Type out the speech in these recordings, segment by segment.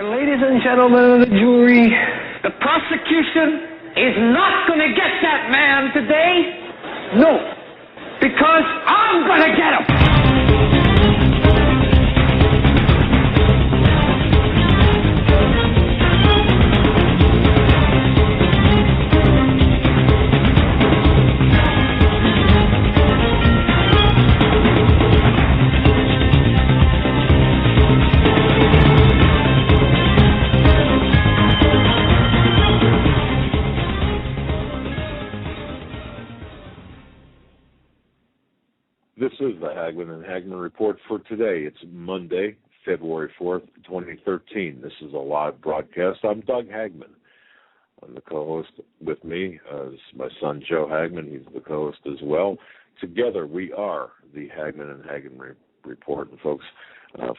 And ladies and gentlemen of the jury, the prosecution is not going to get that man today. No, because I'm going to get him. This is the Hagmann and Hagmann Report for today. It's Monday, February 4th, 2013. This is a live broadcast. I'm Doug Hagmann. I'm the co-host. With me is my son, Joe Hagmann. He's the co-host as well. Together, we are the Hagmann and Hagmann Report. And folks,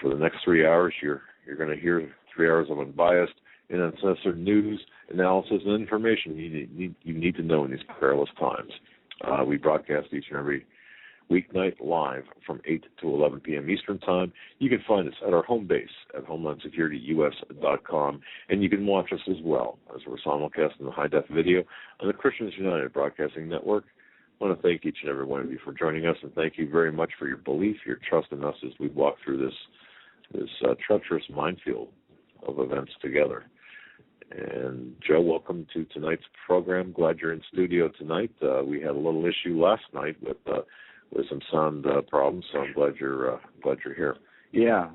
for the next 3 hours, you're going to hear 3 hours of unbiased and uncensored news, analysis, and information you need to know in these perilous times. We broadcast each and every weeknight live from 8 to 11 p.m. Eastern Time. You can find us at our home base at HomelandSecurityUS.com, and you can watch us as well as we're simulcasting the high-def video on the Christians United Broadcasting Network. I want to thank each and every one of you for joining us, and thank you very much for your belief, your trust in us as we walk through this treacherous minefield of events together. And Joe, welcome to tonight's program. Glad you're in studio tonight. We had a little issue last night with some sound problems, so I'm glad you're here. Yeah,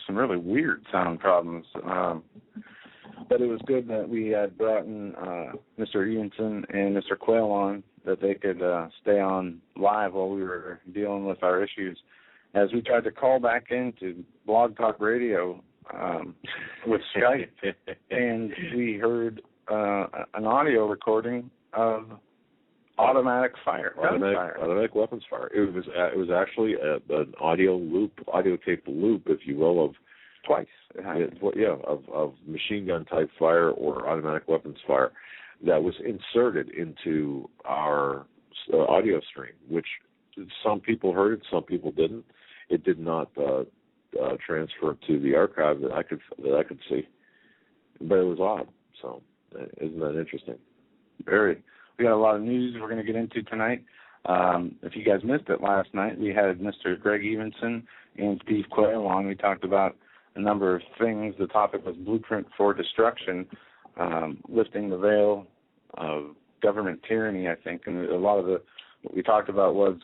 some really weird sound problems. But it was good that we had brought in Mr. Evenson and Mr. Quayle on, that they could stay on live while we were dealing with our issues. As we tried to call back into Blog Talk Radio with Skype, and we heard an audio recording of automatic weapons fire. It was actually an audio tape loop, if you will, of twice. Of machine gun type fire or automatic weapons fire that was inserted into our audio stream, which some people heard it, some people didn't. It did not transfer to the archive that I could see, but it was odd. So isn't that interesting? Very. We got a lot of news we're going to get into tonight. If you guys missed it last night, we had Mr. Greg Evenson and Steve Quayle on. We talked about a number of things. The topic was Blueprint for Destruction, lifting the veil of government tyranny, I think. And a lot of what we talked about was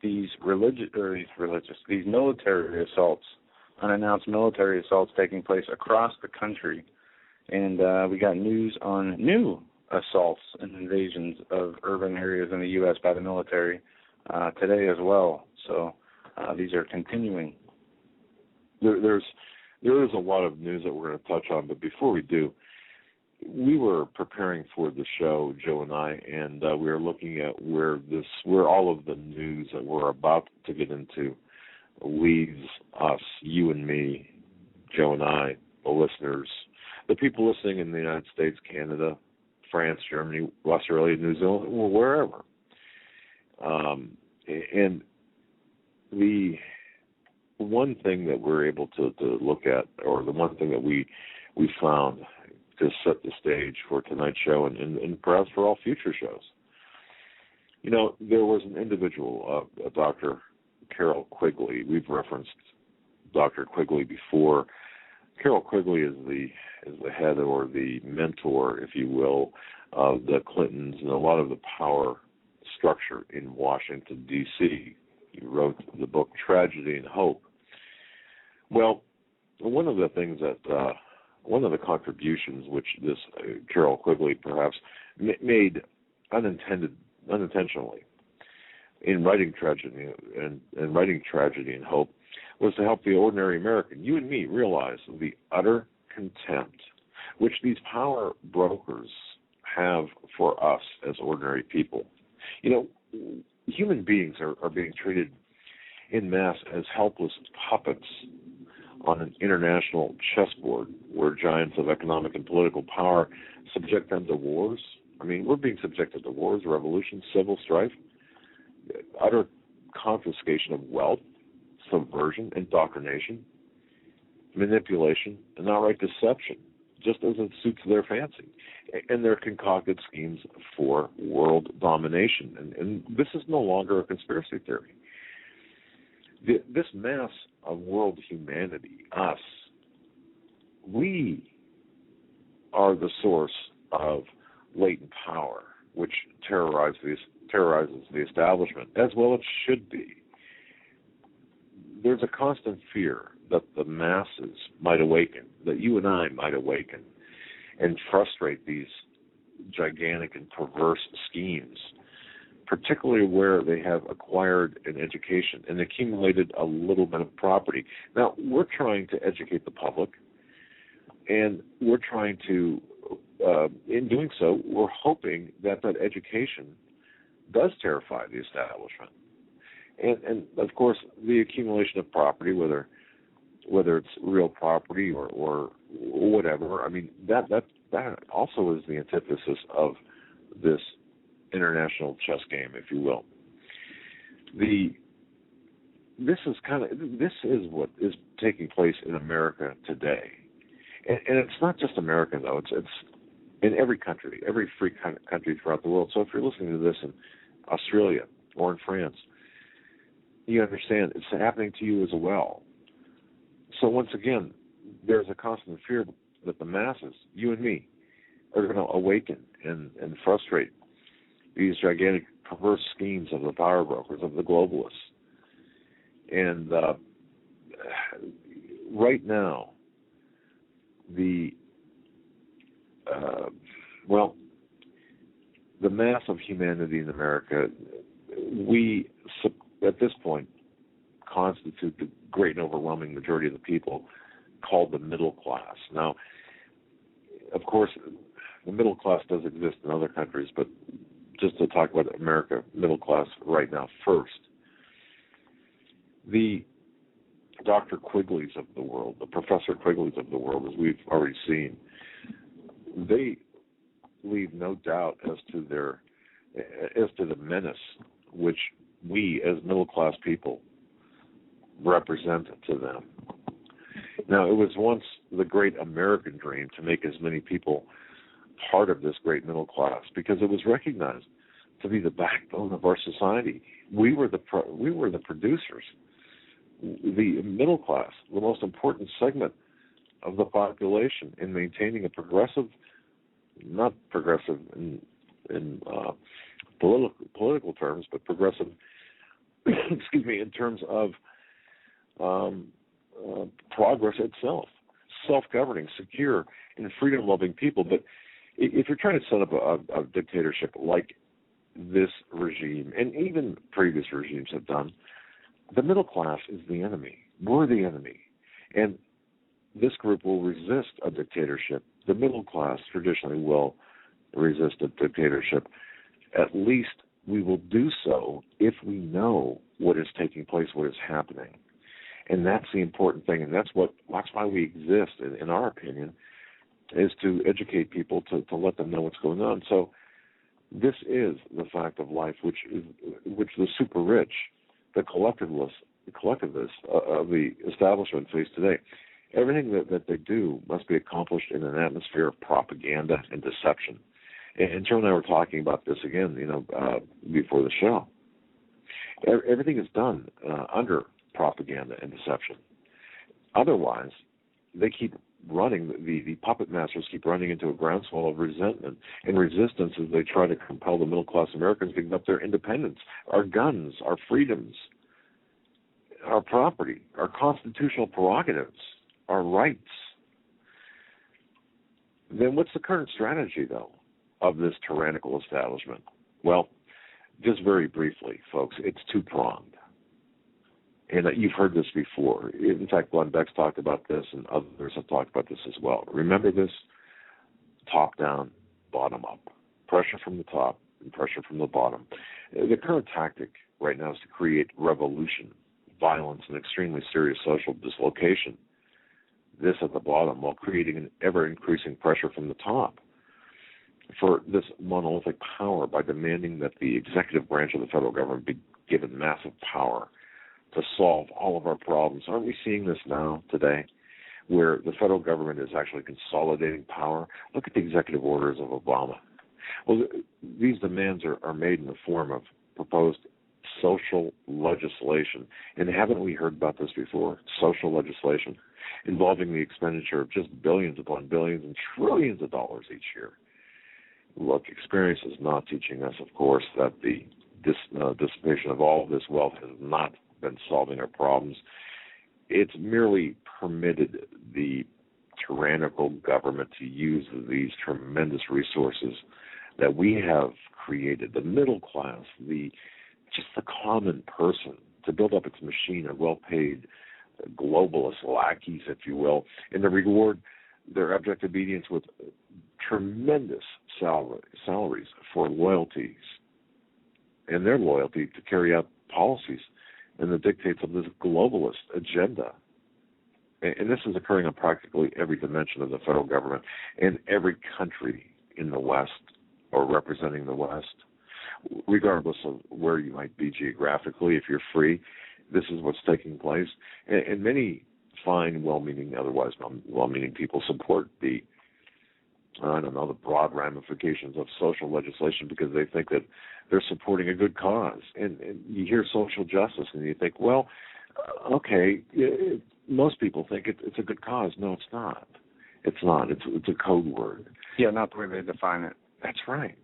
these military assaults, unannounced military assaults taking place across the country. And we got news on new assaults and invasions of urban areas in the U.S. by the military today as well. So these are continuing. There is a lot of news that we're going to touch on, but before we do, we were preparing for the show, Joe and I, and we were looking at where all of the news that we're about to get into leaves us, you and me, Joe and I, the listeners, the people listening in the United States, Canada, France, Germany, Australia, New Zealand, or wherever. And the one thing that we're able to look at, or the one thing that we found to set the stage for tonight's show and perhaps for all future shows, there was an individual, Dr. Carol Quigley. We've referenced Dr. Quigley before. Carol Quigley is the head or the mentor, if you will, of the Clintons and a lot of the power structure in Washington, D.C. He wrote the book Tragedy and Hope. Well, one of the contributions which this Carol Quigley perhaps made unintentionally in writing Tragedy and Hope was to help the ordinary American, you and me, realize the utter contempt which these power brokers have for us as ordinary people. Human beings are being treated en masse as helpless puppets on an international chessboard where giants of economic and political power subject them to wars. I mean, we're being subjected to wars, revolutions, civil strife, utter confiscation of wealth, subversion, indoctrination, manipulation, and outright deception, just as it suits their fancy, and their concocted schemes for world domination. And this is no longer a conspiracy theory. This mass of world humanity, us, we are the source of latent power, which terrorizes the establishment, as well it should be. There's a constant fear that the masses might awaken, that you and I might awaken, and frustrate these gigantic and perverse schemes, particularly where they have acquired an education and accumulated a little bit of property. Now, we're trying to educate the public, and we're trying to, in doing so, we're hoping that that education does terrify the establishment. And of course, the accumulation of property, whether it's real property or whatever, I mean, that also is the antithesis of this international chess game, if you will. This is what is taking place in America today, and it's not just America though. It's in every country, every free country throughout the world. So if you're listening to this in Australia or in France, you understand it's happening to you as well. So once again, there's a constant fear that the masses, you and me, are going to awaken and frustrate these gigantic perverse schemes of the power brokers, of the globalists. And right now, the mass of humanity in America, we, at this point, constitute the great and overwhelming majority of the people called the middle class. Now, of course, the middle class does exist in other countries, but just to talk about America, middle class right now first. The Dr. Quigleys of the world, the Professor Quigleys of the world, as we've already seen, they leave no doubt as to the menace which we as middle class people represent to them. Now, it was once the great American dream to make as many people part of this great middle class because it was recognized to be the backbone of our society. We were the producers. The middle class, the most important segment of the population in maintaining a progressive, not progressive in political terms, but progressive, excuse me, in terms of progress itself, self-governing, secure, and freedom-loving people. But if you're trying to set up a dictatorship like this regime, and even previous regimes have done, the middle class is the enemy. We're the enemy. And this group will resist a dictatorship. The middle class traditionally will resist a dictatorship. At least we will do so if we know what is taking place, what is happening. And that's the important thing, and that's why we exist, in our opinion, is to educate people, to let them know what's going on. So this is the fact of life, which the super rich, the collectivists of the establishment face today. Everything that they do must be accomplished in an atmosphere of propaganda and deception. And Joe and I were talking about this again, before the show. Everything is done under propaganda and deception. Otherwise, they keep running, the puppet masters keep running into a groundswell of resentment and resistance as they try to compel the middle-class Americans to give up their independence, our guns, our freedoms, our property, our constitutional prerogatives, our rights. Then what's the current strategy, though, of this tyrannical establishment? Well, just very briefly, folks, it's two-pronged. And you've heard this before. In fact, Glenn Beck's talked about this, and others have talked about this as well. Remember this: top-down, bottom-up. Pressure from the top and pressure from the bottom. The current tactic right now is to create revolution, violence, and extremely serious social dislocation. This at the bottom, while creating an ever-increasing pressure from the top for this monolithic power by demanding that the executive branch of the federal government be given massive power to solve all of our problems. Aren't we seeing this now today? where the federal government is actually consolidating power. Look at the executive orders of Obama. Well, these demands are made in the form of proposed social legislation. And haven't we heard about this before? Social legislation involving the expenditure of just billions upon billions and trillions of dollars each year. Look, experience is not teaching us, of course, that the dissipation of all of this wealth has not been solving our problems. It's merely permitted the tyrannical government to use these tremendous resources that we have created, the middle class, just the common person, to build up its machine of well-paid globalist lackeys, if you will, and to reward their abject obedience with tremendous salaries for loyalties and their loyalty to carry out policies and the dictates of this globalist agenda. And this is occurring on practically every dimension of the federal government and every country in the West or representing the West, regardless of where you might be geographically. If you're free, this is what's taking place. And many fine, well-meaning, otherwise well-meaning people support the broad ramifications of social legislation because they think that they're supporting a good cause. And you hear social justice and you think, well, okay, most people think it's a good cause. No, it's not. It's not. It's a code word. Yeah, not the way they define it. That's right.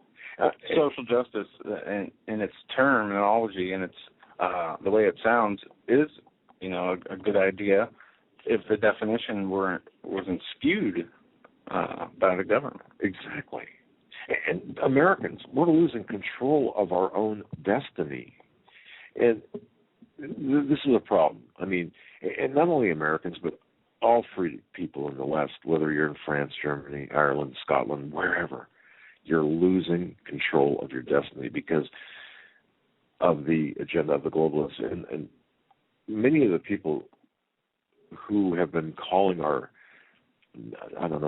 Social justice, in its terminology and its the way it sounds, is a good idea if the definition wasn't skewed by the government. Exactly. And Americans, we're losing control of our own destiny. And this is a problem. I mean, and not only Americans, but all free people in the West, whether you're in France, Germany, Ireland, Scotland, wherever, you're losing control of your destiny because of the agenda of the globalists. And many of the people who have been calling our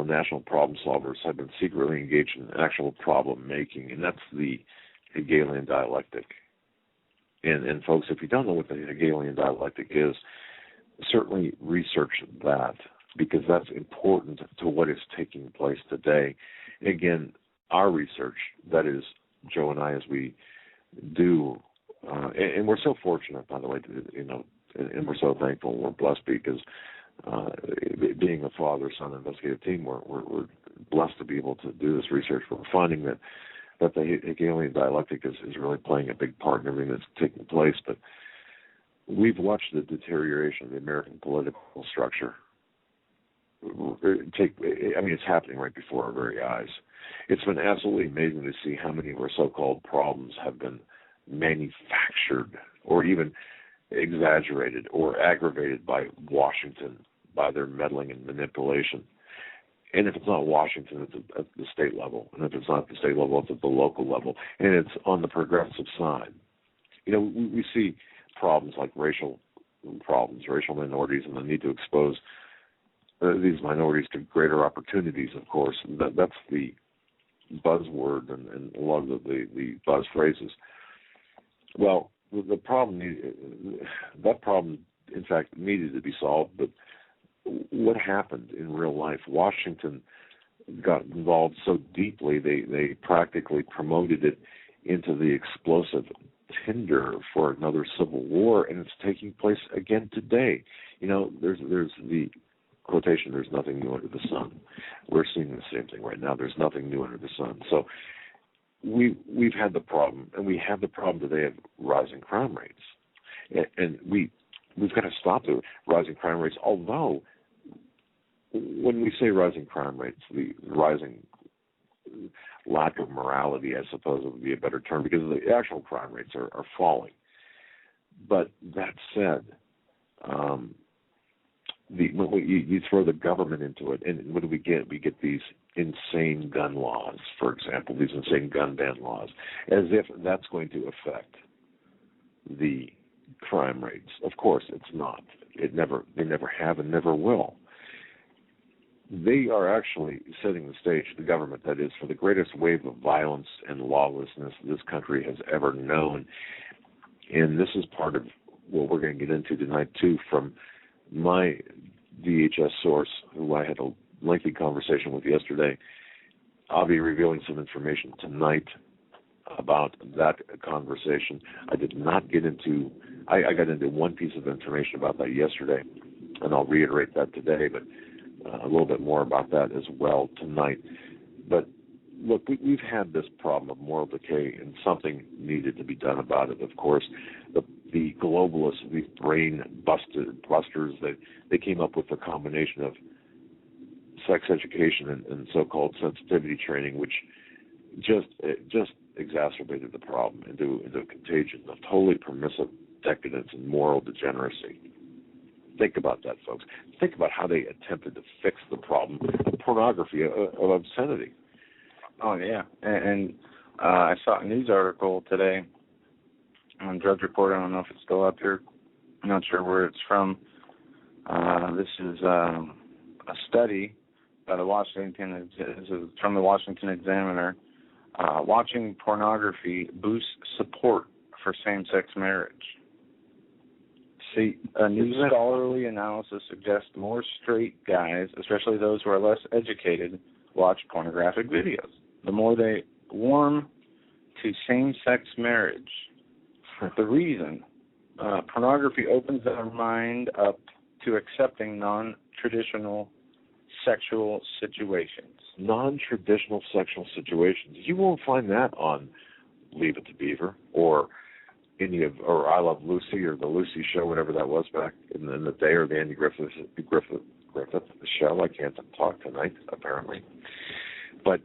national problem solvers have been secretly engaged in actual problem making, and that's the Hegelian dialectic. And folks, if you don't know what the Hegelian dialectic is, certainly research that because that's important to what is taking place today. Again, our research, that is Joe and I, as we do, and we're so fortunate, by the way, and we're so thankful, we're blessed because being a father-son investigative team, we're blessed to be able to do this research. We're finding that the Hegelian dialectic is really playing a big part in everything that's taking place. But we've watched the deterioration of the American political structure. It's happening right before our very eyes. It's been absolutely amazing to see how many of our so-called problems have been manufactured or even exaggerated or aggravated by Washington, by their meddling and manipulation. And if it's not Washington, it's at the state level. And if it's not at the state level, it's at the local level. And it's on the progressive side. We see problems like racial minorities, and the need to expose these minorities to greater opportunities, of course. That's the buzzword and a lot of the buzz phrases. Well, that problem, in fact, needed to be solved, but what happened in real life? Washington got involved so deeply, they practically promoted it into the explosive tinder for another civil war, and it's taking place again today. There's the quotation, there's nothing new under the sun. We're seeing the same thing right now. There's nothing new under the sun. So we've had the problem, and we have the problem today of rising crime rates. And we've got to stop the rising crime rates, although when we say rising crime rates, the rising lack of morality, I suppose would be a better term, because the actual crime rates are falling. But that said, when you throw the government into it, and what do we get? We get these insane gun laws, for example, these insane gun ban laws, as if that's going to affect the crime rates. Of course, it's not. They never have and never will. They are actually setting the stage, the government that is, for the greatest wave of violence and lawlessness this country has ever known. And this is part of what we're going to get into tonight, too, from my DHS source who I had a lengthy conversation with yesterday. I'll be revealing some information tonight about that conversation. I did not get into, I got into one piece of information about that yesterday, and I'll reiterate that today, but a little bit more about that as well tonight. But look, we've had this problem of moral decay, and something needed to be done about it, of course. The globalists, these brain busters, they came up with a combination of sex education and so-called sensitivity training, which just exacerbated the problem into a contagion of totally permissive decadence and moral degeneracy. Think about that, folks. Think about how they attempted to fix the problem of pornography, of obscenity. Oh, yeah. And I saw a news article today on Drudge Report. I don't know if it's still up here. I'm not sure where it's from. This is a study by from the Washington Examiner. Watching pornography boosts support for same-sex marriage. See, a new scholarly analysis suggests more straight guys, especially those who are less educated, watch pornographic videos. The more they warm to same-sex marriage. The reason, pornography opens their mind up to accepting non-traditional sexual situations. Non-traditional sexual situations. You won't find that on Leave It to Beaver or I Love Lucy or the Lucy Show, whatever that was back in the day, or the Andy Griffith show. I can't talk tonight, apparently. But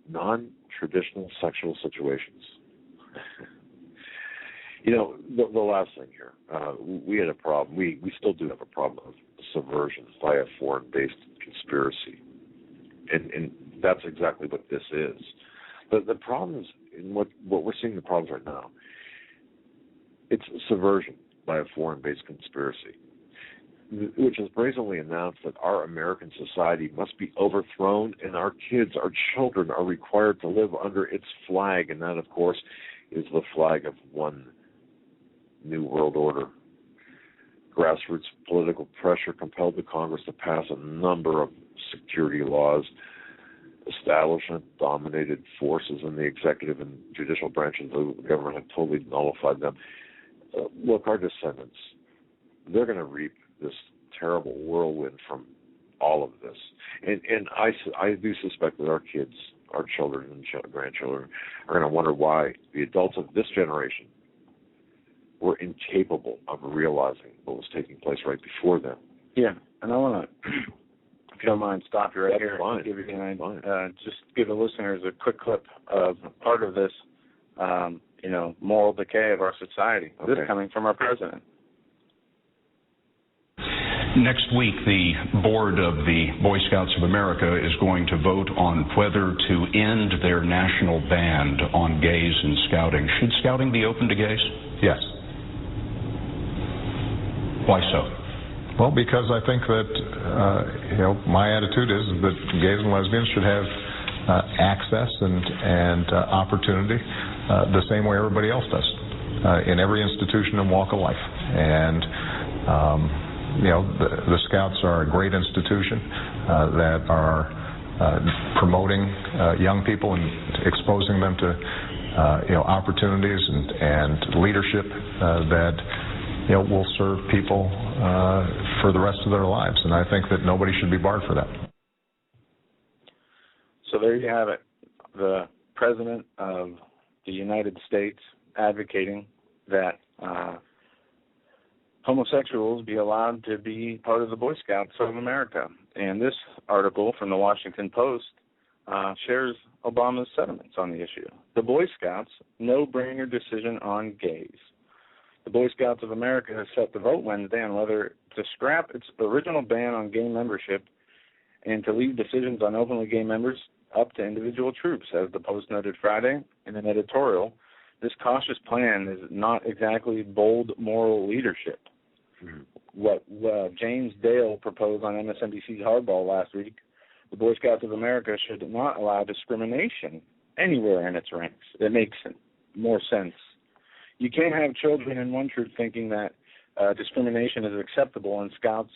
non-traditional sexual situations. The last thing here, we had a problem. We still do have a problem of subversion by a foreign-based conspiracy. And that's exactly what this is. The problem is, in what we're seeing the problems right now, it's subversion by a foreign-based conspiracy, which has brazenly announced that our American society must be overthrown and our kids, our children, are required to live under its flag. And that, of course, is the flag of one New World Order. Grassroots political pressure compelled the Congress to pass a number of security laws. Establishment-dominated forces in the executive and judicial branches of the government have totally nullified them. Look, our descendants, they're going to reap this terrible whirlwind from all of this. And I do suspect that our kids, our children and grandchildren are going to wonder why the adults of this generation were incapable of realizing what was taking place right before them. Yeah, and I want to, if you don't mind, stop you right here. Fine. Give you just give the listeners a quick clip of part of this, moral decay of our society. Okay. This coming from our president. Next week, the board of the Boy Scouts of America is going to vote on whether to end their national ban on gays in scouting. Should scouting be open to gays? Yes. Why so? Well, because I think that, my attitude is that gays and lesbians should have access and opportunity the same way everybody else does in every institution and walk of life. And, the Scouts are a great institution that are promoting young people and exposing them to, opportunities and leadership that will serve people for the rest of their lives. And I think that nobody should be barred for that. So there you have it. The President of the United States advocating that homosexuals be allowed to be part of the Boy Scouts of America. And this article from the Washington Post shares Obama's sentiments on the issue. The Boy Scouts, no-brainer decision on gays. The Boy Scouts of America has set to vote Wednesday on whether to scrap its original ban on gay membership and to leave decisions on openly gay members up to individual troops. As the Post noted Friday in an editorial, this cautious plan is not exactly bold moral leadership. What James Dale proposed on MSNBC's Hardball last week, the Boy Scouts of America should not allow discrimination anywhere in its ranks. It makes more sense. You can't have children in one troop thinking that discrimination is acceptable and Scouts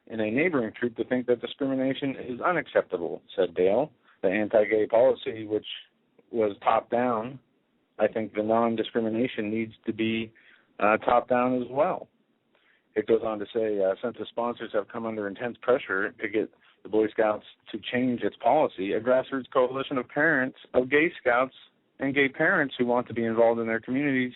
in a neighboring troop to think that discrimination is unacceptable, said Dale. The anti-gay policy, which was top-down, I think the non-discrimination needs to be top-down as well. It goes on to say, since the sponsors have come under intense pressure to get the Boy Scouts to change its policy, a grassroots coalition of parents of gay scouts and gay parents who want to be involved in their communities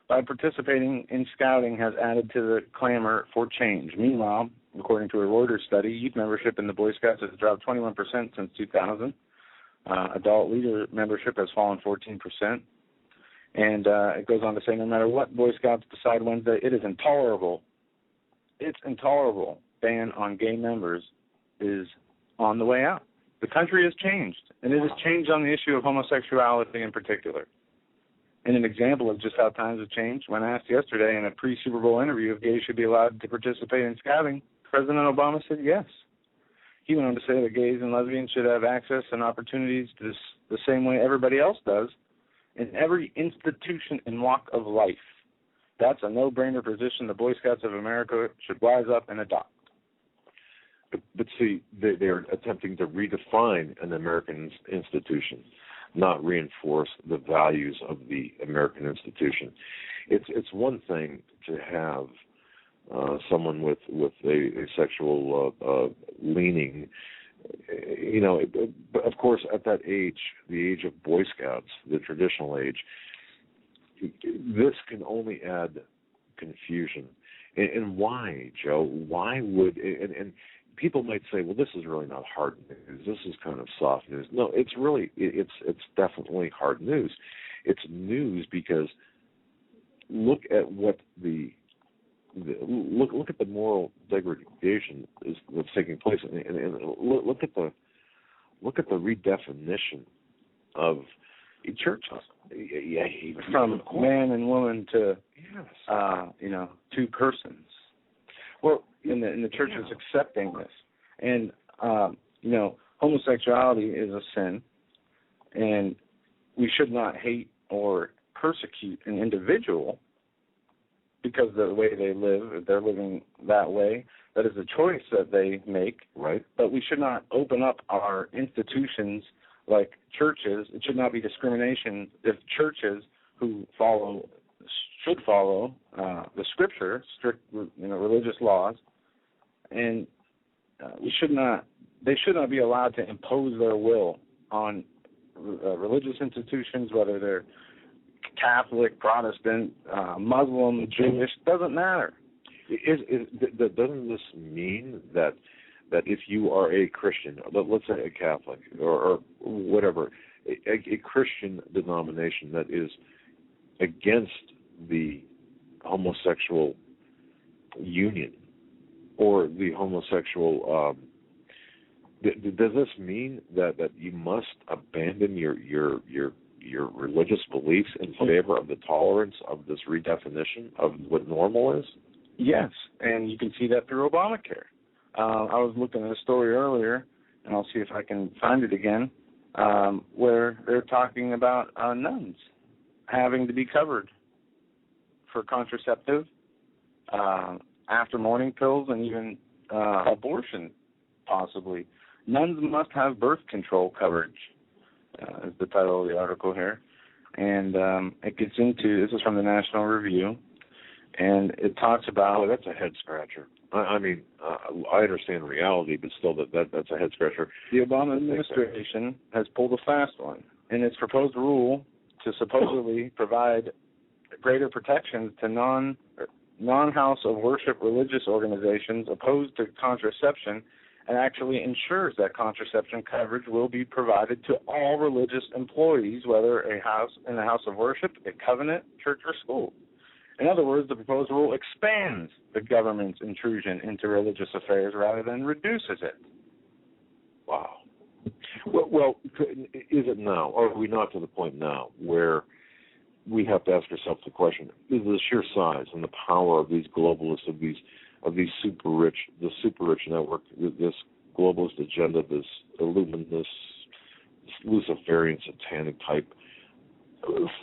by participating in scouting has added to the clamor for change. Meanwhile, according to a Reuters study, youth membership in the Boy Scouts has dropped 21% since 2000. Adult leader membership has fallen 14%. And it goes on to say, no matter what Boy Scouts decide Wednesday, it is intolerable. It's intolerable. Ban on gay members is on the way out. The country has changed, and it has changed on the issue of homosexuality in particular. And an example of just how times have changed, when asked yesterday in a pre-Super Bowl interview if gays should be allowed to participate in scouting, President Obama said yes. He went on to say that gays and lesbians should have access and opportunities to the same way everybody else does in every institution and walk of life. That's a no-brainer position the Boy Scouts of America should wise up and adopt. But see, they're attempting to redefine an American institution, not reinforce the values of the American institution. It's one thing to have someone with a sexual leaning, but of course at that age, the age of Boy Scouts, the traditional age, this can only add confusion. And why, Joe? Why would and people might say, well, this is really not hard news. This is kind of soft news. No, it's really, it's definitely hard news. It's news because look at what look at the moral degradation that's taking place, and look at the redefinition of churches. Yeah, from man and woman to two persons. Well, in the church is accepting this, and homosexuality is a sin, and we should not hate or persecute an individual because of the way they live. If they're living that way, that is a choice that they make. Right. But we should not open up our institutions like churches. It should not be discrimination if churches who should follow the Scripture, strict religious laws, and they should not be allowed to impose their will on religious institutions, whether they're Catholic, Protestant, Muslim, Jewish, doesn't matter. Doesn't this mean that if you are a Christian, let's say a Catholic or whatever, a Christian denomination that is against the homosexual union or the homosexual, does this mean that you must abandon your religious beliefs in favor of the tolerance of this redefinition of what normal is? Yes, and you can see that through Obamacare. I was looking at a story earlier, and I'll see if I can find it again, where they're talking about nuns having to be covered for contraceptive, after morning pills, and even abortion, possibly. Nuns must have birth control coverage, is the title of the article here. And it gets into, this is from the National Review, and it talks about... Oh, that's a head-scratcher. I mean, I understand reality, but still, that's a head-scratcher. The Obama administration has pulled a fast one in its proposed rule to supposedly provide greater protections to non-house of worship religious organizations opposed to contraception, and actually ensures that contraception coverage will be provided to all religious employees, whether in a house of worship, a covenant, church, or school. In other words, the proposed rule expands the government's intrusion into religious affairs rather than reduces it. Wow. Well, is it now, or are we not to the point now where we have to ask ourselves the question: is the sheer size and the power of these globalists, of these super rich, the super rich network, this globalist agenda, this Illuminist, this Luciferian satanic type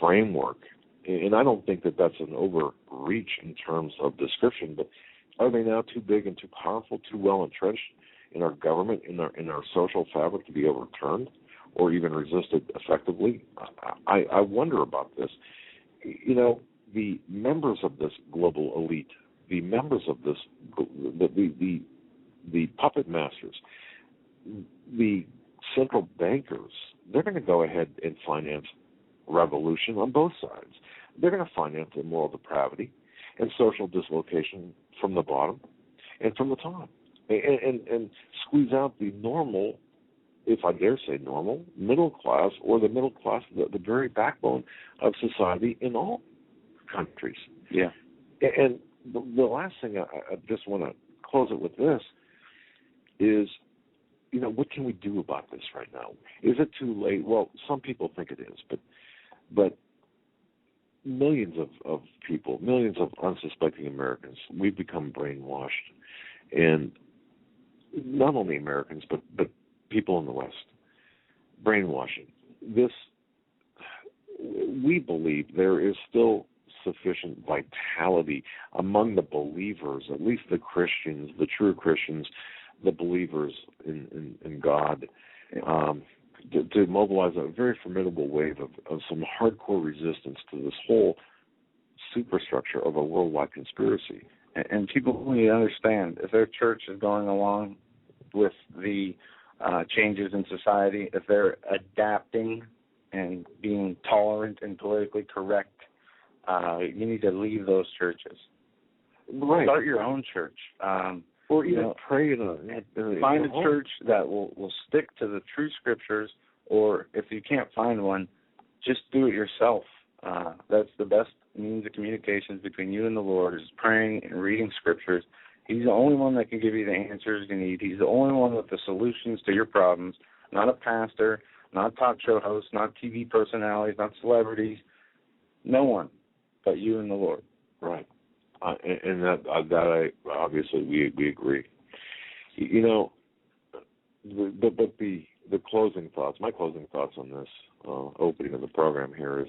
framework? And I don't think that that's an overreach in terms of description, but Are they now too big and too powerful, too well entrenched in our government, in our social fabric to be overturned or even resisted effectively? I wonder about this. You know, the members of this global elite, the members of this, the puppet masters, the central bankers, they're going to go ahead and finance revolution on both sides. They're going to finance immoral depravity and social dislocation from the bottom and from the top, and squeeze out the normal, if I dare say normal, middle class, or the middle class, the very backbone of society in all countries. Yeah. And the last thing I just want to close it with this is, you know, what can we do about this right now? Is it too late? Well, some people think it is, but millions of people, millions of unsuspecting Americans, we've become brainwashed, and not only Americans, but people in the West, brainwashing. This, we believe there is still sufficient vitality among the believers, at least the Christians, the true Christians, the believers in God, to mobilize a very formidable wave of some hardcore resistance to this whole superstructure of a worldwide conspiracy. And people need to understand, if their church is going along with the changes in society, if they're adapting and being tolerant and politically correct, you need to leave those churches. Right. Start your own church. Or even pray find a church that will stick to the true scriptures, or if you can't find one, just do it yourself. That's the best means of communications between you and the Lord, is praying and reading scriptures. He's the only one that can give you the answers you need. He's the only one with the solutions to your problems, not a pastor, not talk show hosts, not TV personalities, not celebrities. No one but you and the Lord. Right. And that I obviously we agree. You know, but the closing thoughts, my closing thoughts on this opening of the program here is,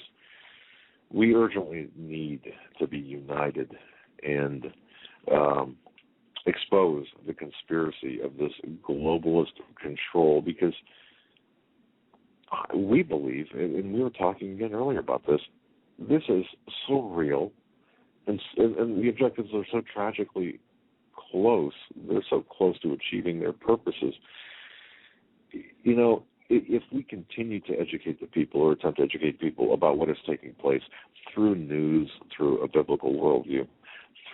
we urgently need to be united and expose the conspiracy of this globalist control, because we believe, and we were talking again earlier about this is so real. And the objectives are so tragically close. They're so close to achieving their purposes. You know, if we continue to educate the people, or attempt to educate people about what is taking place through news, through a biblical worldview,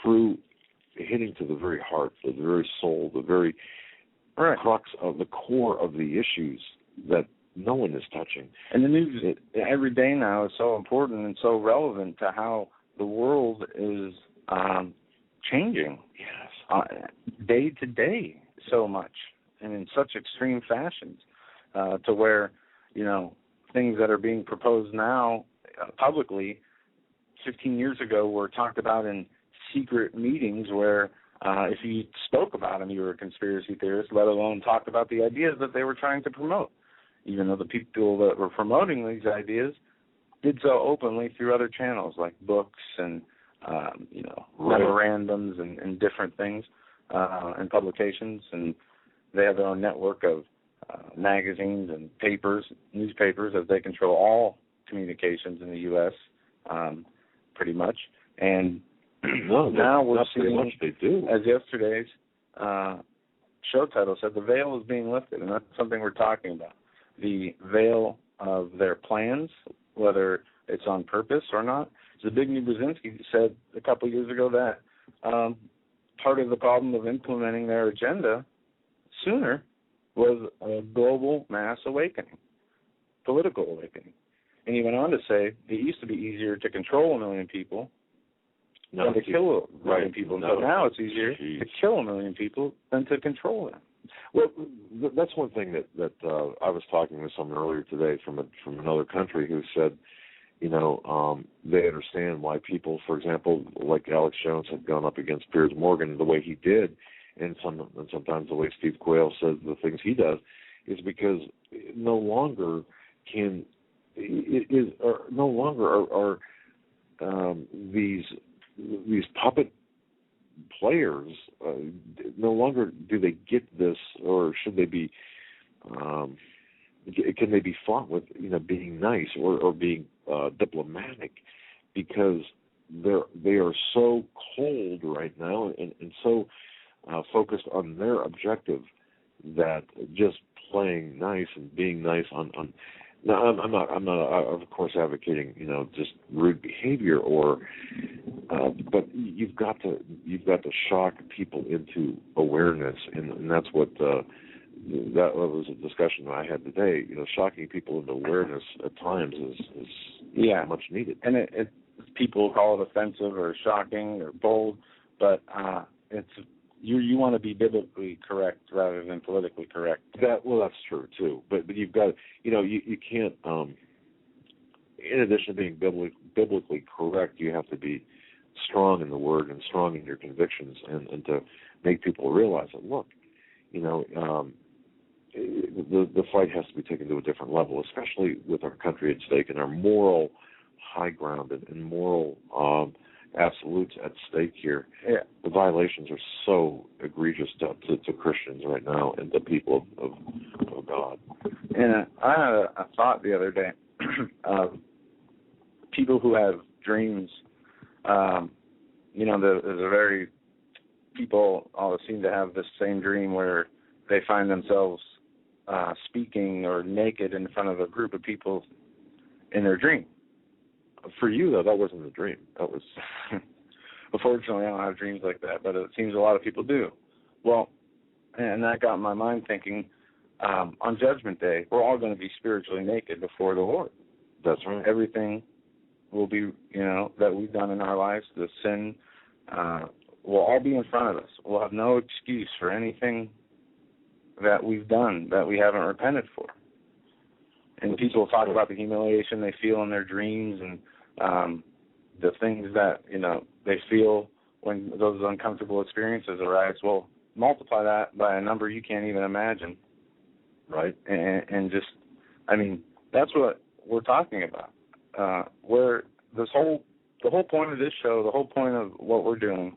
through hitting to the very heart, the very soul, the very crux of the core of the issues that no one is touching. And the news every day now is so important and so relevant to how the world is changing, day to day, so much, and in such extreme fashions, to where, you know, things that are being proposed now publicly 15 years ago were talked about in secret meetings where if you spoke about them, you were a conspiracy theorist, let alone talked about the ideas that they were trying to promote, even though the people that were promoting these ideas did so openly through other channels like books and, memorandums and different things and publications. And they have their own network of magazines and papers, newspapers, as they control all communications in the U.S., pretty much. And now we're seeing, they do. as yesterday's show title said, the veil is being lifted, and that's something we're talking about. The veil of their plans, whether it's on purpose or not. Zbigniew Brzezinski said a couple of years ago that part of the problem of implementing their agenda sooner was a global mass awakening, political awakening. And he went on to say it used to be easier to control 1 million people than to kill 1 million people. So now it's easier to kill 1 million people than to control them. Well, that's one thing that I was talking with someone earlier today from another country who said, you know, they understand why people, for example, like Alex+Jones had gone up against Piers Morgan the way he did, and sometimes the way Steve Quayle says the things he does, is because no longer are these puppet players no longer do they get this, or should they be? Can they be fought with, being nice or being diplomatic, because they are so cold right now and so focused on their objective that just playing nice and being nice on. Now, I'm not of course advocating just rude behavior but you've got to shock people into awareness, and that's what that was a discussion that I had today. Shocking people into awareness at times is much needed. And it people call it offensive or shocking or bold, but it's you want to be biblically correct rather than politically correct. That's true too. But you've got you can't. In addition to being biblically correct, you have to be strong in the Word and strong in your convictions, and to make people realize that look, the fight has to be taken to a different level, especially with our country at stake and our moral high ground and moral absolutes at stake here. Yeah. The violations are so egregious to Christians right now and the people of God. And I had a thought the other day of people who have dreams. People all seem to have this same dream where they find themselves speaking or naked in front of a group of people in their dream. For you, though, that wasn't a dream. That was... Unfortunately, I don't have dreams like that, but it seems a lot of people do. Well, and that got my mind thinking, on Judgment Day, we're all going to be spiritually naked before the Lord. That's right. Everything will be, that we've done in our lives, the sin, will all be in front of us. We'll have no excuse for anything that we've done that we haven't repented for. And people talk about the humiliation they feel in their dreams and the things that, they feel when those uncomfortable experiences arise. Well, multiply that by a number you can't even imagine, right? And just, that's what we're talking about. Where the whole point of this show, the whole point of what we're doing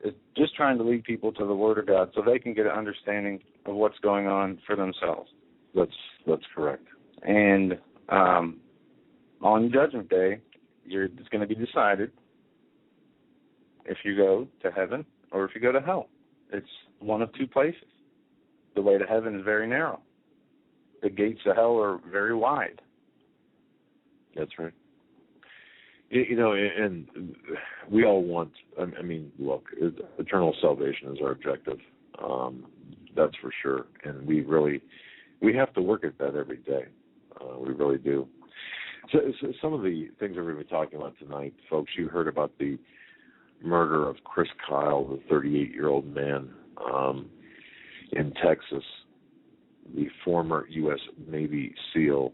is just trying to lead people to the Word of God so they can get an understanding of what's going on for themselves. That's correct. And on Judgment Day, it's going to be decided if you go to heaven or if you go to hell. It's one of two places. The way to heaven is very narrow. The gates of hell are very wide. That's right. And we all want, look, eternal salvation is our objective. That's for sure. And we have to work at that every day. We really do. So some of the things that we're going to be talking about tonight, folks, you heard about the murder of Chris Kyle, the 38-year-old man in Texas, the former U.S. Navy SEAL,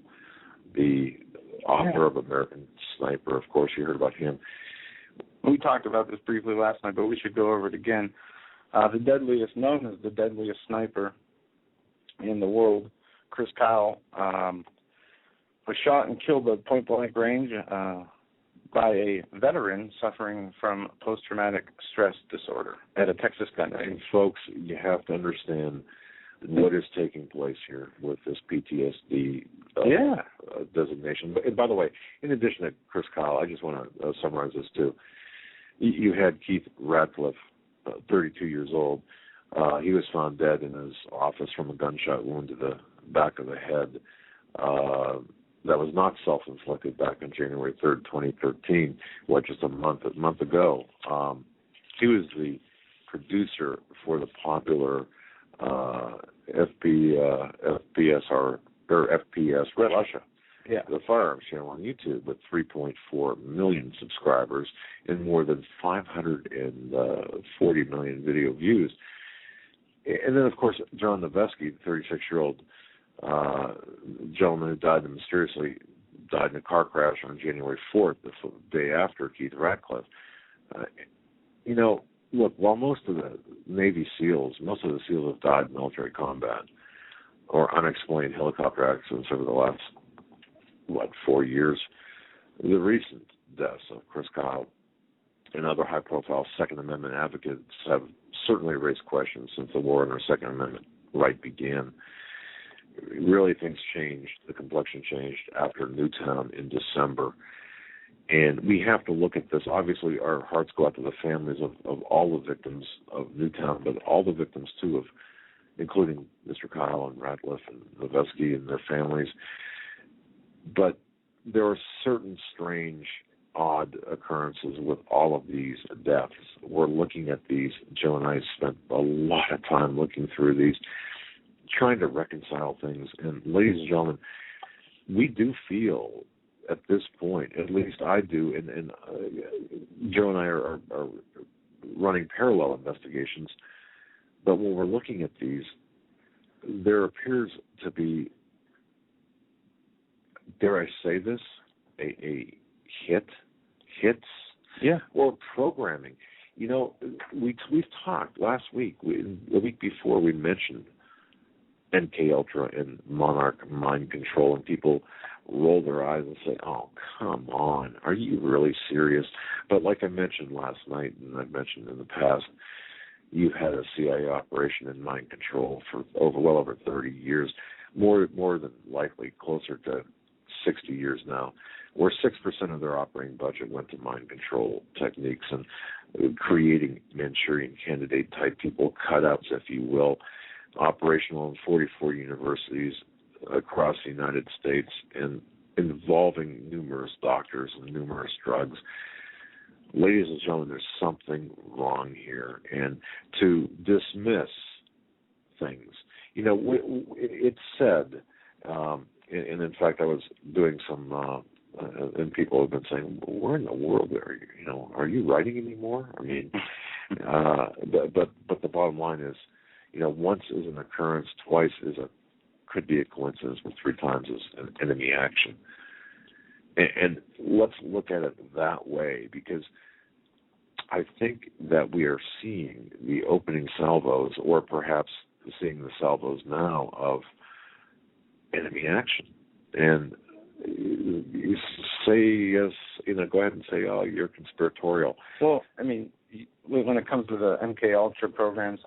the author of American Sniper. Of course, you heard about him. We talked about this briefly last night, but we should go over it again. Known as the deadliest sniper in the world, Chris Kyle, was shot and killed at point-blank range by a veteran suffering from post-traumatic stress disorder at a Texas gun range. And folks, you have to understand what is taking place here with this PTSD designation. And by the way, in addition to Chris Kyle, I just want to summarize this too. You had Keith Ratcliffe, 32 years old. He was found dead in his office from a gunshot wound to the back of the head. That was not self-inflicted back on January 3rd, 2013, just a month ago. He was the producer for the popular FPS Russia, the firearms channel on YouTube with 3.4 million subscribers and more than 540 million video views. And then, of course, John Noveski, the 36-year-old gentleman who mysteriously died in a car crash on January 4th, the day after Keith Ratcliffe. Look, while most of the Navy SEALs have died in military combat or unexplained helicopter accidents over the last, 4 years, the recent deaths of Chris Kyle and other high-profile Second Amendment advocates have certainly raised questions since the war on our Second Amendment right began. Really, things changed. The complexion changed after Newtown in December. And we have to look at this. Obviously, our hearts go out to the families of all the victims of Newtown, but all the victims, too, of including Mr. Kyle and Radcliffe and Levesky and their families. But there are certain strange, odd occurrences with all of these deaths. We're looking at these. Joe and I spent a lot of time looking through these, trying to reconcile things. And ladies and gentlemen, we do feel at this point, at least I do, and Joe and I are running parallel investigations, but when we're looking at these, there appears to be, dare I say this, a hits, yeah, or programming. You know, we've talked last week, the week before, we mentioned MK Ultra and Monarch Mind Control, and people roll their eyes and say, "Oh, come on, are you really serious?" But like I mentioned last night, and I've mentioned in the past, you've had a CIA operation in mind control for well over 30 years, more than likely closer to 60 years now, where 6% of their operating budget went to mind control techniques and creating Manchurian candidate type people, cutouts, if you will, operational in 44 universities across the United States and involving numerous doctors and numerous drugs. Ladies and gentlemen, there's something wrong here. And to dismiss things, you know, it's said, and in fact, I was doing some, and people have been saying, "Where in the world are you? You know, are you writing anymore?" I mean, but the bottom line is, you know, once is an occurrence, twice could be a coincidence, but 3 times is an enemy action. And let's look at it that way, because I think that we are seeing the opening salvos, or perhaps seeing the salvos now, of enemy action. And you say yes, you know, go ahead and say, "Oh, you're conspiratorial." Well, I mean, when it comes to the MK Ultra programs,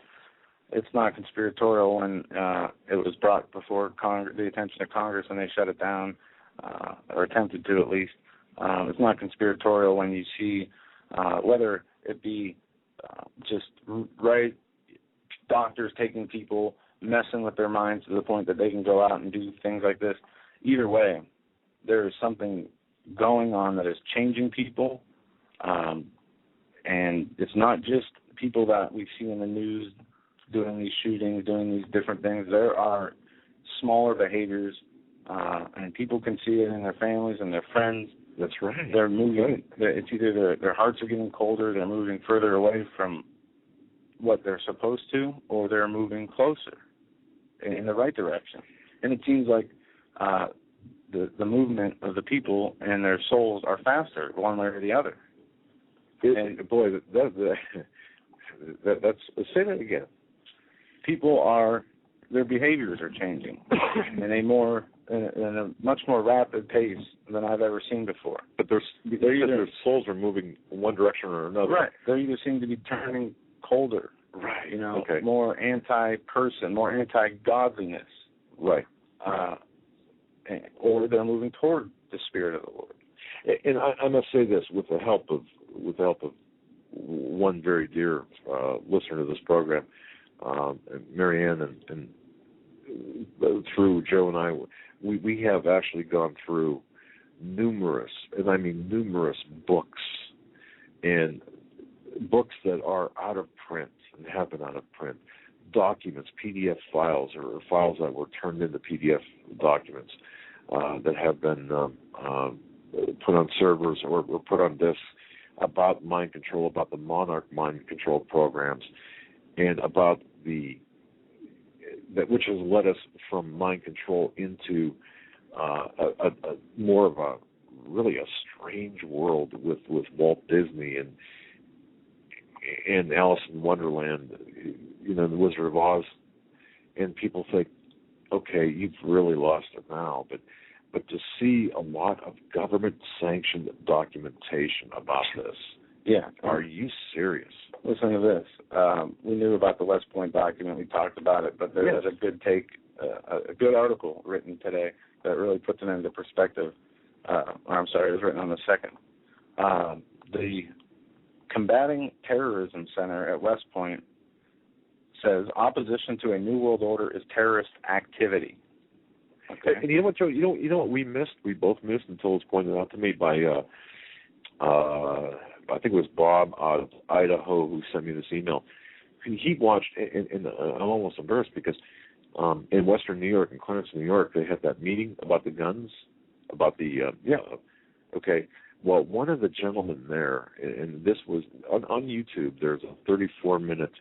it's not conspiratorial when it was brought before the attention of Congress and they shut it down, or attempted to at least. It's not conspiratorial when you see whether it be just right doctors taking people, messing with their minds to the point that they can go out and do things like this. Either way, there is something going on that is changing people, and it's not just people that we see in the news doing these shootings, doing these different things. There are smaller behaviors, and people can see it in their families and their friends. That's right. They're moving. It's either their hearts are getting colder, they're moving further away from what they're supposed to, or they're moving closer in the right direction. And it seems like the movement of the people and their souls are faster, one way or the other. And boy, that's say that again. Their behaviors are changing in a much more rapid pace than I've ever seen before. But their souls are moving in one direction or another. Right. They either seem to be turning colder. Right. You know, okay. More anti-person, more anti-godliness. Right. Or they're moving toward the Spirit of the Lord. And I must say this, with the help of one very dear listener to this program, Marianne, and through Joe and I, we have actually gone through numerous, and I mean numerous books, and books that are out of print and have been out of print, documents, PDF files, or files that were turned into PDF documents that have been put on servers or put on disks about mind control, about the Monarch mind control programs, and about that which has led us from mind control into a more of a really a strange world with Walt Disney and Alice in Wonderland, you know, the Wizard of Oz, and people think, okay, you've really lost it now, but to see a lot of government-sanctioned documentation about this Yeah. Are you serious? Listen to this. We knew about the West Point document. We talked about it, but there's a good take, a good article written today that really puts it into perspective. It was written on the 2nd. The Combating Terrorism Center at West Point says opposition to a New World Order is terrorist activity. Okay. And you know what, Joe? You know what we missed? We both missed until it was pointed out to me by I think it was Bob out of Idaho who sent me this email. He watched, and I'm almost embarrassed because in Western New York, in Clarence, New York, they had that meeting about the guns, about the okay. Well, one of the gentlemen there, and this was on YouTube. There's a 34-minute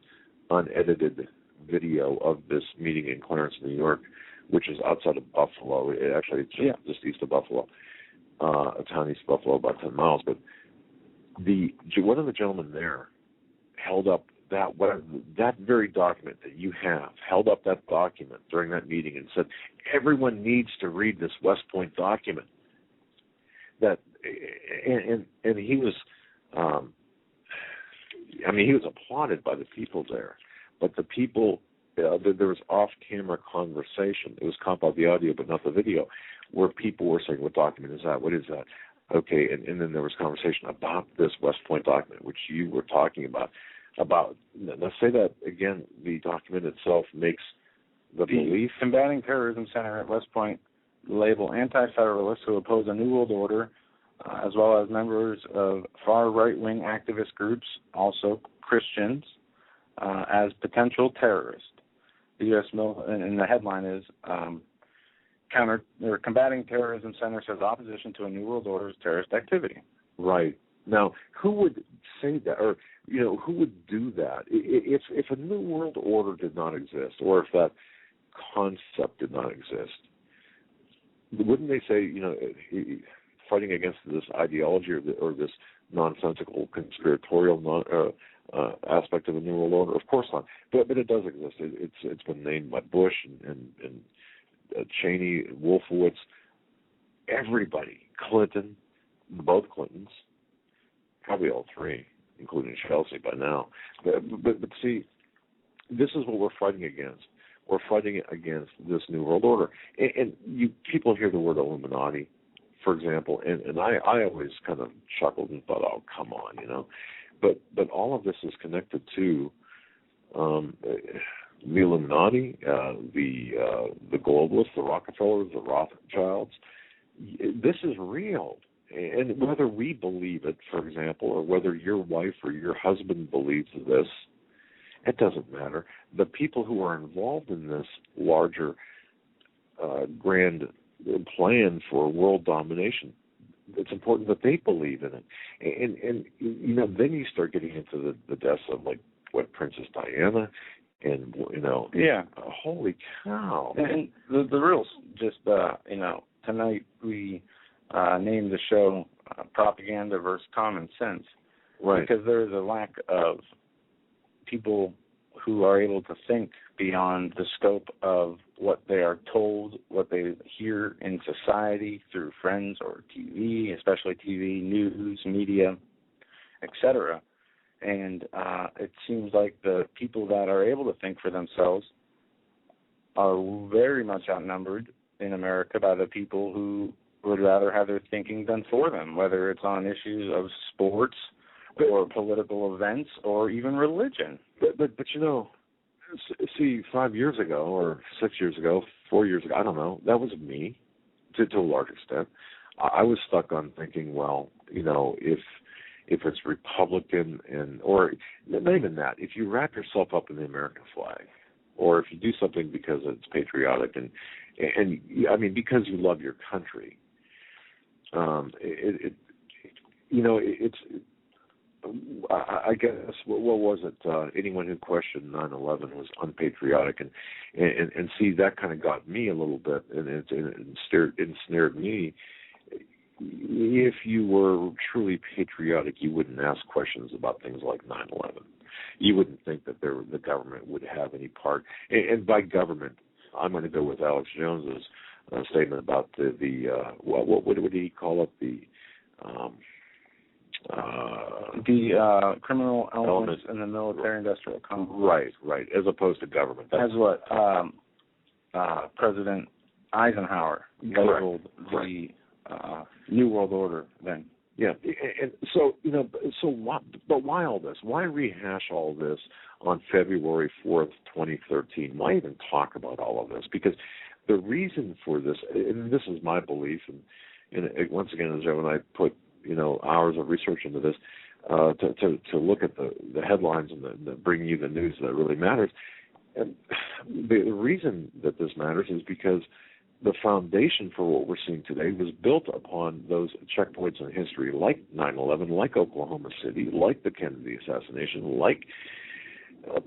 unedited video of this meeting in Clarence, New York, which is outside of Buffalo. It's just east of Buffalo, a town east of Buffalo, about 10 miles. But one of the gentlemen there held up that very document that you have, held up that document during that meeting and said, everyone needs to read this West Point document. And he was, he was applauded by the people there. But the people, there was off-camera conversation. It was caught by the audio, but not the video, where people were saying, what document is that? What is that? Okay, and then there was conversation about this West Point document, which you were talking about. Let's say that again, the document itself makes the belief. Combating Terrorism Center at West Point label anti-federalists who oppose a New World Order, as well as members of far right-wing activist groups, also Christians, as potential terrorists. The U.S. and the headline is Combating Terrorism Center says opposition to a New World Order is terrorist activity. Right. Now, who would say that, or who would do that? If a New World Order did not exist, or if that concept did not exist, wouldn't they say, fighting against this ideology or this nonsensical conspiratorial aspect of the New World Order? Of course not. But it does exist. It's been named by Bush and Cheney, Wolfowitz, everybody, Clinton, both Clintons, probably all three, including Chelsea by now. But see, this is what we're fighting against. We're fighting against this New World Order. And people hear the word Illuminati, for example, and I always kind of chuckled and thought, oh, come on, But all of this is connected to the Illuminati, the globalists, the Rockefellers, the Rothschilds. This is real. And whether we believe it, for example, or whether your wife or your husband believes this, it doesn't matter. The people who are involved in this larger grand plan for world domination, it's important that they believe in it. And then you start getting into the deaths of, like, what, Princess Diana, and, holy cow. And the rules, just, tonight we named the show Propaganda versus Common Sense. Right. Because there is a lack of people who are able to think beyond the scope of what they are told, what they hear in society through friends or TV, especially TV, news, media, etc. And it seems like the people that are able to think for themselves are very much outnumbered in America by the people who would rather have their thinking done for them, whether it's on issues of sports or political events or even religion. But see, 5 years ago or 6 years ago, 4 years ago, I don't know, that was me to a large extent. I was stuck on thinking, well, if it's Republican or not even that, if you wrap yourself up in the American flag, or if you do something because it's patriotic and because you love your country, I guess, what was it? Anyone who questioned 9/11 was unpatriotic, and see, that kind of got me a little bit, and it ensnared me. If you were truly patriotic, you wouldn't ask questions about things like 9/11. You wouldn't think that the government would have any part. And by government, I'm going to go with Alex Jones's statement about what would he call it? the criminal elements in the military-industrial complex. Right, as opposed to government. That's what President Eisenhower labeled the New World Order then. Yeah, and so, why all this? Why rehash all this on February 4th, 2013? Why even talk about all of this? Because the reason for this, and this is my belief, and once again, as when I put hours of research into this, to look at the headlines and the bring you the news that really matters. And the reason that this matters is because the foundation for what we're seeing today was built upon those checkpoints in history, like 9/11, like Oklahoma City, like the Kennedy assassination, like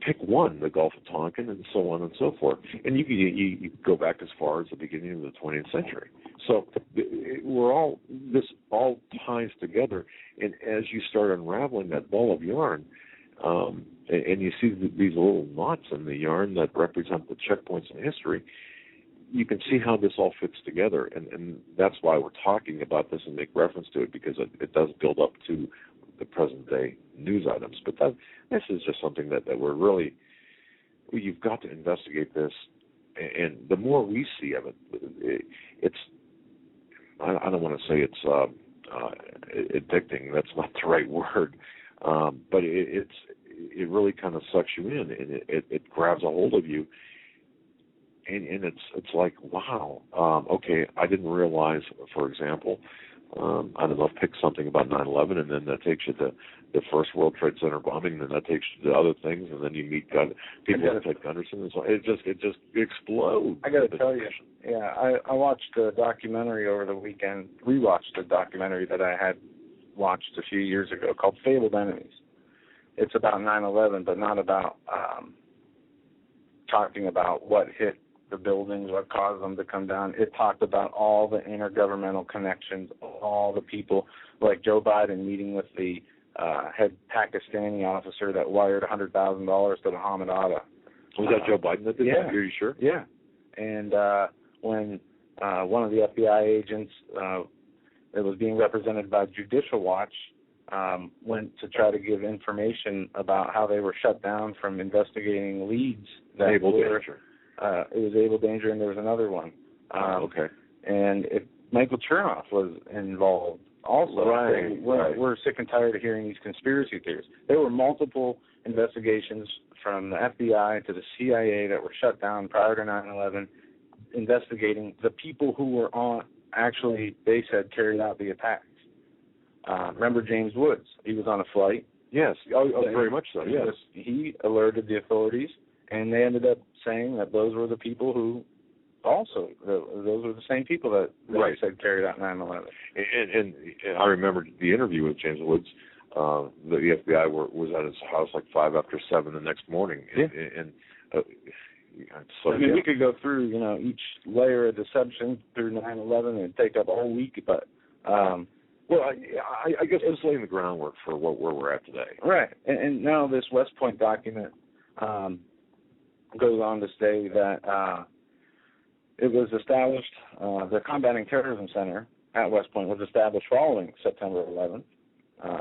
pick one, the Gulf of Tonkin, and so on and so forth. And you go back as far as the beginning of the 20th century. So this all ties together. And as you start unraveling that ball of yarn, and you see these little knots in the yarn that represent the checkpoints in history, you can see how this all fits together. And that's why we're talking about this and make reference to it, because it does build up to the present-day news items. But this is just something that we're really, you've got to investigate this. And the more we see of it, it's, I don't want to say it's addicting. That's not the right word. But it really kind of sucks you in, and it grabs a hold of you. And it's like, wow, okay, I didn't realize, for example, I don't know, pick something about 9/11, and then that takes you to the first World Trade Center bombing, and then that takes you to other things, and then you meet people like Gunderson, and so it just explodes. I got to tell you, I watched a documentary over the weekend, rewatched a documentary that I had watched a few years ago called Fabled Enemies. It's about 9/11, but not about talking about what hit the buildings, what caused them to come down. It talked about all the intergovernmental connections, all the people, like Joe Biden meeting with the head Pakistani officer that wired $100,000 to the Hamid Atta. Was that Joe Biden that did that? Are you sure? Yeah. And when one of the FBI agents that was being represented by Judicial Watch went to try to give information about how they were shut down from investigating leads that Able Danger. It was Able Danger, and there was another one. Okay. And Michael Chernoff was involved also. Right. We're sick and tired of hearing these conspiracy theories. There were multiple investigations from the FBI to the CIA that were shut down prior to 9/11, investigating the people who were actually, they said, carried out the attacks. Remember James Woods? He was on a flight. Yes, very much so, yes. He alerted the authorities, and they ended up saying that those were the people who also, those were the same people that said carried out 9/11. And I remember the interview with James Woods. The FBI was at his house like 5 after 7 the next morning. We could go through, each layer of deception through 9/11 and take up a whole week, but... well, I guess it's laying the groundwork for where we're at today. Right. And now this West Point document goes on to say that it was established, the Combating Terrorism Center at West Point was established following September 11th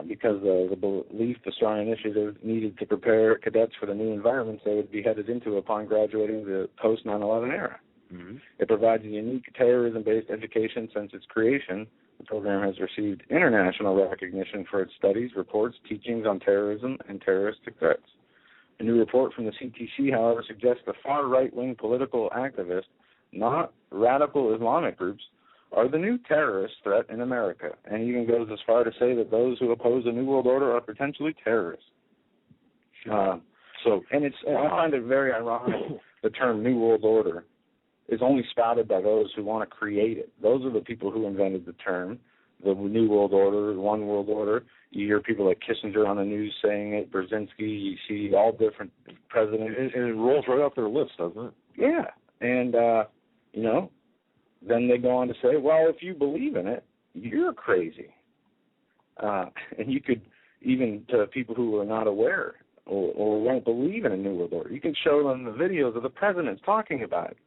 because of the belief the strong initiative needed to prepare cadets for the new environments they would be headed into upon graduating the post-9/11 era. Mm-hmm. It provides a unique terrorism-based education since its creation. The program has received international recognition for its studies, reports, teachings on terrorism and terroristic threats. A new report from the CTC, however, suggests the far right-wing political activists, not radical Islamic groups, are the new terrorist threat in America, and even goes as far to say that those who oppose the New World Order are potentially terrorists. I find it very ironic the term New World Order is only spouted by those who want to create it. Those are the people who invented the term, the New World Order, the One World Order. You hear people like Kissinger on the news saying it, Brzezinski, you see all different presidents. And it rolls right off their lips, doesn't it? Yeah. And, then they go on to say, well, if you believe in it, you're crazy. And you could, even to people who are not aware or won't believe in a New World Order, you can show them the videos of the presidents talking about it.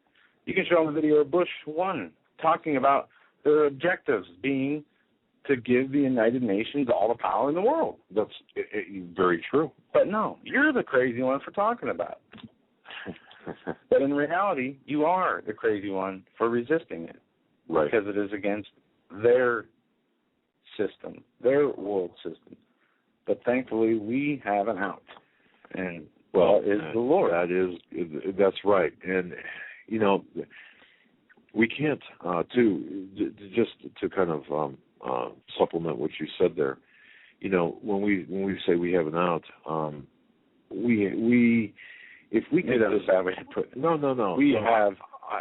You can show them the video of Bush 1 talking about their objectives being to give the United Nations all the power in the world. That's very true. But no, you're the crazy one for talking about it. But in reality, you are the crazy one for resisting it. Right. Because it is against their system, their world system. But thankfully, we have an out. And well, is the Lord. That's right. And, you know, we can't, just to kind of supplement what you said there, you know, when we say we have an out, we if we get that's a bad way to put it. No. We have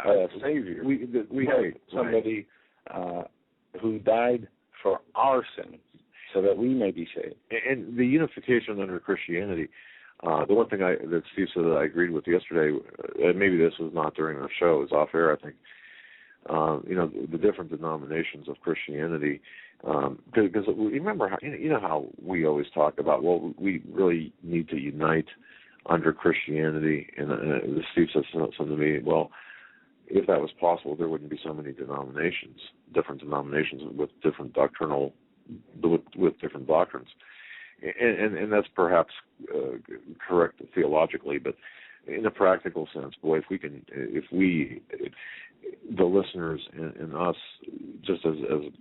a Savior. We have somebody who died for our sins so that we may be saved. And the unification under Christianity, the one thing that Steve said that I agreed with yesterday, and maybe this was not during our show, it was off air, I think, you know, the different denominations of Christianity, because remember, you know how we always talk about, well, we really need to unite under Christianity, and Steve said something to me, well, if that was possible, there wouldn't be so many denominations, different denominations with different with different doctrines, and that's perhaps correct theologically, but in a practical sense, boy, if we, the listeners and us, just as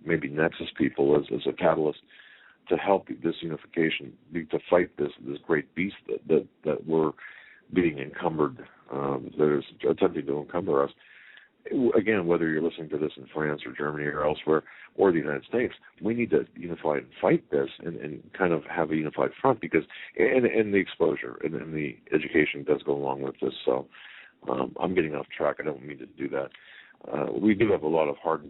maybe nexus people, as a catalyst to help this unification, to fight this great beast that we're being encumbered, that is attempting to encumber us. Again, whether you're listening to this in France or Germany or elsewhere, or the United States, we need to unify and fight this and kind of have a unified front, because and the exposure and the education does go along with this. So I'm getting off track. I don't mean to do that. We do have a lot of hard.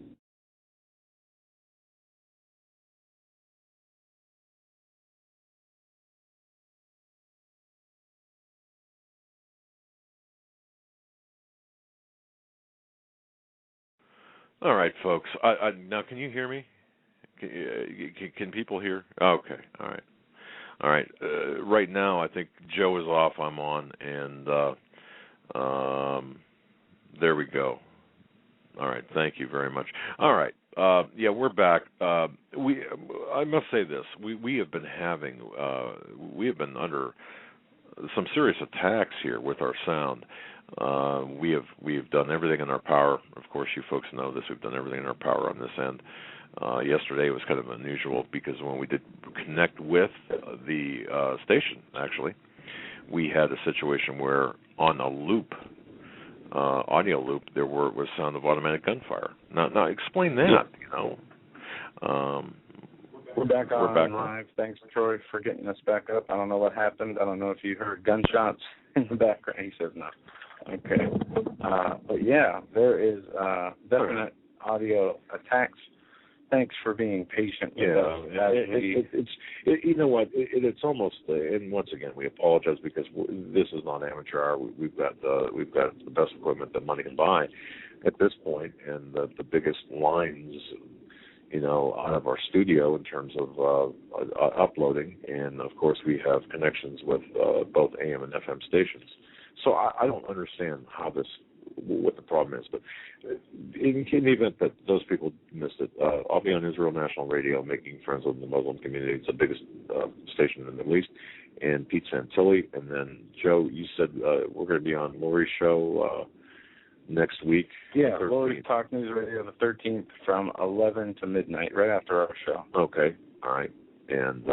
All right, folks. Now, can you hear me? Can people hear? Okay. All right. Right now, I think Joe is off. I'm on, and there we go. All right. Thank you very much. All right. Yeah, we're back. I must say this: we have been under some serious attacks here with our sound. We have done everything in our power. Of course, you folks know this. We've done everything in our power on this end. Yesterday was kind of unusual because when we did connect with the station, actually, we had a situation where on a loop, audio loop, there was sound of automatic gunfire. Now explain that. You know. We're back on live. Thanks, Troy, for getting us back up. I don't know what happened. I don't know if you heard gunshots in the background. He says no. Okay. But yeah, there is definite audio attacks. Thanks for being patient with us. You know what? It's almost, and once again, we apologize because this is not amateur hour. We've got the best equipment that money can buy at this point, and the biggest lines, you know, out of our studio in terms of uploading, and of course we have connections with both AM and FM stations. So I don't understand what the problem is, but in the event that those people missed it, I'll be on Israel National Radio, making friends with the Muslim community. It's the biggest station in the Middle East, and Pete Santilli, and then Joe, you said we're going to be on Lori's show next week. Yeah, Lori's Talk News Radio the 13th from 11 to midnight, right after our show. Okay, all right, and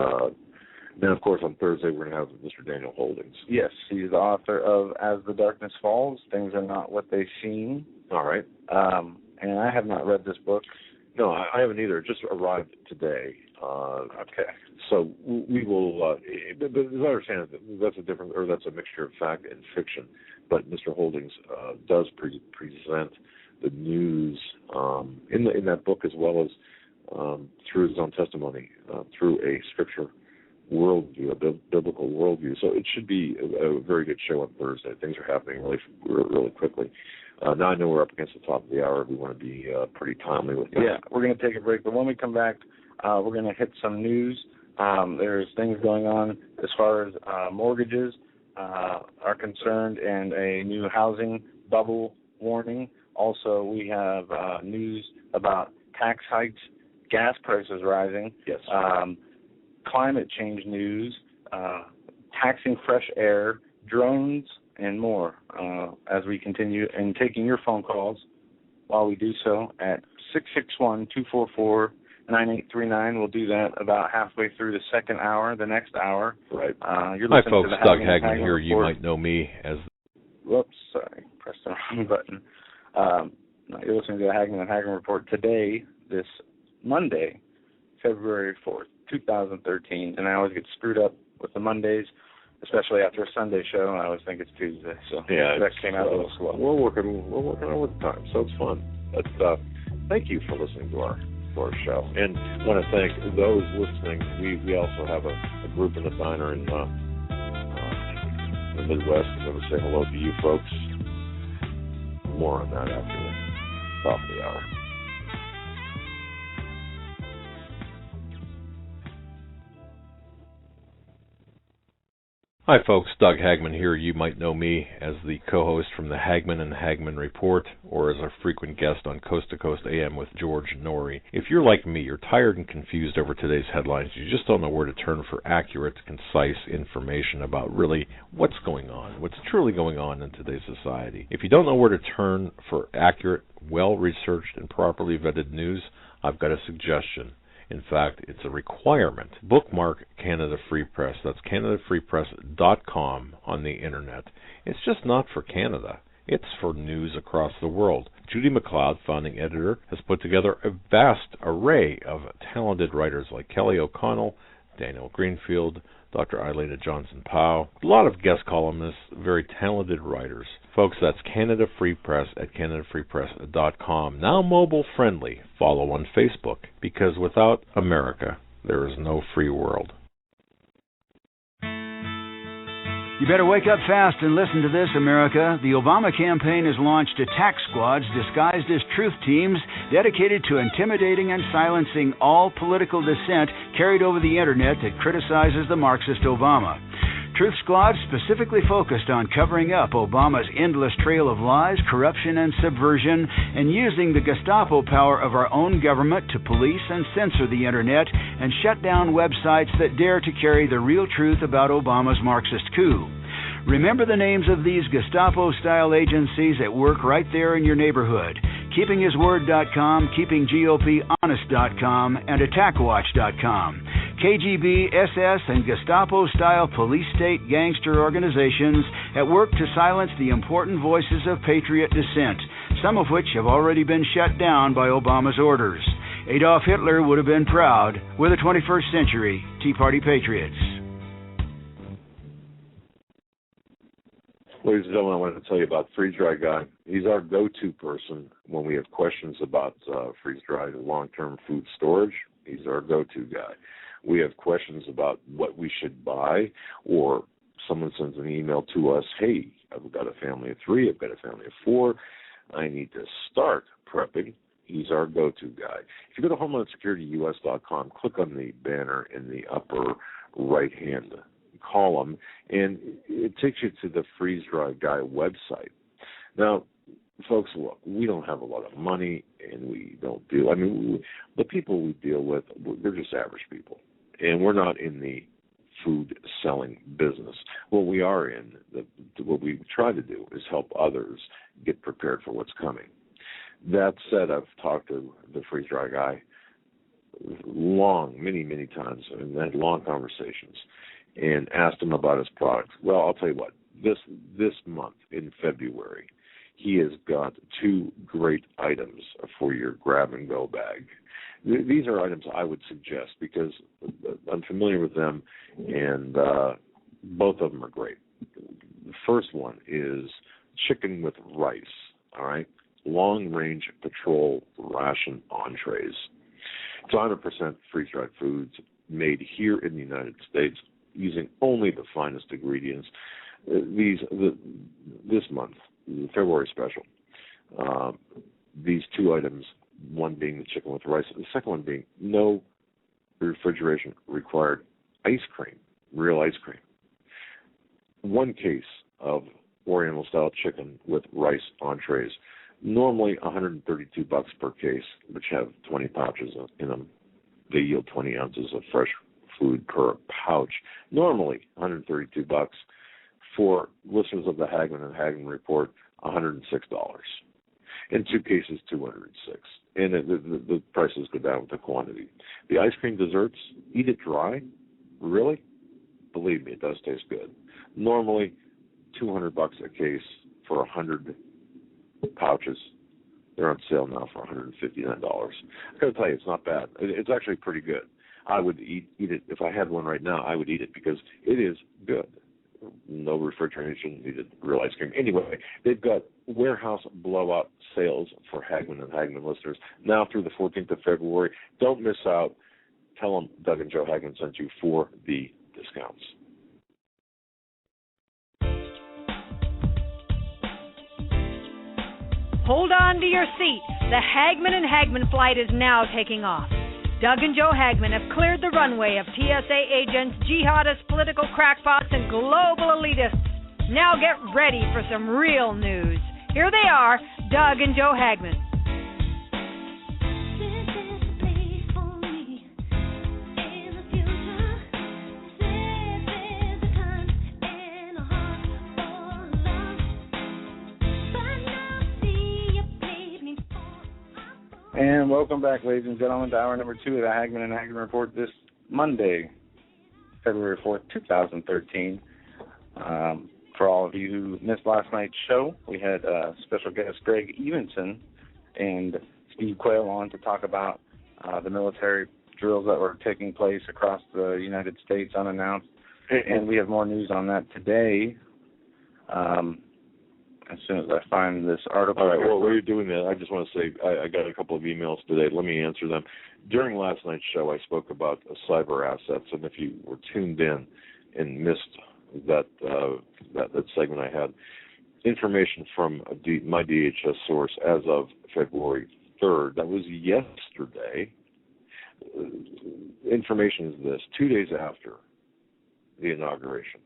then, of course, on Thursday, we're going to have Mr. Daniel Holdings. Yes, he's the author of As the Darkness Falls, Things Are Not What They Seem. All right. And I have not read this book. No, I haven't either. It just arrived today. Okay. So we will, but as I understand it, that's a mixture of fact and fiction. But Mr. Holdings does present the news in that book, as well as through his own testimony, through a scripture worldview, a biblical worldview. So it should be a very good show on Thursday. Things are happening really quickly. Now I know we're up against the top of the hour. We want to be pretty timely with that. Yeah, we're going to take a break, but when we come back, we're going to hit some news. There's things going on as far as mortgages are concerned, and a new housing bubble warning. Also, we have news about tax hikes, gas prices rising, Yes. Climate change news, taxing fresh air, drones, and more as we continue and taking your phone calls while we do so at 661-244-9839. We'll do that about halfway through the second hour, the next hour. Right. You're Hi, listening folks. to the Doug Hagmann Hagmann here. You Report. might know me as... Whoops, sorry. Pressed the wrong button. You're listening to the Hagmann Report today, this Monday, February 4th, 2013. And I always get screwed up with the Mondays, especially after a Sunday show, and I always think it's Tuesday. So that came out a little slow. We're working on with time, so it's fun. But thank you for listening to our show. And I want to thank those listening. We also have a group in the diner in the Midwest. I'm going to say hello to you folks. More on that after the top of the hour. Hi, folks. Doug Hagmann here. You might know me as the co-host from the Hagmann and Hagmann Report, or as a frequent guest on Coast to Coast AM with George Norrie. If you're like me, you're tired and confused over today's headlines. You just don't know where to turn for accurate, concise information about really what's going on, what's truly going on in today's society. If you don't know where to turn for accurate, well-researched, and properly vetted news, I've got a suggestion. In fact, it's a requirement. Bookmark Canada Free Press. That's canadafreepress.com on the internet. It's just not for Canada. It's for news across the world. Judy McLeod, founding editor, has put together a vast array of talented writers like Kelly O'Connell, Daniel Greenfield, Dr. Eileen Johnson-Powell, a lot of guest columnists, very talented writers. Folks, that's Canada Free Press at canadafreepress.com. Now mobile friendly. Follow on Facebook, because without America, there is no free world. You better wake up fast and listen to this, America. The Obama campaign has launched attack squads disguised as truth teams dedicated to intimidating and silencing all political dissent carried over the internet that criticizes the Marxist Obama. Truth squads specifically focused on covering up Obama's endless trail of lies, corruption, and subversion, and using the Gestapo power of our own government to police and censor the internet and shut down websites that dare to carry the real truth about Obama's Marxist coup. Remember the names of these Gestapo-style agencies at work right there in your neighborhood: KeepingHisWord.com, KeepingGOPHonest.com, and AttackWatch.com. KGB, SS, and Gestapo-style police-state gangster organizations at work to silence the important voices of patriot dissent, some of which have already been shut down by Obama's orders. Adolf Hitler would have been proud. We're the 21st century Tea Party patriots. Ladies and gentlemen, I wanted to tell you about Freeze Dry Guy. He's our go-to person when we have questions about freeze-dried long-term food storage. He's our go-to guy. We have questions about what we should buy, or someone sends an email to us, hey, I've got a family of 3, I've got a family of 4, I need to start prepping. He's our go-to guy. If you go to HomelandSecurityUS.com, click on the banner in the upper right-hand column, and it takes you to the Freeze Dry Guy website. Now, folks, look, we don't have a lot of money, and we don't deal. I mean, the people we deal with, they're just average people, and we're not in the food selling business. What we are in, what we try to do is help others get prepared for what's coming. That said, I've talked to the Freeze Dry Guy many times, and had long conversations, and asked him about his products. Well, I'll tell you what, this month in February, he has got 2 great items for your grab-and-go bag. These are items I would suggest because I'm familiar with them, and both of them are great. The first one is chicken with rice, all right? Long-range patrol ration entrees. It's 100% freeze-dried foods made here in the United States using only the finest ingredients. This month, the February special, these 2 items, one being the chicken with rice, the second one being no refrigeration required ice cream, real ice cream. 1 case of Oriental-style chicken with rice entrees, normally $132 per case, which have 20 pouches in them. They yield 20 ounces of fresh food per pouch. Normally, $132. For listeners of the Hagmann and Hagmann Report, $106. In 2 cases, $206. And the prices go down with the quantity. The ice cream desserts, eat it dry. Really? Believe me, it does taste good. Normally, $200 a case for 100 pouches. They're on sale now for $159. I got to tell you, it's not bad. It's actually pretty good. I would eat it if I had one right now. I would eat it because it is good. No refrigeration needed. Real ice cream. Anyway, they've got warehouse blowout sales for Hagmann and Hagmann listeners now through the 14th of February. Don't miss out. Tell them Doug and Joe Hagmann sent you for the discounts. Hold on to your seat. The Hagmann and Hagmann flight is now taking off. Doug and Joe Hagmann have cleared the runway of TSA agents, jihadists, political crackpots, and global elitists. Now get ready for some real news. Here they are, Doug and Joe Hagmann. And welcome back, ladies and gentlemen, to hour number 2 of the Hagmann and Hagmann Report this Monday, February 4th, 2013. For all of you who missed last night's show, we had special guest Greg Evenson and Steve Quayle on to talk about the military drills that were taking place across the United States unannounced. And we have more news on that today. As soon as I find this article. All right, well, while you're doing that, I just want to say I got a couple of emails today. Let me answer them. During last night's show, I spoke about cyber assets, and if you were tuned in and missed that segment I had, information from my DHS source as of February 3rd, that was yesterday. Information is this: 2 days after the inauguration.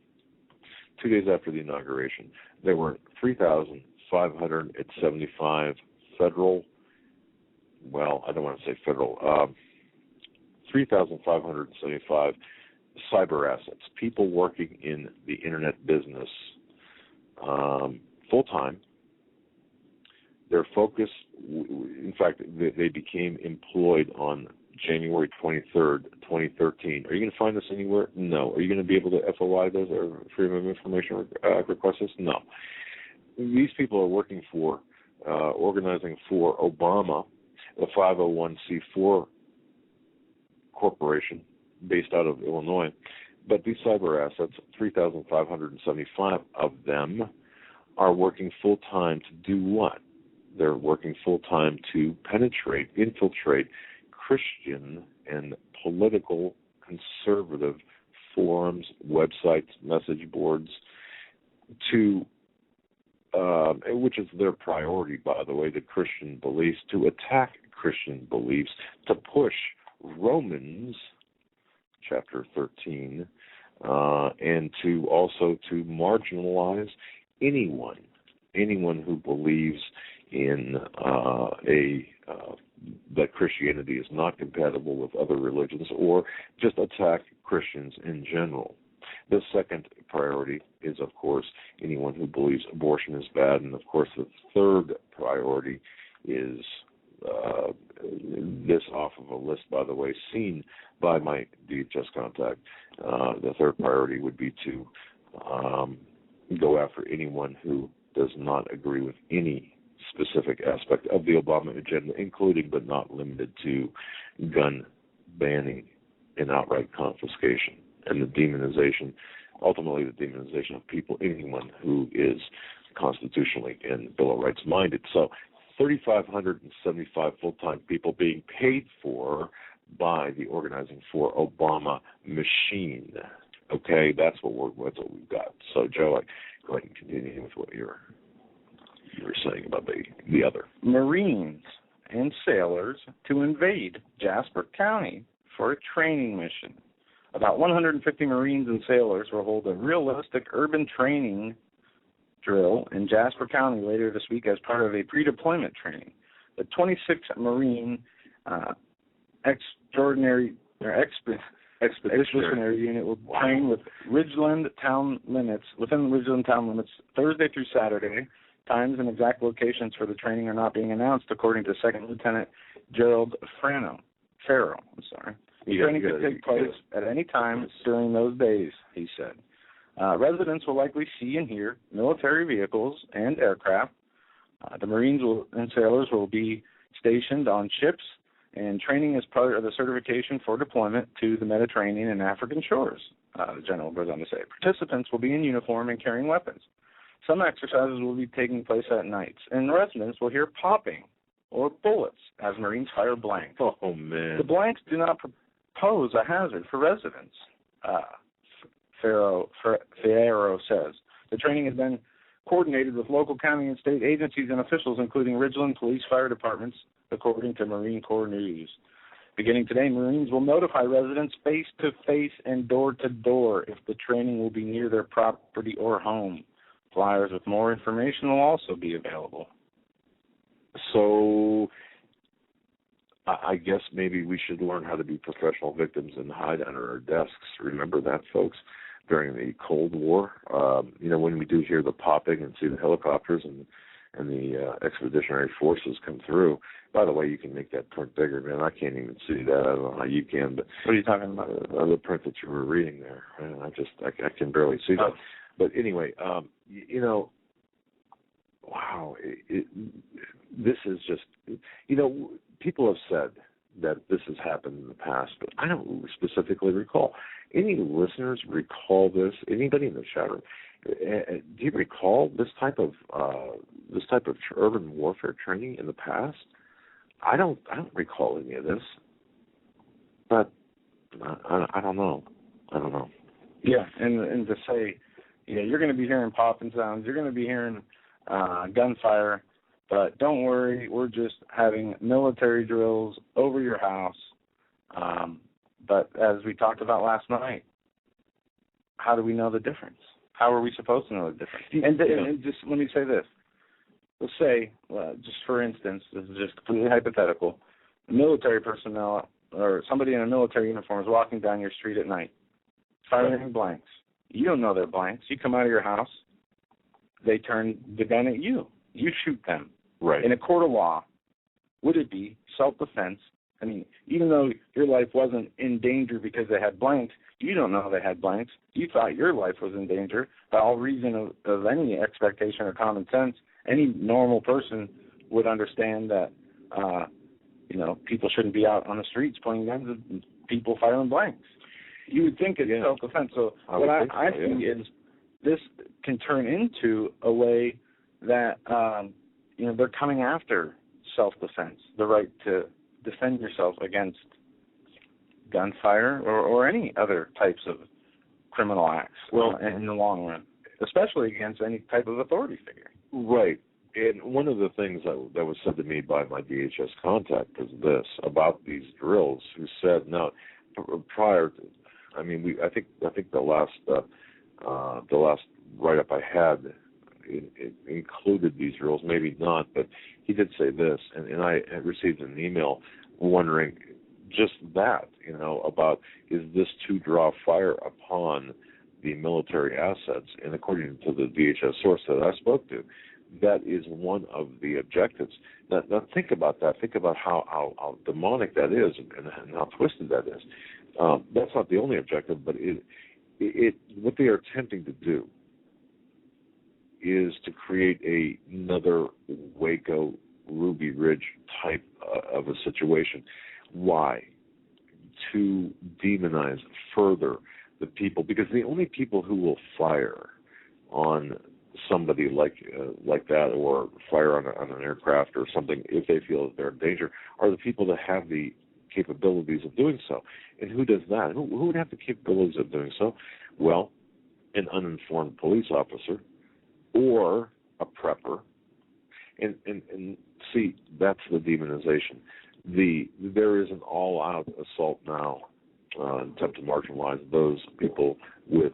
2 days after the inauguration, there were 3,575 federal, well, I don't want to say federal, 3,575 cyber assets, people working in the internet business full-time. Their focus, in fact, they became employed on January 23rd, 2013. Are you going to find this anywhere? No. Are you going to be able to FOI those or Freedom of Information request this? No. These people are working for, organizing for Obama, a 501c4 corporation based out of Illinois. But these cyber assets, 3,575 of them, are working full-time to do what? They're working full-time to penetrate, infiltrate Christian and political conservative forums, websites, message boards, to which is their priority, by the way, the Christian beliefs, to attack Christian beliefs, to push Romans chapter 13, and to also to marginalize anyone who believes in that Christianity is not compatible with other religions, or just attack Christians in general. The second priority is, of course, anyone who believes abortion is bad, and of course the third priority is this off of a list, by the way, seen by my DHS contact. The third priority would be to go after anyone who does not agree with any specific aspect of the Obama agenda, including but not limited to gun banning and outright confiscation, and the demonization, ultimately the demonization of people, anyone who is constitutionally and Bill of Rights minded. So 3,575 full-time people being paid for by the Organizing for Obama machine. Okay, that's what we've got. So, Joe, go ahead and continue with what you were saying about the other. Marines and sailors to invade Jasper County for a training mission. About 150 Marines and sailors will hold a realistic urban training drill in Jasper County later this week as part of a pre-deployment training. The 26th Marine expeditionary unit will train with within Ridgeland town limits, Thursday through Saturday. Times and exact locations for the training are not being announced, according to Second Lieutenant Gerald Farrow. The training could take place at any time during those days, he said. Residents will likely see and hear military vehicles and aircraft. The Marines and sailors will be stationed on ships, and training is part of the certification for deployment to the Mediterranean and African shores, the general goes on to say. Participants will be in uniform and carrying weapons. Some exercises will be taking place at nights, and residents will hear popping or bullets as Marines fire blanks. Oh, man. The blanks do not pose a hazard for residents, Farrow says. The training has been coordinated with local county and state agencies and officials, including Ridgeland Police Fire Departments, according to Marine Corps News. Beginning today, Marines will notify residents face-to-face and door-to-door if the training will be near their property or home. Flyers with more information will also be available. So I guess maybe we should learn how to be professional victims and hide under our desks. Remember that, folks? During the Cold War, when we do hear the popping and see the helicopters and the expeditionary forces come through. By the way, you can make that print bigger, man. I can't even see that. I don't know how you can, but what are you talking about? The print that you were reading there. I can barely see that. But anyway, wow, this is just, people have said that this has happened in the past, but I don't specifically recall. Any listeners recall this? Anybody in the chat room? Do you recall this type of urban warfare training in the past? I don't recall any of this, but I don't know. Yeah, and to say, you're going to be hearing popping sounds. You're going to be hearing gunfire. But don't worry, we're just having military drills over your house. But as we talked about last night, how do we know the difference? How are we supposed to know the difference? And just let me say this. Let's say, just for instance, this is just completely hypothetical, military personnel or somebody in a military uniform is walking down your street at night, firing blanks. You don't know they're blanks. You come out of your house, they turn the gun at you. You shoot them. Right. In a court of law, would it be self-defense? I mean, even though your life wasn't in danger because they had blanks, you don't know they had blanks. You thought your life was in danger. By all reason of any expectation or common sense, any normal person would understand that, people shouldn't be out on the streets pointing guns at people firing blanks. You would think it's self-defense. So what I think is this can turn into a way that, they're coming after self-defense, the right to defend yourself against gunfire or any other types of criminal acts in the long run, especially against any type of authority figure. Right. And one of the things that was said to me by my DHS contact was this about these drills, who said, now, prior to, I think the last write-up I had it included these drills, maybe not, but he did say this, and I had received an email wondering just that, about is this to draw fire upon the military assets? And according to the DHS source that I spoke to, that is one of the objectives. Now think about that. Think about how demonic that is and how twisted that is. That's not the only objective, but what they are attempting to do is to create another Waco, Ruby Ridge type of a situation. Why? To demonize further the people, because the only people who will fire on somebody like that, or fire on an aircraft or something if they feel that they're in danger, are the people that have the capabilities of doing so. And who does that? Who would have the capabilities of doing so? Well, an uninformed police officer or a prepper. And see, that's the demonization. There is an all-out assault now, attempt to marginalize those people with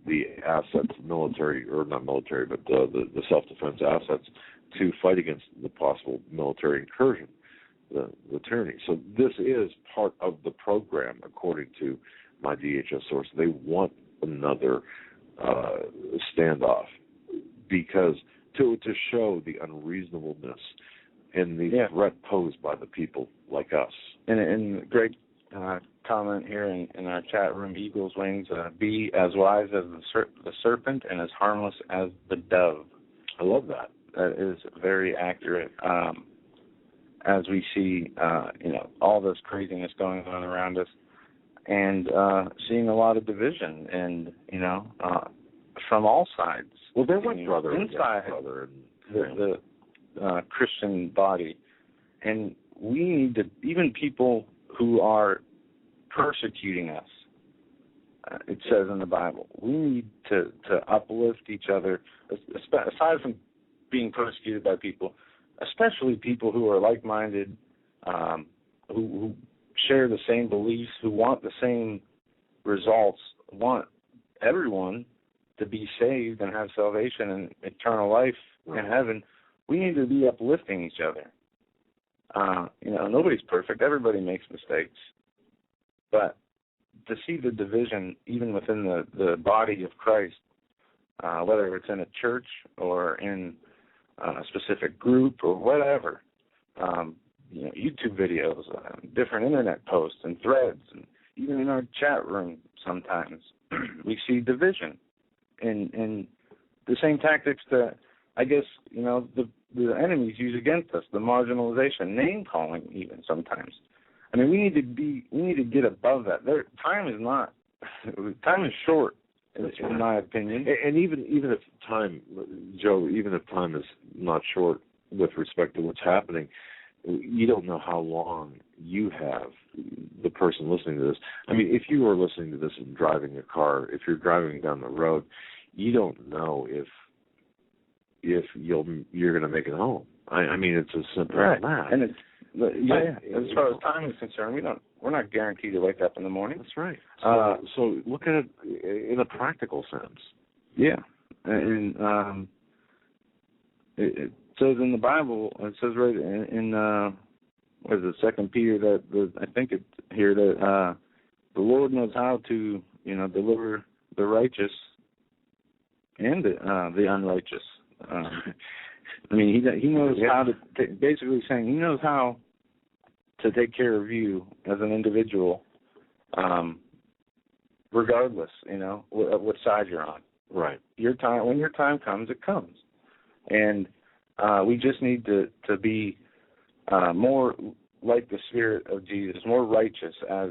the assets, military, or not military, but the self-defense assets to fight against the possible military incursion. the tyranny. So this is part of the program, according to my DHS source. They want another standoff because to show the unreasonableness and the threat posed by the people like us. And great comment here in our chat room, Eagle's Wings, be as wise as the serpent and as harmless as the dove. I love that. That is very accurate. As we see, all this craziness going on around us, and seeing a lot of division, and from all sides. Well, they're like brother inside brother, the Christian body, and we need to, even people who are persecuting us. It says in the Bible, we need to uplift each other, aside from being persecuted by people, especially people who are like-minded, who share the same beliefs, who want the same results, want everyone to be saved and have salvation and eternal life in heaven. We need to be uplifting each other. Nobody's perfect. Everybody makes mistakes. But to see the division even within the body of Christ, whether it's in a church or in a specific group or whatever, YouTube videos, different internet posts and threads, and even in our chat room sometimes, we see division and the same tactics that I guess, the enemies use against us, the marginalization, name calling even sometimes. I mean, we need to get above that. Time is short, in my opinion. And even if time, Joe, even if time is not short with respect to what's happening, you don't know how long you have, the person listening to this. I mean, if you are listening to this and driving a car, if you're driving down the road, you don't know if you're going to make it home. I mean, it's as simple as that. And as far as time is concerned, we're not guaranteed to wake up in the morning. That's right. So look at it in a practical sense. Yeah, and it says in the Bible, it says right in what is it, 2 Peter, that I think it's here that the Lord knows how to deliver the righteous and the unrighteous. I mean, he knows how to basically saying he knows how to take care of you as an individual, regardless, what side you're on. Right. When your time comes, it comes, and we just need to be more like the Spirit of Jesus, more righteous, as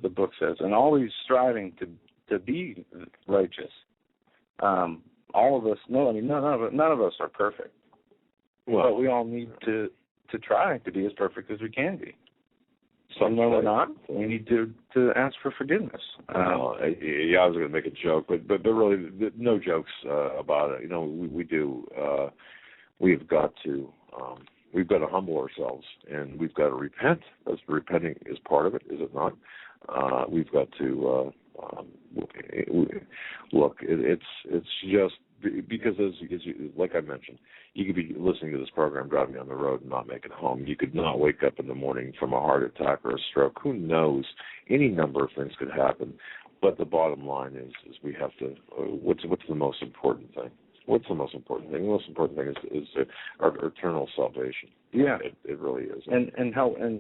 the book says, and always striving to be righteous. All of us, none of us are perfect. Well, but we all need to try to be as perfect as we can be. When we're not, we need to ask for forgiveness. I was going to make a joke, but really, no jokes about it. We do. We've got to humble ourselves, and we've got to repent. Repenting is part of it, is it not? We've got to look. It's just because, as like I mentioned, you could be listening to this program driving down the road and not make it home. You could not wake up in the morning from a heart attack or a stroke. Who knows? Any number of things could happen. But the bottom line is we have to. What's the most important thing? What's the most important thing? The most important thing is our eternal salvation. Yeah, it really is. And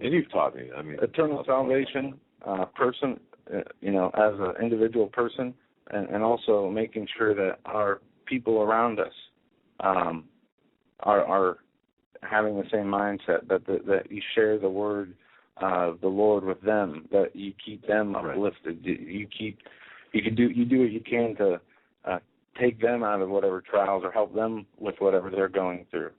you've taught me. I mean, eternal salvation, person, as an individual person, and also making sure that our people around us are having the same mindset, that you share the word of the Lord with them, that you keep them uplifted. You do what you can to take them out of whatever trials or help them with whatever they're going through.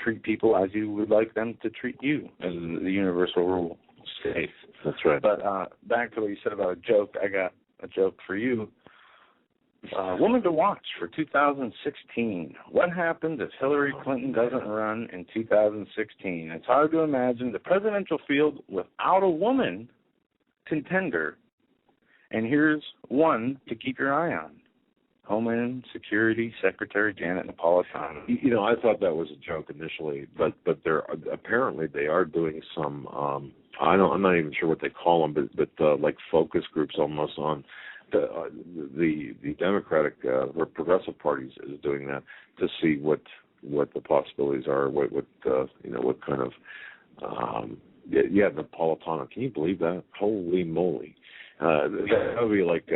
Treat people as you would like them to treat you, as the universal rule states. That's right. But back to what you said about a joke, I got a joke for you. Woman to watch for 2016. What happens if Hillary Clinton doesn't run in 2016? It's hard to imagine the presidential field without a woman contender. And here's one to keep your eye on. Homeland Security Secretary Janet Napolitano. You know, I thought that was a joke initially, but they're apparently they are doing some. I'm not even sure what they call them, but like focus groups almost on the Democratic or progressive parties is doing that to see what the possibilities are, what kind of Napolitano. Can you believe that? Holy moly! That would be like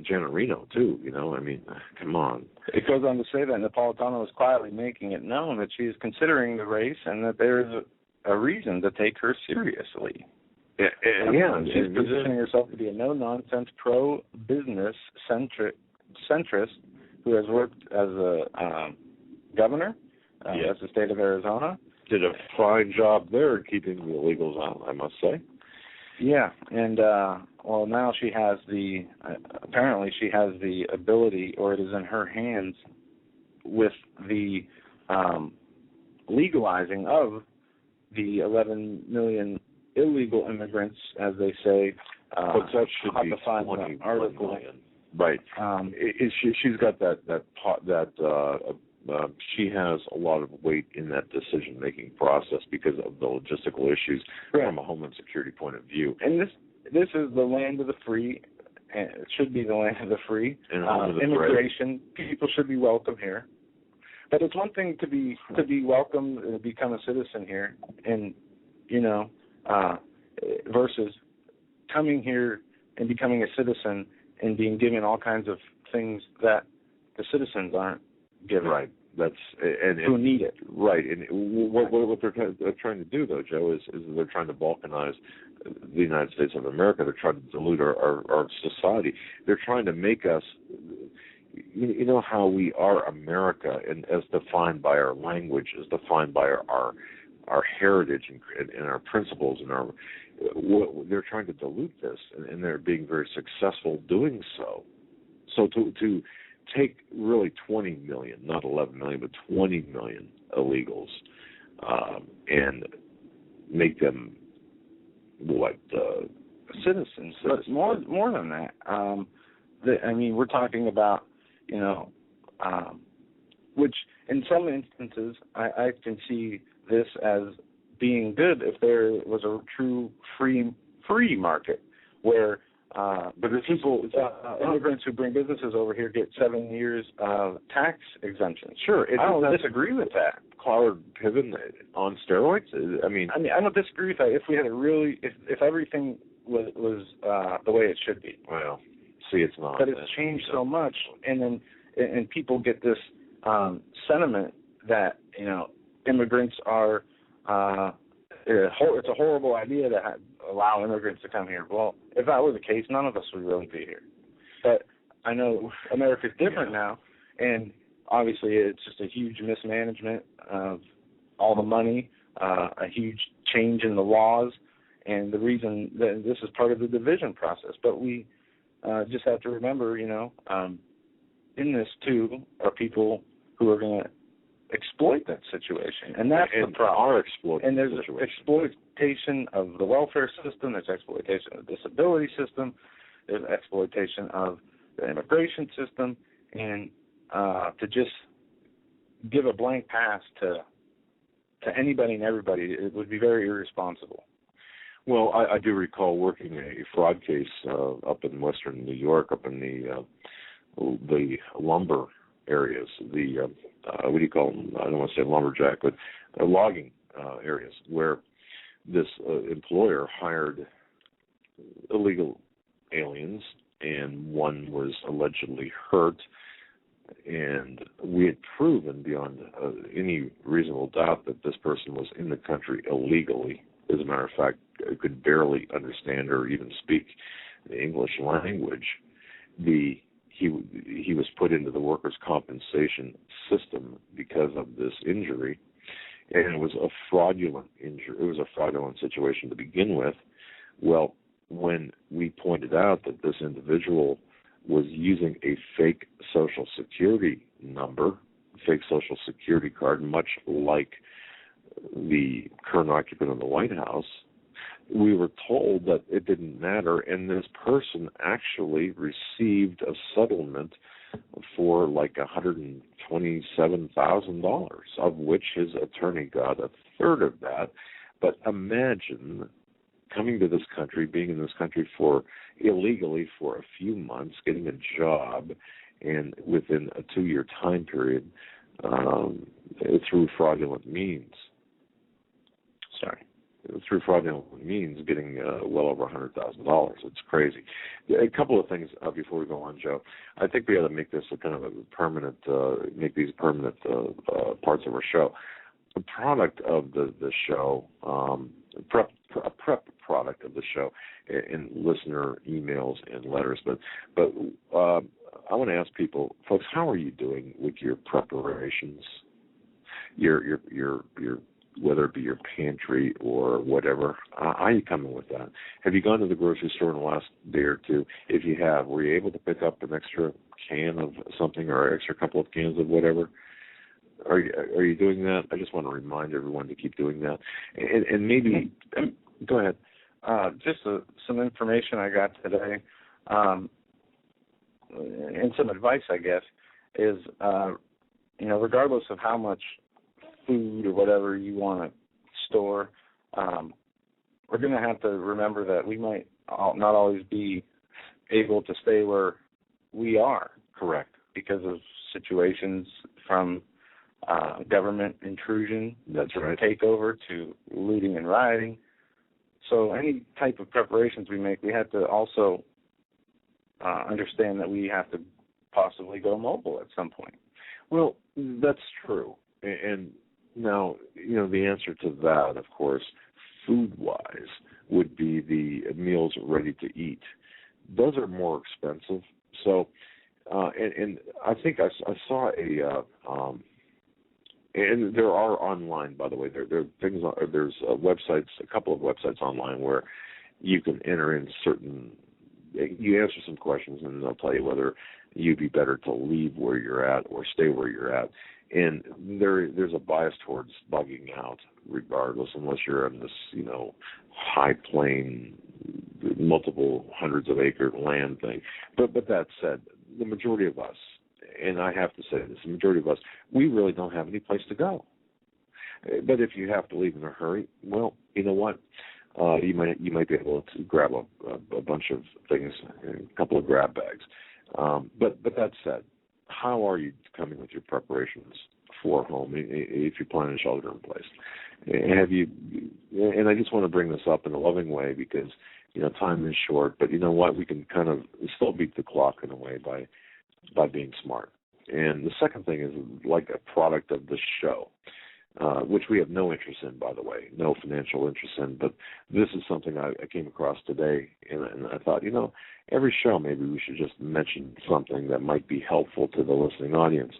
Janet Reno too. You know, I mean, come on. It goes on to say that Napolitano is quietly making it known that she is considering the race and that there is a reason to take her seriously. She's positioning herself to be a no-nonsense, pro-business centrist who has worked as a governor as the state of Arizona. Did a fine job there keeping the illegals out, I must say. Yeah, and now she has apparently she has the ability, or it is in her hands, with the legalizing of the 11 million illegal immigrants, as they say. But that should be 21 million. Right. She's got she has a lot of weight in that decision-making process because of the logistical issues from a Homeland Security point of view. And this is the land of the free, and it should be the land of the free. And immigration, people should be welcome here. But it's one thing to be welcome and become a citizen here, and versus coming here and becoming a citizen and being given all kinds of things that the citizens aren't given. Right. Who need it. Right. And what they're trying to do, though, Joe, is they're trying to balkanize the United States of America. They're trying to dilute our society. They're trying to make us, you know how we are America, and as defined by our language, as defined by our heritage and our principles and they're trying to dilute this, and they're being very successful doing so. So to take really 20 million, not 11 million, but 20 million illegals, and make them citizens. But more than that. We're talking about, which in some instances I can see this as being good if there was a true free market where but the immigrants who bring businesses over here get 7 years of tax exemption. Sure, I don't disagree with that. Cloud Piven on steroids. I don't disagree with that if we had if everything was the way it should be. Well, see, it's not. But it's changed so much, and people get this sentiment that immigrants are. It's a horrible idea to allow immigrants to come here. Well, if that were the case, none of us would really be here. But I know America's different now, and obviously it's just a huge mismanagement of all the money, a huge change in the laws, and the reason that this is part of the division process. But we just have to remember, in this too are people who are going to exploit that situation, and that's the problem. And there's exploitation of the welfare system, there's exploitation of the disability system, there's exploitation of the immigration system, and to just give a blank pass to anybody and everybody, it would be very irresponsible. Well, I do recall working a fraud case up in western New York, up in the lumber areas, what do you call them? I don't want to say lumberjack, but logging areas, where this employer hired illegal aliens, and one was allegedly hurt, and we had proven beyond any reasonable doubt that this person was in the country illegally. As a matter of fact, could barely understand or even speak the English language. He was put into the workers' compensation system because of this injury, and it was a fraudulent injury. It was a fraudulent situation to begin with. Well, when we pointed out that this individual was using a fake Social Security number, fake Social Security card, much like the current occupant of the White House, we were told that it didn't matter, and this person actually received a settlement for like $127,000, of which his attorney got a third of that. But imagine coming to this country, being in this country illegally for a few months, getting a job, and within a 2-year time period, through fraudulent means. Through fraudulent means, getting well over $100,000. It's crazy. A couple of things before we go on, Joe. I think we ought to make this a kind of a permanent, make these permanent parts of our show. A product of the show, a prep product of the show, in listener emails and letters. But I want to ask people, folks, how are you doing with your preparations? Your whether it be your pantry or whatever. How are you coming with that? Have you gone to the grocery store in the last day or two? If you have, were you able to pick up an extra can of something or an extra couple of cans of whatever? Are you doing that? I just want to remind everyone to keep doing that. And maybe, go ahead. Just some information I got today, and some advice, I guess, is, regardless of how much food or whatever you want to store, we're going to have to remember that we might not always be able to stay where we are. Correct. Because of situations from government intrusion, that's right, takeover, to looting and rioting. So any type of preparations we make, we have to also understand that we have to possibly go mobile at some point. Well, that's true. And now, the answer to that, of course, food-wise, would be the meals ready to eat. Those are more expensive. So, and I think I saw and there are online, by the way, there are things. There's websites, a couple of websites online where you can enter in you answer some questions, and they'll tell you whether you'd be better to leave where you're at or stay where you're at. And there's a bias towards bugging out, regardless, unless you're in this, high plain, multiple hundreds of acre land thing. But that said, the majority of us, and I have to say this, the majority of us, we really don't have any place to go. But if you have to leave in a hurry, well, you know what? You might be able to grab a bunch of things, a couple of grab bags. But that said, how are you coming with your preparations for home if you plan a shelter in place? And I just want to bring this up in a loving way because, time is short, but you know what? We can kind of still beat the clock in a way by being smart. And the second thing is like a product of the show, which we have no interest in, by the way, no financial interest in, but this is something I came across today, and I thought, every show maybe we should just mention something that might be helpful to the listening audience.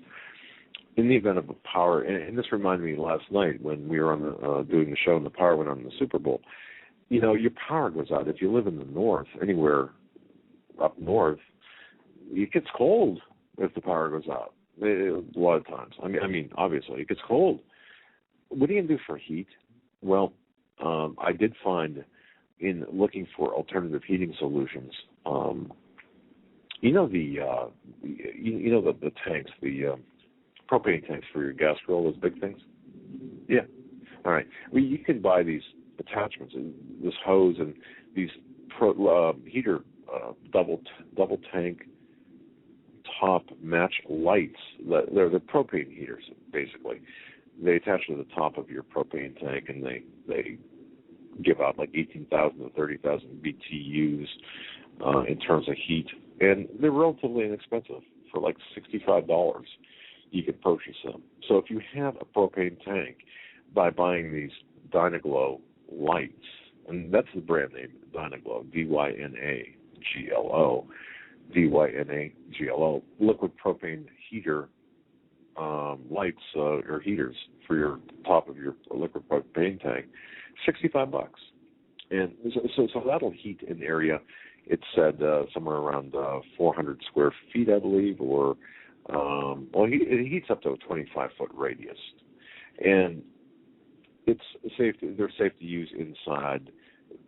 In the event of a power, and this reminded me last night when we were on doing the show and the power went on in the Super Bowl, your power goes out. If you live in the north, anywhere up north, it gets cold if the power goes out. A lot of times. I mean, obviously, it gets cold. What are you going to do for heat? Well, I did find in looking for alternative heating solutions, the tanks, the propane tanks for your gas grill, those big things? Yeah. All right. Well, you can buy these attachments, this hose and these heater double tank top match lights. They're the propane heaters, basically. They attach to the top of your propane tank, and they give out like 18,000 to 30,000 BTUs in terms of heat, and they're relatively inexpensive. For like $65, you can purchase them. So if you have a propane tank, by buying these Dynaglow lights, and that's the brand name, Dynaglow, DYNAGLO, liquid propane heater lights or heaters for your top of your liquid propane tank, $65. And so that'll heat an area. It said somewhere around 400 square feet, I believe, or it heats up to a 25-foot radius, and they're safe to use inside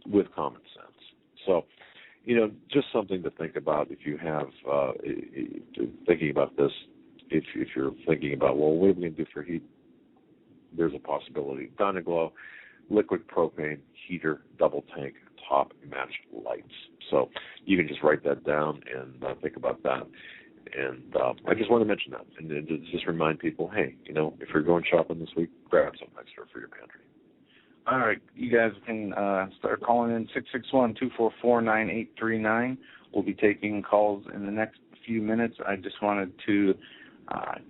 with common sense. So just something to think about if you have thinking about this. If you're thinking about, well, what are we going to do for heat? There's a possibility. Dyna-Glow, liquid propane heater, double tank, top matched lights. So you can just write that down and think about that. And I just want to mention that and just remind people, hey, if you're going shopping this week, grab something extra for your pantry. All right, you guys can start calling in 661-244-9839. We'll be taking calls in the next few minutes. I just wanted to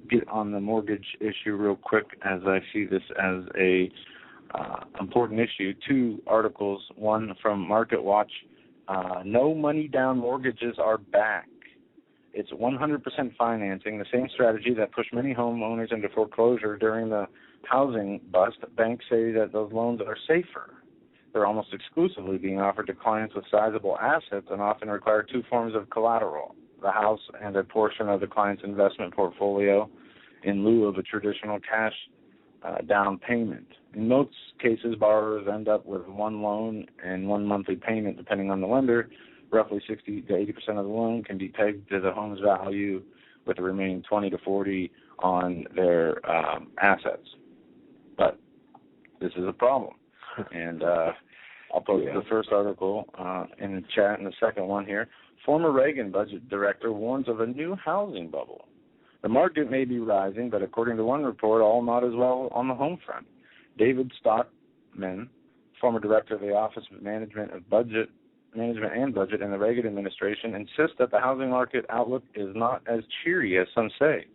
get on the mortgage issue real quick, as I see this as a important issue. 2 articles, one from Market Watch. No money down mortgages are back. It's 100% financing, the same strategy that pushed many homeowners into foreclosure during the housing bust. Banks say that those loans are safer. They're almost exclusively being offered to clients with sizable assets and often require 2 forms of collateral, the house and a portion of the client's investment portfolio, in lieu of a traditional cash down payment. In most cases, borrowers end up with 1 loan and 1 monthly payment, depending on the lender. Roughly 60 to 80% of the loan can be pegged to the home's value, with the remaining 20 to 40 on their assets. But this is a problem. And I'll post the first article in the chat, and the second one here. Former Reagan budget director warns of a new housing bubble. The market may be rising, but according to one report, all not as well on the home front. David Stockman, former director of the Office of Management and Budget in the Reagan administration, insists that the housing market outlook is not as cheery as some say.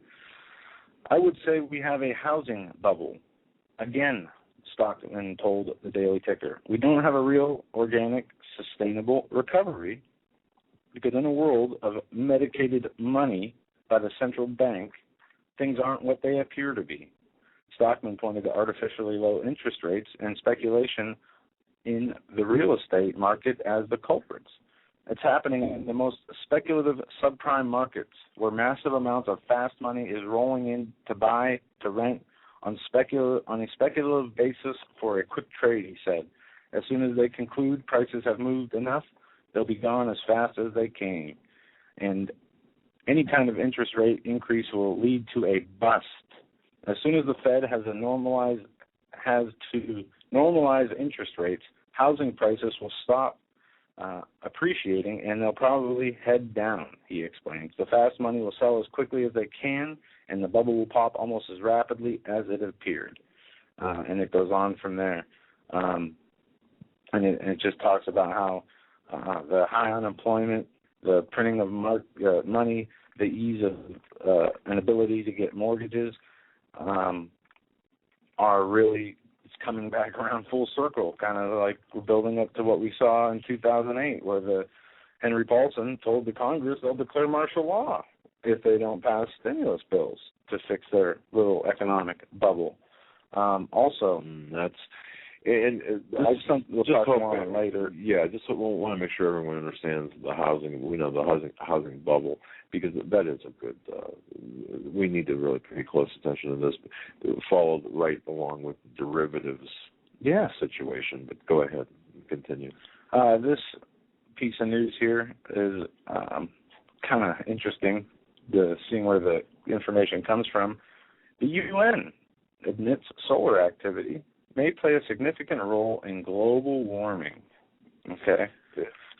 I would say we have a housing bubble. Again, Stockman told the Daily Ticker. We don't have a real, organic, sustainable recovery, because in a world of medicated money by the central bank, things aren't what they appear to be. Stockman pointed to artificially low interest rates and speculation in the real estate market as the culprits. It's happening in the most speculative subprime markets, where massive amounts of fast money is rolling in to buy, to rent, on a speculative basis for a quick trade, he said. As soon as they conclude prices have moved enough, they'll be gone as fast as they came. And any kind of interest rate increase will lead to a bust. As soon as the Fed has to normalize interest rates, housing prices will stop appreciating, and they'll probably head down, he explains. The fast money will sell as quickly as they can, and the bubble will pop almost as rapidly as it appeared. And it goes on from there. And it just talks about how the high unemployment, the printing of money, the ease of an ability to get mortgages are really coming back around full circle, kind of like we're building up to what we saw in 2008, where Henry Paulson told the Congress they'll declare martial law if they don't pass stimulus bills to fix their little economic bubble. Also, that's we'll talk more on it later. Yeah, just want to make sure everyone understands the housing. We know the housing bubble, because that is a good. We need to really pay close attention to this. Followed right along with derivatives. Situation. But go ahead and continue. This piece of news here is kind of interesting. Seeing where the information comes from. The UN admits solar activity may play a significant role in global warming. Okay.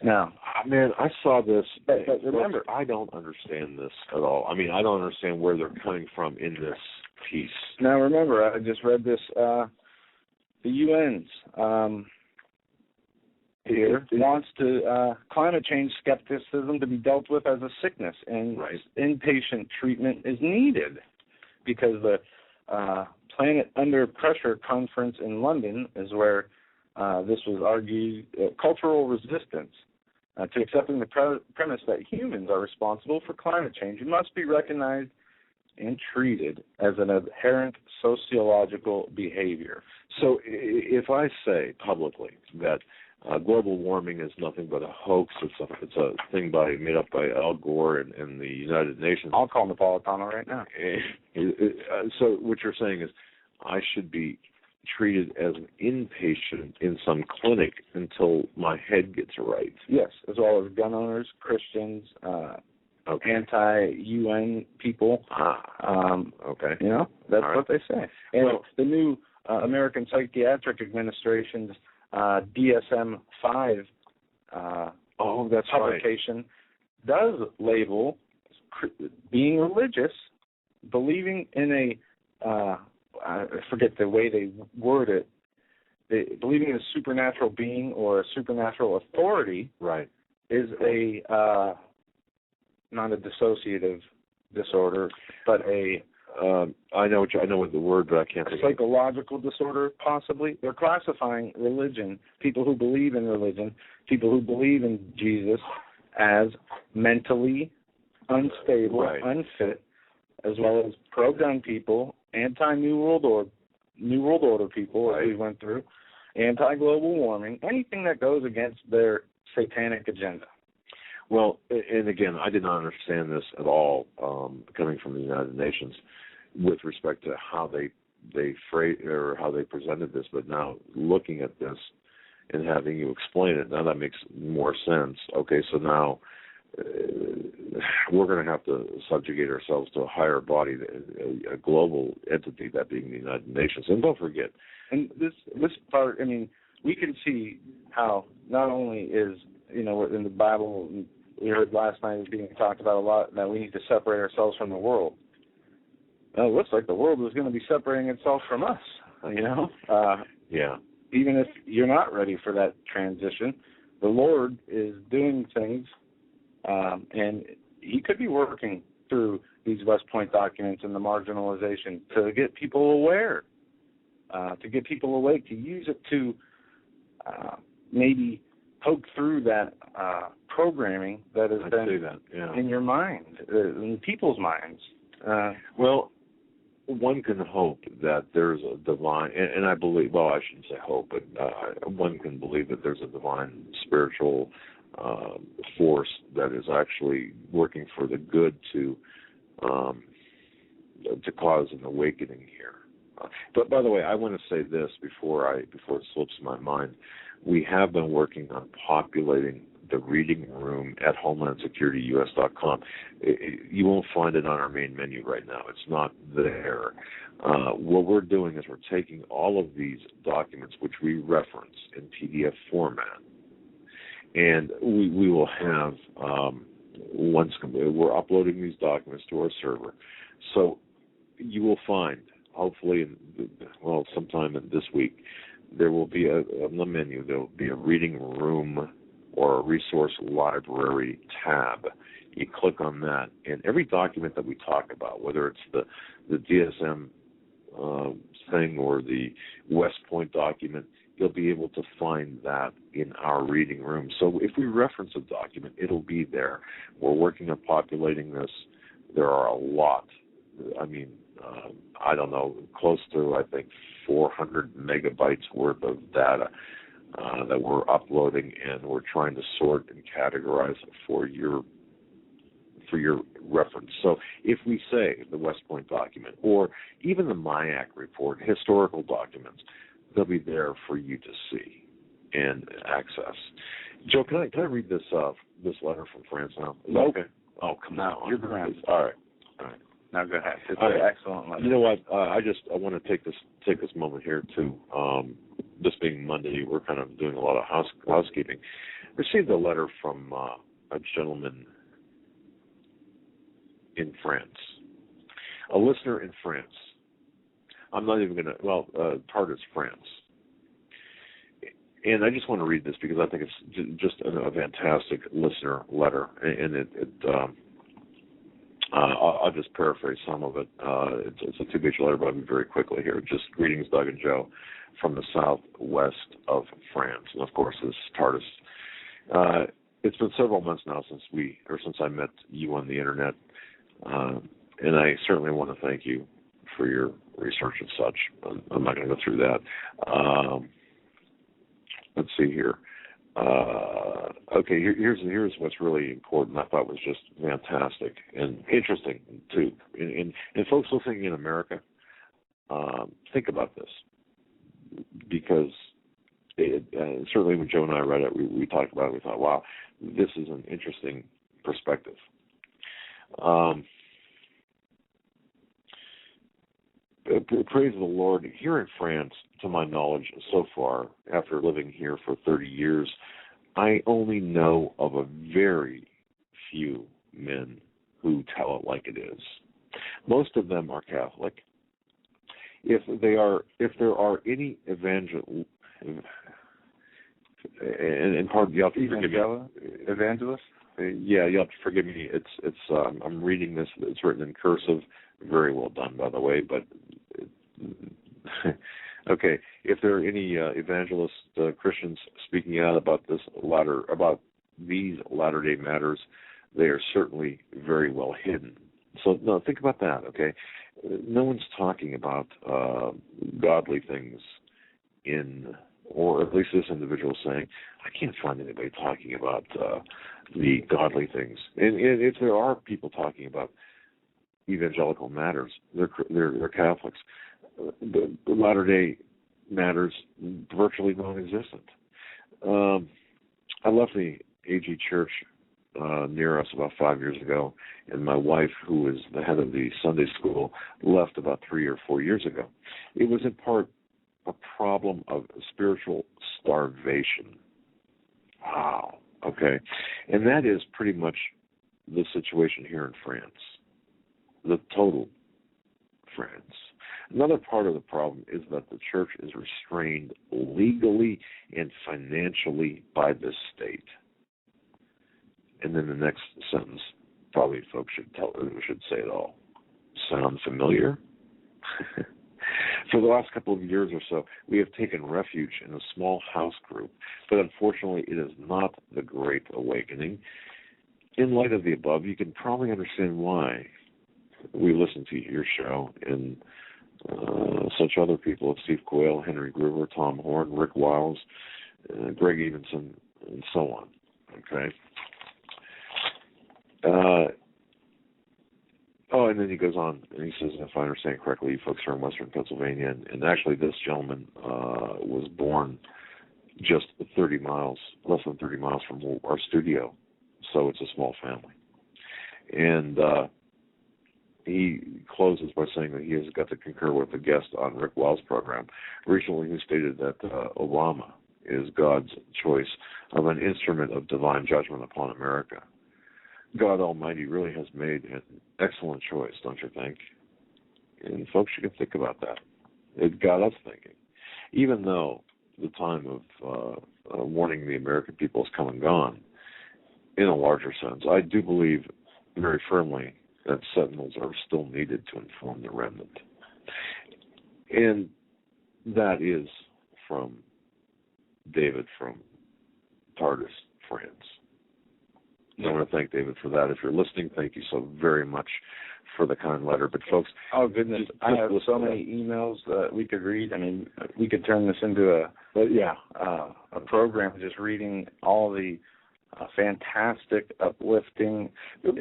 Now, man, I saw this, but remember, I don't understand this at all. I mean, I don't understand where they're coming from in this piece. Now, remember, I just read this. The UN's here wants to climate change skepticism to be dealt with as a sickness, and inpatient treatment is needed, because the Planet Under Pressure conference in London is where this was argued. Cultural resistance to accepting the premise that humans are responsible for climate change must be recognized and treated as an inherent sociological behavior. So if I say publicly that global warming is nothing but a hoax, it's a thing made up by Al Gore and the United Nations. I'll call Napolitano right now. So what you're saying is I should be treated as an inpatient in some clinic until my head gets right. Yes, as well as gun owners, Christians, anti-UN people. Okay. You know, that's right. what they say. And the new American Psychiatric Administration's DSM-5 that's publication does label being religious, believing in I forget the way they word it, believing in a supernatural being or a supernatural authority is not a dissociative disorder, but I know what the word, but I can't think of it. Psychological disorder, possibly. They're classifying religion, people who believe in religion, people who believe in Jesus, as mentally unstable, unfit, as well as pro-gun people, anti-New World Order people, as we went through, anti-global warming, anything that goes against their satanic agenda. Well, and again, I did not understand this at all, coming from the United Nations, with respect to how they presented this. But now looking at this and having you explain it, now that makes more sense. Okay, so now we're going to have to subjugate ourselves to a higher body, a global entity, that being the United Nations. And don't forget, and this part, I mean, we can see how not only is, you know, in the Bible, we heard last night is being talked about a lot, that we need to separate ourselves from the world. Well, it looks like the world is going to be separating itself from us, you know? Even if you're not ready for that transition, the Lord is doing things, and he could be working through these West Point documents and the marginalization to get people aware, to get people awake, to use it to maybe poke through that programming that has been in your mind, in people's minds. Well, one can hope that there's a divine, and I believe, well, I shouldn't say hope, but one can believe that there's a divine spiritual force that is actually working for the good to cause an awakening here. But by the way, I want to say this before it slips my mind. We have been working on populating the reading room at HomelandSecurityUS.com. You won't find it on our main menu right now. It's not there. What we're doing is we're taking all of these documents, which we reference in PDF format, and we will have, once we're uploading these documents to our server. So you will find, hopefully, sometime in this week, there will be on the menu, there will be a reading room or a resource library tab. You click on that, and every document that we talk about, whether it's the DSM thing or the West Point document, you'll be able to find that in our reading room. So if we reference a document, it'll be there. We're working on populating this. There are a lot. I mean, I don't know, close to, I think, 400 megabytes worth of data that we're uploading, and we're trying to sort and categorize for your reference. So if we say the West Point document or even the MIAC report, historical documents, they'll be there for you to see and access. Joe, can I read this letter from France now? Nope. Okay. Oh, come on. You're the man. All right. Now go ahead. It's an excellent letter. You know what? I want to take this moment here to, this being Monday, we're kind of doing a lot of housekeeping. Received a letter from a gentleman in France, a listener in France. I'm not even going to, Tartus, France. And I just want to read this because I think it's just a fantastic listener letter, and I'll just paraphrase some of it. It's a two-page letter, but I'll be very quickly here. Just greetings, Doug and Joe, from the southwest of France. And, of course, this is Tartus. It's been several months now since I met you on the Internet, and I certainly want to thank you for your research and such. I'm not going to go through that. Let's see here. Okay, here's what's really important. I thought was just fantastic and interesting too. And folks listening in America, think about this. because certainly when Joe and I read it, we talked about it. We thought, wow, this is an interesting perspective. Praise the Lord. Here in France, to my knowledge so far, after living here for 30 years, I only know of a very few men who tell it like it is. Most of them are Catholic. If there are any evangelists, and pardon, you have to forgive me. Evangelists? Yeah, you have to forgive me. It's I'm reading this. It's written in cursive. Very well done, by the way. But okay, if there are any evangelist Christians speaking out about these latter-day matters, they are certainly very well hidden. So no, think about that. Okay, no one's talking about godly things or at least this individual saying, I can't find anybody talking about the godly things. And if there are people talking about evangelical matters, they're Catholics. The latter-day matters virtually non-existent. I left the AG Church near us about 5 years ago, and my wife, who is the head of the Sunday school, left about 3 or 4 years ago. It was in part a problem of spiritual starvation. Wow. Okay. And that is pretty much the situation here in France, the total France. Another part of the problem is that the church is restrained legally and financially by the state. And then the next sentence, probably folks should say it all. Sound familiar? For the last couple of years or so, we have taken refuge in a small house group, but unfortunately it is not the Great Awakening. In light of the above, you can probably understand why we listen to your show and such other people, Steve Quayle, Henry Gruver, Tom Horn, Rick Wiles, Greg Evenson, and so on. Okay. And then he goes on and he says, if I understand correctly, you folks are in Western Pennsylvania, and actually this gentleman was born just less than 30 miles from our studio, so it's a small family. And he closes by saying that he has got to concur with the guest on Rick Wiles' program recently, who stated that Obama is God's choice of an instrument of divine judgment upon America. God Almighty really has made an excellent choice, don't you think? And folks, you can think about that. It got us thinking. Even though the time of warning the American people has come and gone, in a larger sense, I do believe very firmly that sentinels are still needed to inform the remnant. And that is from David from Tardis, France. I want to thank David for that. If you're listening, thank you so very much for the kind letter. But folks, oh goodness, I have so many emails that we could read. I mean, we could turn this into a program just reading all the fantastic, uplifting. But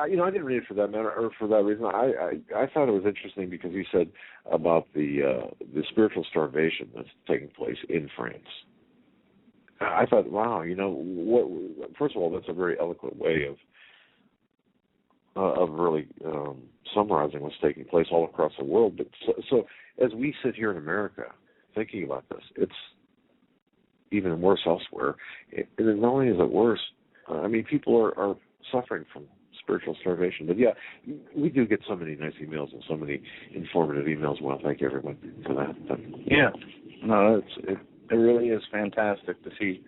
you know, I didn't read it for that matter, or for that reason. I thought it was interesting because you said about the spiritual starvation that's taking place in France. I thought, wow, you know, first of all, that's a very eloquent way of really summarizing what's taking place all across the world. But so as we sit here in America thinking about this, it's even worse elsewhere. And not only is it worse, I mean, people are suffering from spiritual starvation. But yeah, we do get so many nice emails and so many informative emails. I want to thank everyone for that. But, yeah, no, it really is fantastic to see.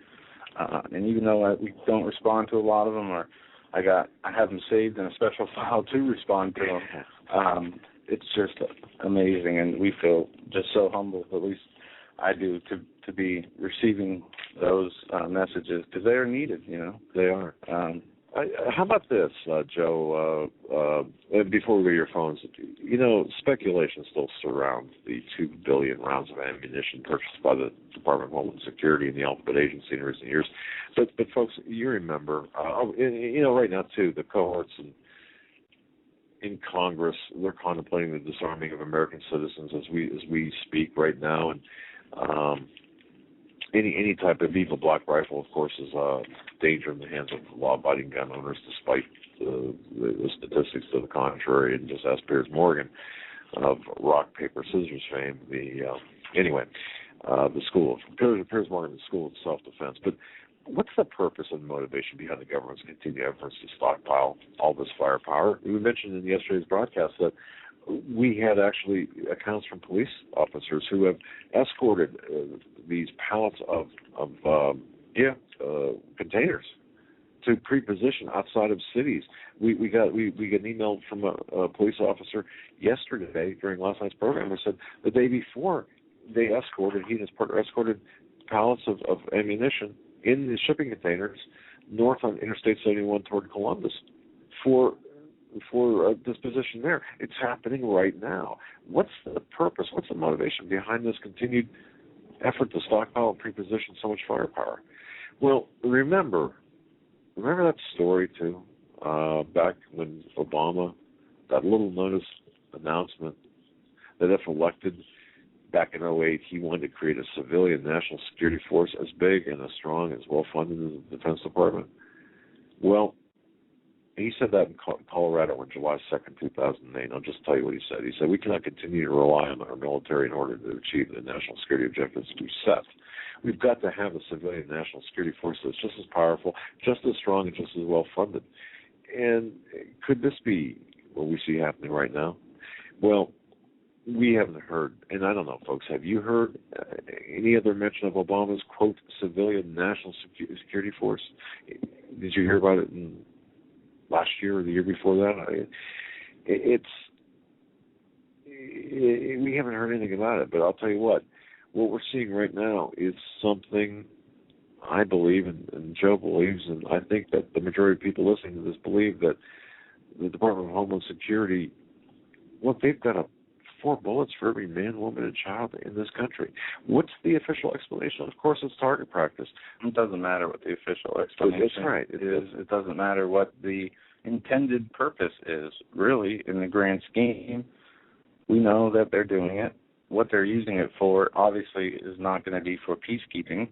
And even though we don't respond to a lot of them, or I have them saved in a special file to respond to them, it's just amazing, and we feel just so humble, at least I do, to be receiving those messages, because they are needed, you know. They are. How about this, Joe, before we go to your phones, you know, speculation still surrounds the 2 billion rounds of ammunition purchased by the Department of Homeland Security and the Alphabet Agency in recent years. But folks, you remember, you know, right now, too, the cohorts in Congress, they're contemplating the disarming of American citizens as we speak right now, and any type of evil black rifle, of course, is a danger in the hands of law-abiding gun owners, despite the statistics to the contrary. And just ask Piers Morgan of rock, paper, scissors fame. The school of Piers Morgan, the school of self-defense. But what's the purpose and motivation behind the government's continued efforts to stockpile all this firepower? We mentioned in yesterday's broadcast that we had actually accounts from police officers who have escorted these pallets of containers to pre-position outside of cities. We got an email from a police officer yesterday during last night's program who said the day before he and his partner escorted pallets of ammunition in the shipping containers north on Interstate 71 toward Columbus for disposition there. It's happening right now. What's the purpose? What's the motivation behind this continued effort to stockpile and pre-position so much firepower? Well, remember that story too, back when Obama, that little notice announcement that if elected back in 2008, he wanted to create a civilian national security force as big and as strong, as well-funded as the Defense Department. Well, he said that in Colorado on July 2nd, 2008. I'll just tell you what he said. He said, we cannot continue to rely on our military in order to achieve the national security objectives we've set. We've got to have a civilian national security force that's just as powerful, just as strong, and just as well-funded. And could this be what we see happening right now? Well, we haven't heard, and I don't know, folks, have you heard any other mention of Obama's, quote, civilian national security force? Did you hear about it in last year or the year before that? We haven't heard anything about it, but I'll tell you what we're seeing right now is something I believe, and Joe believes, and I think that the majority of people listening to this believe that the Department of Homeland Security, they've got 4 bullets for every man, woman, and child in this country. What's the official explanation? Of course, it's target practice. It doesn't matter what the official explanation That's right. is. It doesn't matter what the intended purpose is. Really, in the grand scheme, we know that they're doing it. What they're using it for, obviously, is not going to be for peacekeeping,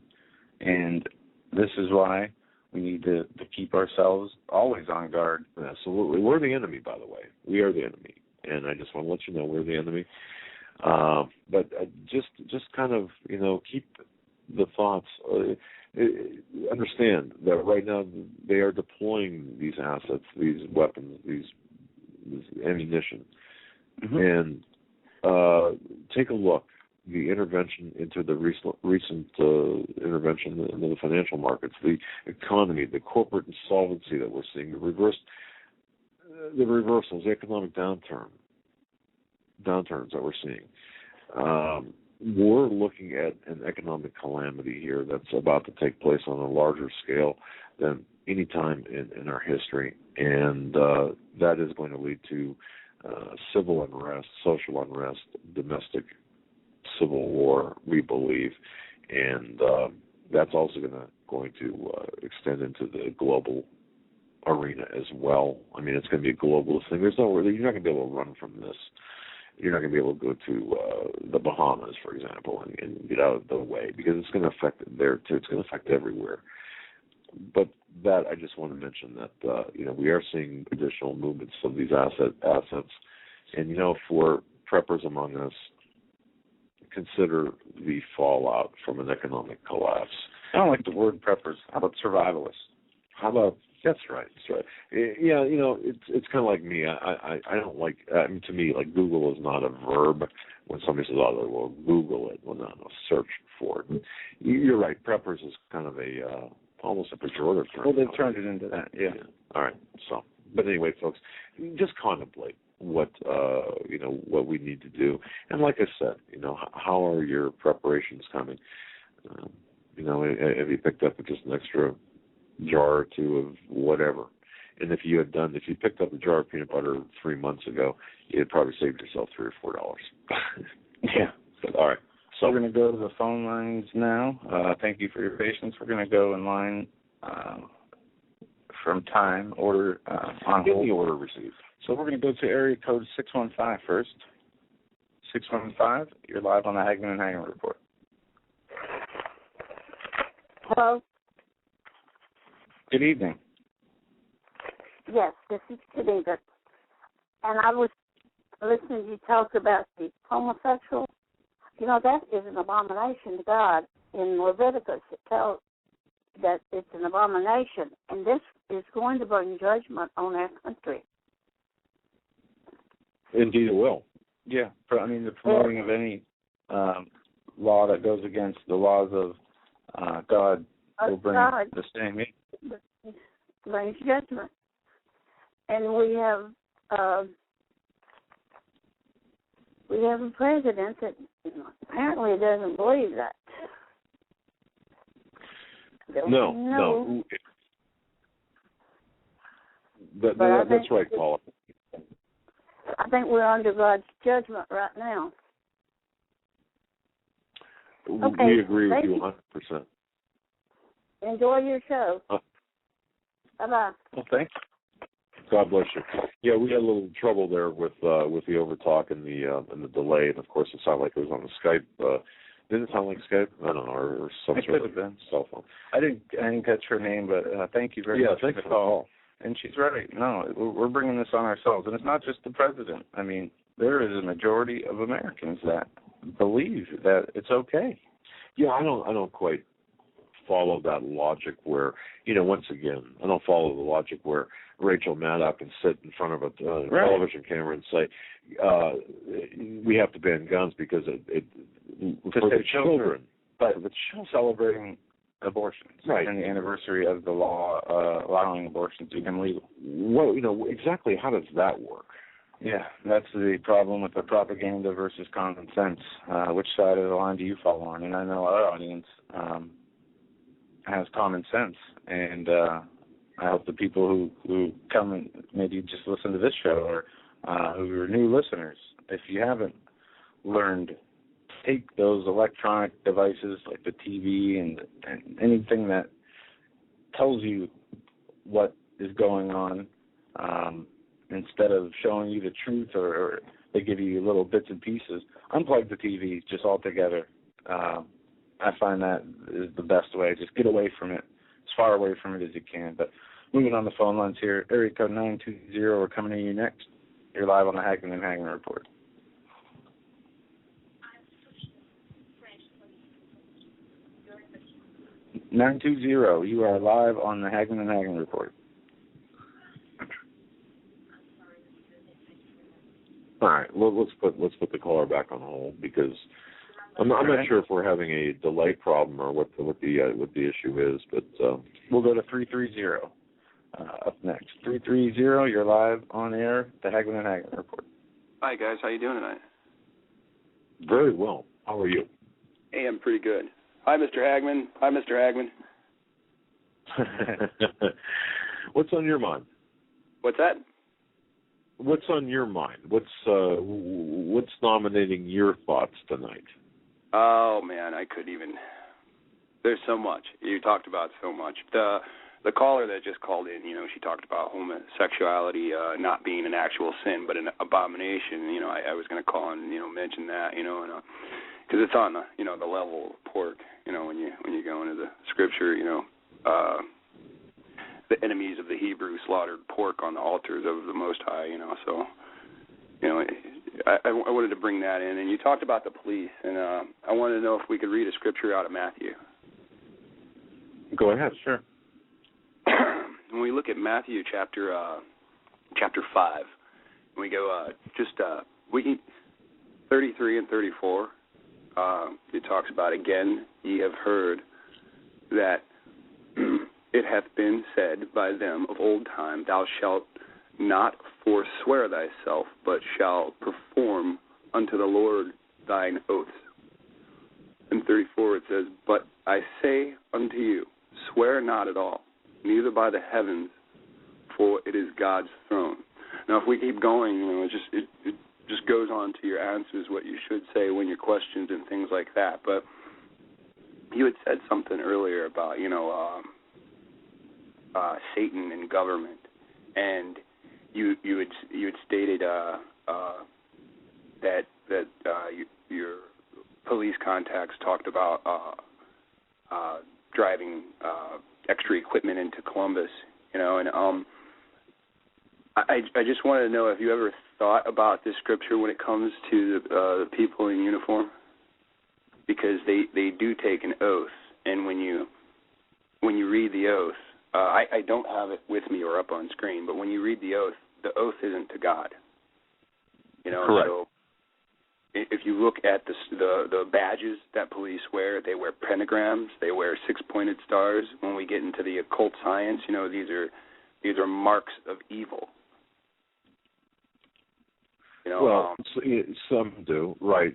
and this is why we need to keep ourselves always on guard. Absolutely. We're the enemy, by the way. We are the enemy. And I just want to let you know we're the enemy. But just kind of, keep the thoughts. Understand that right now they are deploying these assets, these weapons, this ammunition. Mm-hmm. And take a look. The intervention into the recent intervention into the financial markets, the economy, the corporate insolvency that we're seeing, the reversals, the economic downturns that we're seeing. We're looking at an economic calamity here that's about to take place on a larger scale than any time in our history, and that is going to lead to civil unrest, social unrest, domestic civil war, we believe, and that's also going to extend into the global arena as well. I mean, it's going to be a global thing. You're not going to be able to run from this. You're not going to be able to go to the Bahamas, for example, and get out of the way, because it's going to affect there too. It's going to affect everywhere. But that, I just want to mention that we are seeing additional movements of these assets, and for preppers among us, consider the fallout from an economic collapse. I don't like the word preppers. How about survivalists? How about That's right. Yeah, it's kind of like me. I don't like. To me, like Google is not a verb. When somebody says, "Oh, well, Google it," well, no, search for it. You're right. Preppers is kind of a almost a pejorative term. Well, they've turned it into that. Yeah. All right. So, but anyway, folks, just contemplate what what we need to do. And like I said, how are your preparations coming? Have you picked up just an extra jar or two of whatever? And if you picked up a jar of peanut butter 3 months ago, you'd probably saved yourself $3 or $4. Yeah. But, all right. So we're going to go to the phone lines now. Thank you for your patience. We're going to go in line from time order on hold. The order received. So we're going to go to area code 615 first. 615, you're live on the Hagmann and Hagmann Report. Hello? Good evening. Yes, this is Khadija. And I was listening to you talk about the homosexual. You know, that is an abomination to God. In Leviticus, it tells that it's an abomination. And this is going to bring judgment on our country. Indeed it will. Yeah, the promoting of any law that goes against the laws of God will bring the same. Brings judgment. And we have a president that apparently doesn't believe that. No. That's right, Paula. I think we're under God's judgment right now. Okay, we agree with you 100%. Enjoy your show. Bye-bye. Well, thanks. God bless you. Yeah, we had a little trouble there with the overtalk and the delay, and of course it sounded like it was on the Skype. Didn't it sound like Skype? I don't know, or some sort of cell phone. I didn't catch her name, but thank you very much for the call. And she's right. No, we're bringing this on ourselves, and it's not just the president. I mean, there is a majority of Americans that believe that it's okay. Yeah, I don't quite follow that logic where, once again, I don't follow the logic where Rachel Maddow can sit in front of a television camera and say, we have to ban guns because it for the children. But it's celebrating abortions, right, and the anniversary of the law allowing abortions to become legal. Well, exactly how does that work? Yeah, that's the problem with the propaganda versus common sense. Which side of the line do you fall on? And I know our audience has common sense, and I hope the people who come and maybe just listen to this show or who are new listeners, if you haven't learned, take those electronic devices like the TV and anything that tells you what is going on, instead of showing you the truth or they give you little bits and pieces. Unplug the TV just altogether. I find that is the best way. Just get away from it, as far away from it as you can. But moving on the phone lines here, area code 920, we're coming to you next. You're live on the Hagmann and Hagmann Report. 920, you are live on the Hagmann and Hagmann Report. All right, let's put the caller back on hold because I'm not sure if we're having a delay problem or what the issue is, but we'll go to 330 up next. 330, you're live on air, the Hagmann and Hagmann Report. Hi guys, how you doing tonight? Very well. How are you? Hey, I'm pretty good. Hi, Mr. Hagmann. Hi, Mr. Hagmann. What's on your mind? What's that? What's on your mind? What's nominating your thoughts tonight? Oh man, I could even. There's so much. You talked about so much. The caller that just called in, she talked about homosexuality not being an actual sin, but an abomination. I was going to call and mention that, and because it's on the level of pork. When you go into the scripture, the enemies of the Hebrews slaughtered pork on the altars of the Most High. So I wanted to bring that in, and you talked about the police, and I wanted to know if we could read a scripture out of Matthew. Go ahead, sure. When we look at Matthew chapter 5, and we go we 33 and 34. It talks about, again, ye have heard that it hath been said by them of old time, thou shalt not forswear thyself, but shalt perform unto the Lord thine oaths. In 34 it says, but I say unto you, swear not at all, neither by the heavens, for it is God's throne. Now, if we keep going, it just goes on to your answers, what you should say when you're questioned and things like that. But you had said something earlier about, Satan and government. And, you had stated that your police contacts talked about driving extra equipment into Columbus, and I just wanted to know if you ever thought about this scripture when it comes to the people in uniform, because they do take an oath, and when you read the oath, I don't have it with me or up on screen, but when you read the oath isn't to God. Correct. So if you look at the badges that police wear, they wear pentagrams, they wear 6-pointed stars. When we get into the occult science, these are marks of evil. Well, some do, right?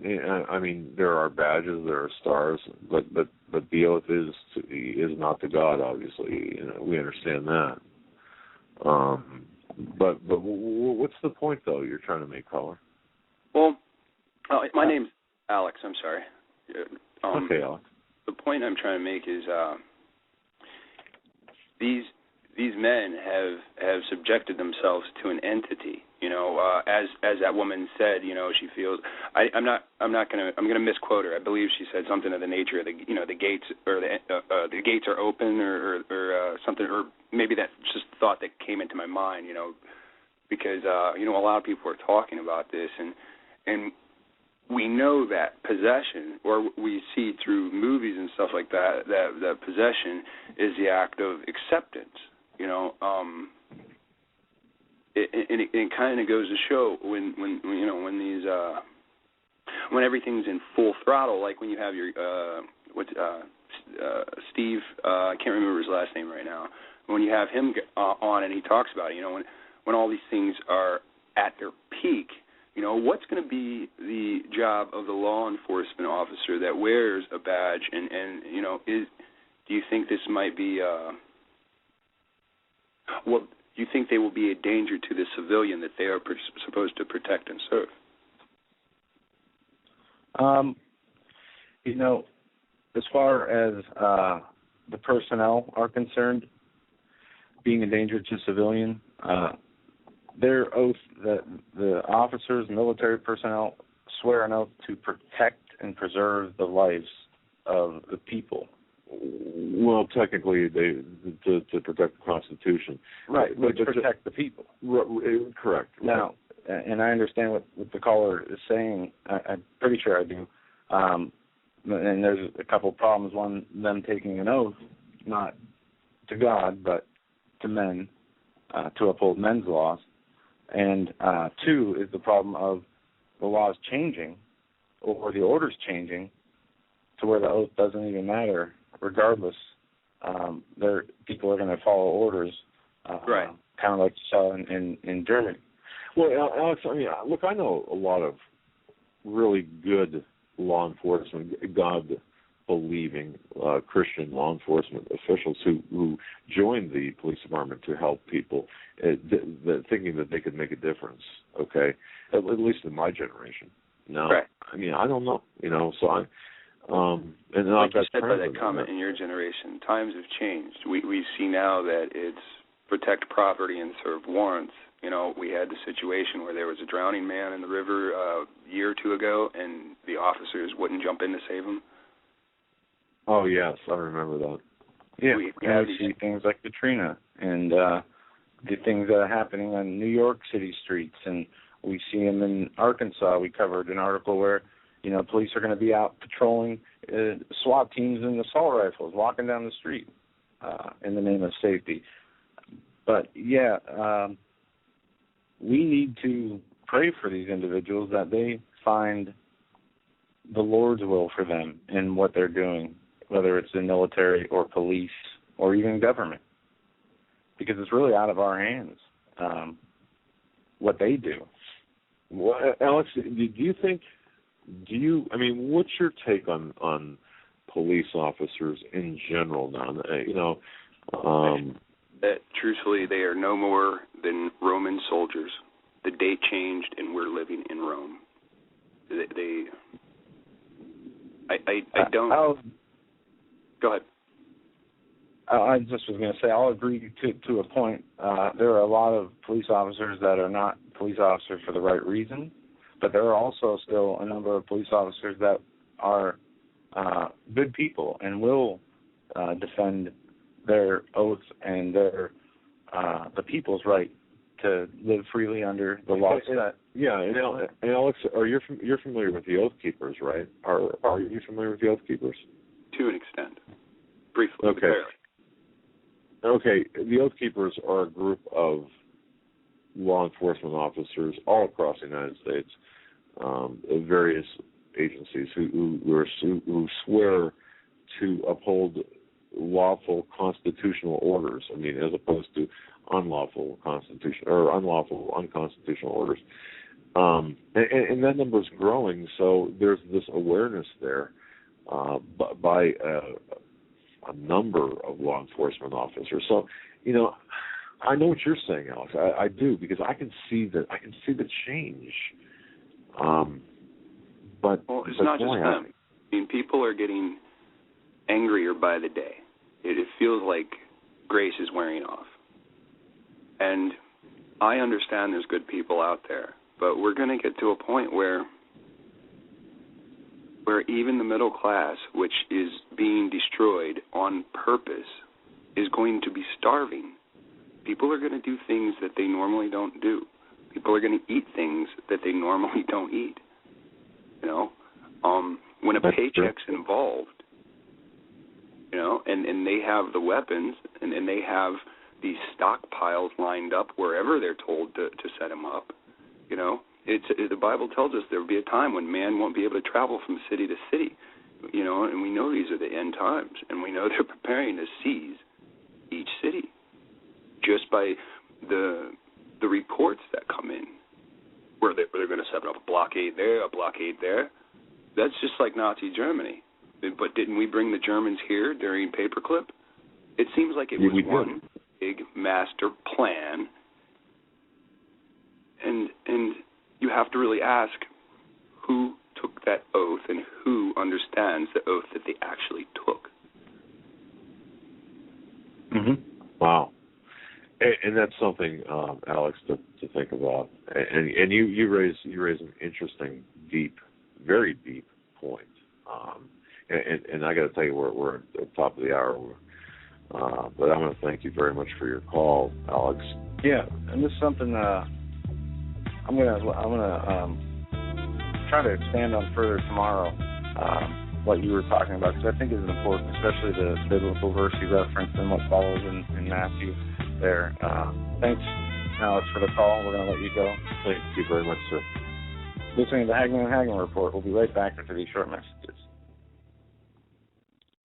I mean, there are badges, there are stars, but the oath is not to God. Obviously, we understand that. But what's the point, though, you're trying to make, caller? Well, my name's Alex. I'm sorry. Okay, Alex. The point I'm trying to make is these men have subjected themselves to an entity. As that woman said, she feels. I'm gonna misquote her. I believe she said something of the nature of the gates, or the gates are open, or something, or maybe that's just a thought that came into my mind. Because a lot of people are talking about this, and we know that possession, or we see through movies and stuff like that, that possession is the act of acceptance. It kind of goes to show when everything's in full throttle, like when you have your Steve, I can't remember his last name right now. When you have him on and he talks about it, when all these things are at their peak, what's going to be the job of the law enforcement officer that wears a badge, and do you think this might be do you think they will be a danger to the civilian that they are supposed to protect and serve? As far as the personnel are concerned, being a danger to civilian, their oath, the officers, military personnel swear an oath to protect and preserve the lives of the people. Well, technically, to protect the Constitution. Right, but to protect the people. Correct. Now, and I understand what the caller is saying. I'm pretty sure I do. And there's a couple of problems. One, them taking an oath, not to God, but to men, to uphold men's laws. And two is the problem of the laws changing, or the orders changing, to where the oath doesn't even matter. Regardless, people are going to follow orders, right? Kind of like you saw in Germany. Well, Alex, look, I know a lot of really good law enforcement, God-believing Christian law enforcement officials who joined the police department to help people, thinking that they could make a difference. Okay, at least in my generation. Now, right. I don't know. So and like you said by that comment, in your generation, times have changed. We see now that it's protect property and serve warrants. We had the situation where there was a drowning man in the river a year or two ago, and the officers wouldn't jump in to save him. Oh, yes, I remember that. Yeah, we see things like Katrina and the things that are happening on New York City streets, and we see them in Arkansas. We covered an article where police are going to be out patrolling SWAT teams and assault rifles, walking down the street in the name of safety. But, we need to pray for these individuals that they find the Lord's will for them in what they're doing, whether it's the military or police or even government, because it's really out of our hands what they do. Well, Alex, what's your take on police officers in general now? That truthfully, they are no more than Roman soldiers. The date changed, and we're living in Rome. I don't. Go ahead. I just was going to say, I'll agree to a point. There are a lot of police officers that are not police officers for the right reason, but there are also still a number of police officers that are good people and will defend their oath and their the people's right to live freely under the laws. Yeah, and Alex, you're familiar with the Oath Keepers, right? Are you familiar with the Oath Keepers? To an extent, briefly. Okay. Okay, the Oath Keepers are a group of law enforcement officers all across the United States, various agencies who swear to uphold lawful constitutional orders. I mean, as opposed to unlawful unconstitutional orders. And that number is growing. So there's this awareness there by a number of law enforcement officers. So, you know, I know what you're saying, Alex. I do, because I can see the change. But it's not just them. I mean, people are getting angrier by the day. It feels like grace is wearing off. And I understand there's good people out there, but we're going to get to a point where even the middle class, which is being destroyed on purpose, is going to be starving. People are going to do things that they normally don't do. People are going to eat things that they normally don't eat. You know, when a paycheck's involved, you know, and they have the weapons and they have these stockpiles lined up wherever they're told to set them up, you know. The Bible tells us there will be a time when man won't be able to travel from city to city, you know, and we know these are the end times, and we know they're preparing to seize each city just by the reports that come in, where they're going to set up a blockade there, a blockade there. That's just like Nazi Germany. But didn't we bring the Germans here during Paperclip? It seems like it was one big master plan, and you have to really ask who took that oath and who understands the oath that they actually took. Mm-hmm. Wow. And that's something, Alex, to think about. And you raise an interesting, deep, very deep point. And I got to tell you, we're at the top of the hour. But I'm going to thank you very much for your call, Alex. Yeah, and this is something I'm gonna try to expand on further tomorrow. What you were talking about, because I think is important, especially the biblical verse you referenced and what follows in Matthew there. Thanks, Alex, for the call. We're going to let you go. Thank you very much, sir. Listening to the Hagmann and Hagmann Report. We'll be right back after these short messages.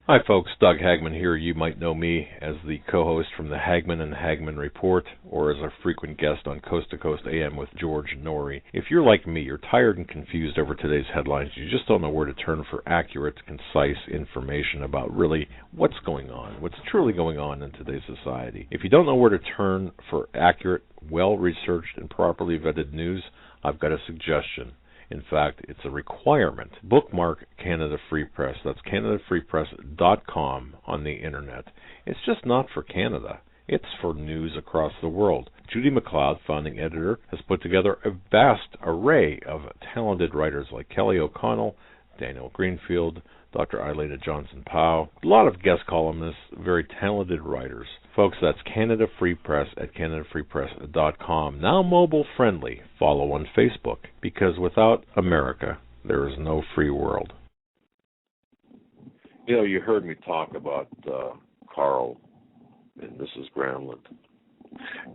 Hi, folks. Doug Hagmann here. You might know me as the co-host from the Hagmann and Hagmann Report, or as a frequent guest on Coast to Coast AM with George Norrie. If you're like me, you're tired and confused over today's headlines. You just don't know where to turn for accurate, concise information about really what's going on, what's truly going on in today's society. If you don't know where to turn for accurate, well-researched, and properly vetted news, I've got a suggestion. In fact, it's a requirement. Bookmark Canada Free Press. That's CanadaFreePress.com on the Internet. It's just not for Canada. It's for news across the world. Judy McLeod, founding editor, has put together a vast array of talented writers like Kelly O'Connell, Daniel Greenfield, Dr. Eilida Johnson-Powell, a lot of guest columnists, very talented writers. Folks, that's Canada Free Press at CanadaFreePress.com. Now mobile friendly. Follow on Facebook, because without America, there is no free world. You know, you heard me talk about Carl and Mrs. Granlund.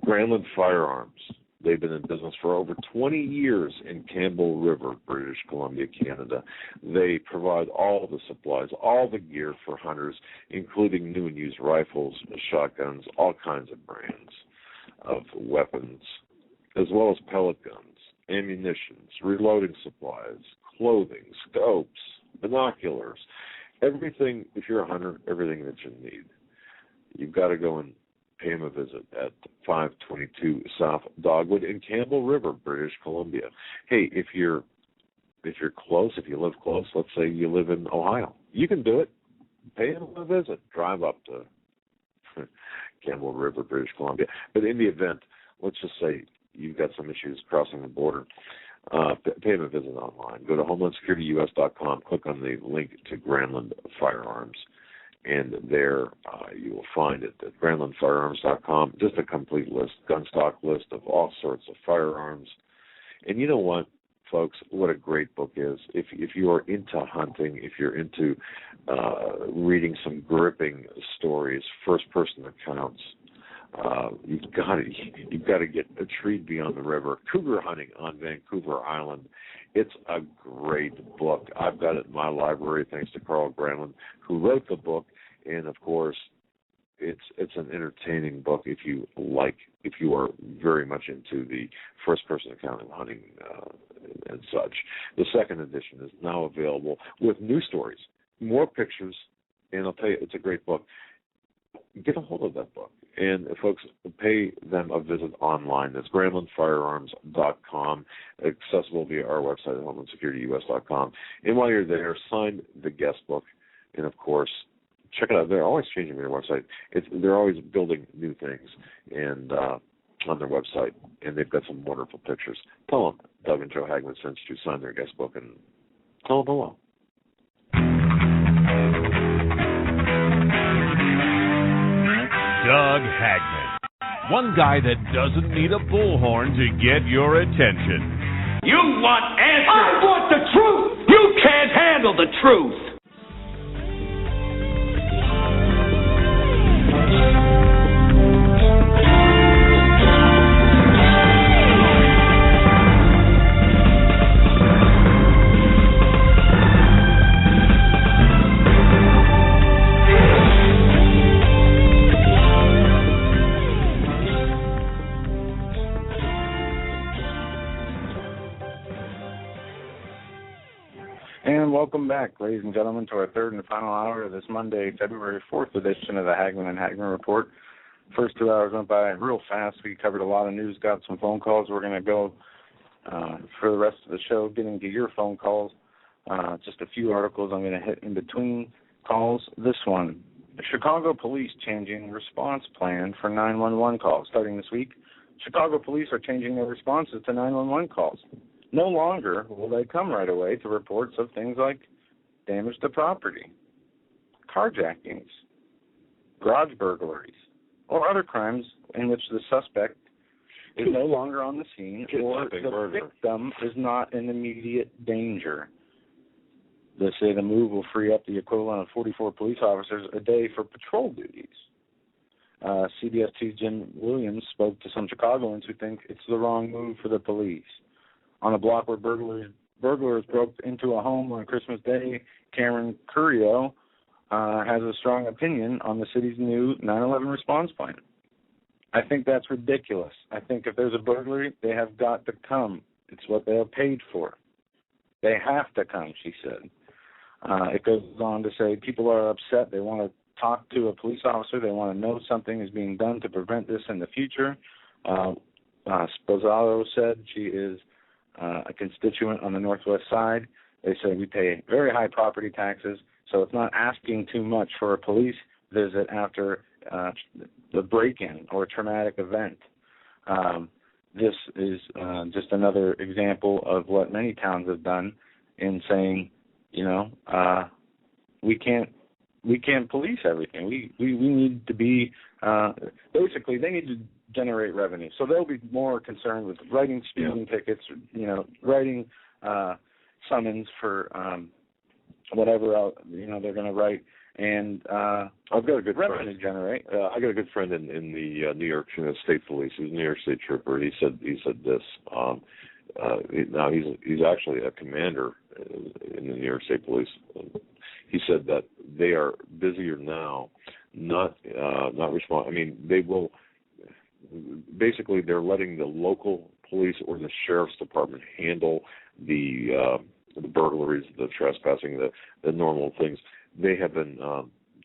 Granlund Firearms. They've been in business for over 20 years in Campbell River, British Columbia, Canada. They provide all the supplies, all the gear for hunters, including new and used rifles, shotguns, all kinds of brands of weapons, as well as pellet guns, ammunitions, reloading supplies, clothing, scopes, binoculars, everything. If you're a hunter, everything that you need. You've got to go and pay him a visit at 522 South Dogwood in Campbell River, British Columbia. Hey, if you're close, if you live close, let's say you live in Ohio, you can do it. Pay him a visit. Drive up to Campbell River, British Columbia. But in the event, let's just say you've got some issues crossing the border. Pay them a visit online. Go to HomelandSecurityUS.com, click on the link to Granlund Firearms, and there you will find it at GranlundFirearms.com, just a complete list, gun stock list of all sorts of firearms. And you know what, folks, what a great book is. If you are into hunting, if you're into reading some gripping stories, first-person accounts, you've got to get A Tree Beyond the River, Cougar Hunting on Vancouver Island. It's a great book. I've got it in my library thanks to Carl Granlund, who wrote the book, and of course, it's an entertaining book if you are very much into the first-person account of hunting and such. The second edition is now available with new stories, more pictures, and I'll tell you, it's a great book. Get a hold of that book. And, folks, pay them a visit online. That's GranlundFirearms.com, accessible via our website at HomelandSecurityUS.com. And while you're there, sign the guest book. And, of course, check it out. They're always changing their website. They're always building new things and on their website. And they've got some wonderful pictures. Tell them Doug and Joe Hagmann sent you to sign their guest book, and tell them hello. Doug Hagmann, one guy that doesn't need a bullhorn to get your attention. You want answers! I want the truth! You can't handle the truth! Welcome back, ladies and gentlemen, to our third and final hour of this Monday, February 4th edition of the Hagmann and Hagmann Report. First 2 hours went by real fast. We covered a lot of news, got some phone calls. We're going to go for the rest of the show getting to your phone calls. Just a few articles I'm going to hit in between calls. This one, the Chicago police changing response plan for 911 calls. Starting this week, Chicago police are changing their responses to 911 calls. No longer will they come right away to reports of things like damage to property, carjackings, garage burglaries, or other crimes in which the suspect is no longer on the scene or the victim is not in immediate danger. They say the move will free up the equivalent of 44 police officers a day for patrol duties. CBS 2's Jim Williams spoke to some Chicagoans who think it's the wrong move for the police. On a block where burglars broke into a home on Christmas Day, Cameron Curio has a strong opinion on the city's new 9/11 response plan. I think that's ridiculous. I think if there's a burglary, they have got to come. It's what they are paid for. They have to come, she said. It goes on to say people are upset. They want to talk to a police officer. They want to know something is being done to prevent this in the future. Sposato said she is a constituent on the Northwest Side. They say we pay very high property taxes, so it's not asking too much for a police visit after the break-in or a traumatic event. This is just another example of what many towns have done in saying, we can't police everything. We need to be basically they need to generate revenue. So they'll be more concerned with writing speeding tickets, writing summons for whatever else, they're going to write. And I've got a good revenue friend. Generate. I got a good friend in the New York State Police. He's a New York State trooper. He said this. Now he's actually a commander in the New York State Police. He said that they are busier now, not respond. I mean, they will. Basically, they're letting the local police or the sheriff's department handle the burglaries, the trespassing, the normal things. They have been,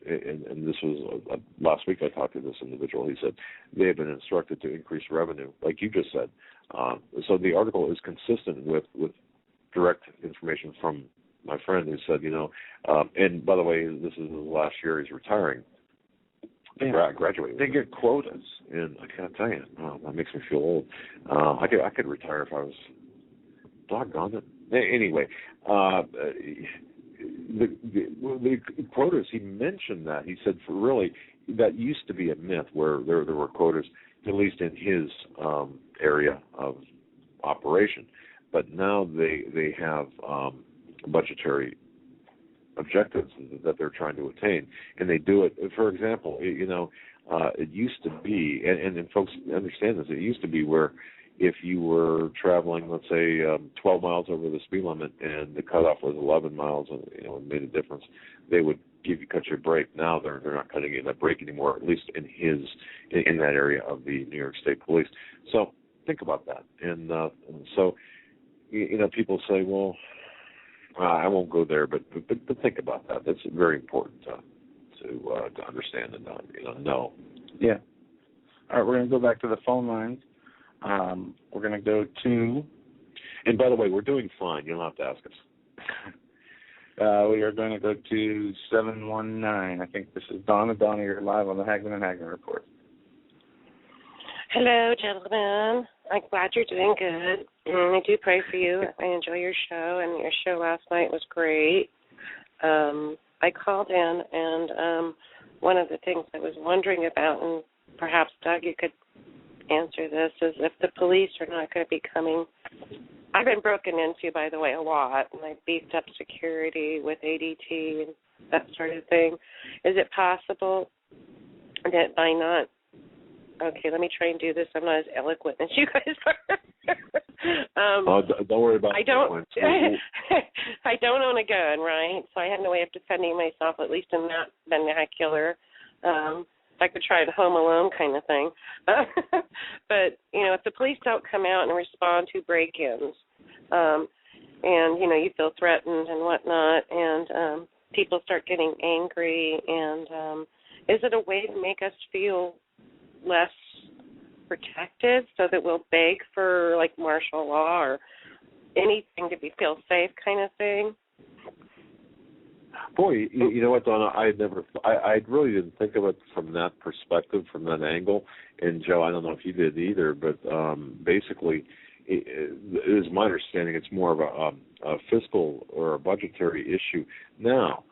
and this was last week I talked to this individual. He said they have been instructed to increase revenue, like you just said. So the article is consistent with direct information from my friend who said, and by the way, this is the last year he's retiring. graduate. They get quotas, and I can't tell you, that makes me feel old. I could retire if I was, doggone it. Anyway, the quotas, he mentioned that. He said, for really, that used to be a myth where there were quotas, at least in his area of operation. But now they have budgetary objectives that they're trying to attain, and they do it. For example, it used to be, and folks understand this, it used to be where if you were traveling, let's say, 12 miles over the speed limit and the cutoff was 11 miles, and it made a difference, they would cut your brake. Now they're not cutting you that brake anymore, at least in that area of the New York State Police. So think about that. And so people say, well, I won't go there, but think about that. That's very important to understand and know. Yeah. All right, we're going to go back to the phone lines. We're going to go to... And by the way, we're doing fine. You don't have to ask us. We are going to go to 719. I think this is Donna. Donna, you're live on the Hagmann and Hagmann Report. Hello, gentlemen. I'm glad you're doing good. I do pray for you. I enjoy your show, and your show last night was great. I called in, and one of the things I was wondering about, and perhaps, Doug, you could answer this, is if the police are not going to be coming. I've been broken into, by the way, a lot, and I've beefed up security with ADT and that sort of thing. Is it possible that by not, okay, let me try and do this. I'm not as eloquent as you guys are. Don't worry about I don't own a gun, right? So I have no way of defending myself, at least in that vernacular. I could try the Home Alone kind of thing. But, if the police don't come out and respond to break-ins, and, you feel threatened and whatnot, and people start getting angry, and is it a way to make us feel less protected so that we'll beg for, like, martial law or anything to feel safe kind of thing? Boy, you know what, Donna? I really didn't think of it from that perspective, from that angle. And Joe, I don't know if you did either, but basically, it is my understanding it's more of a fiscal or a budgetary issue now.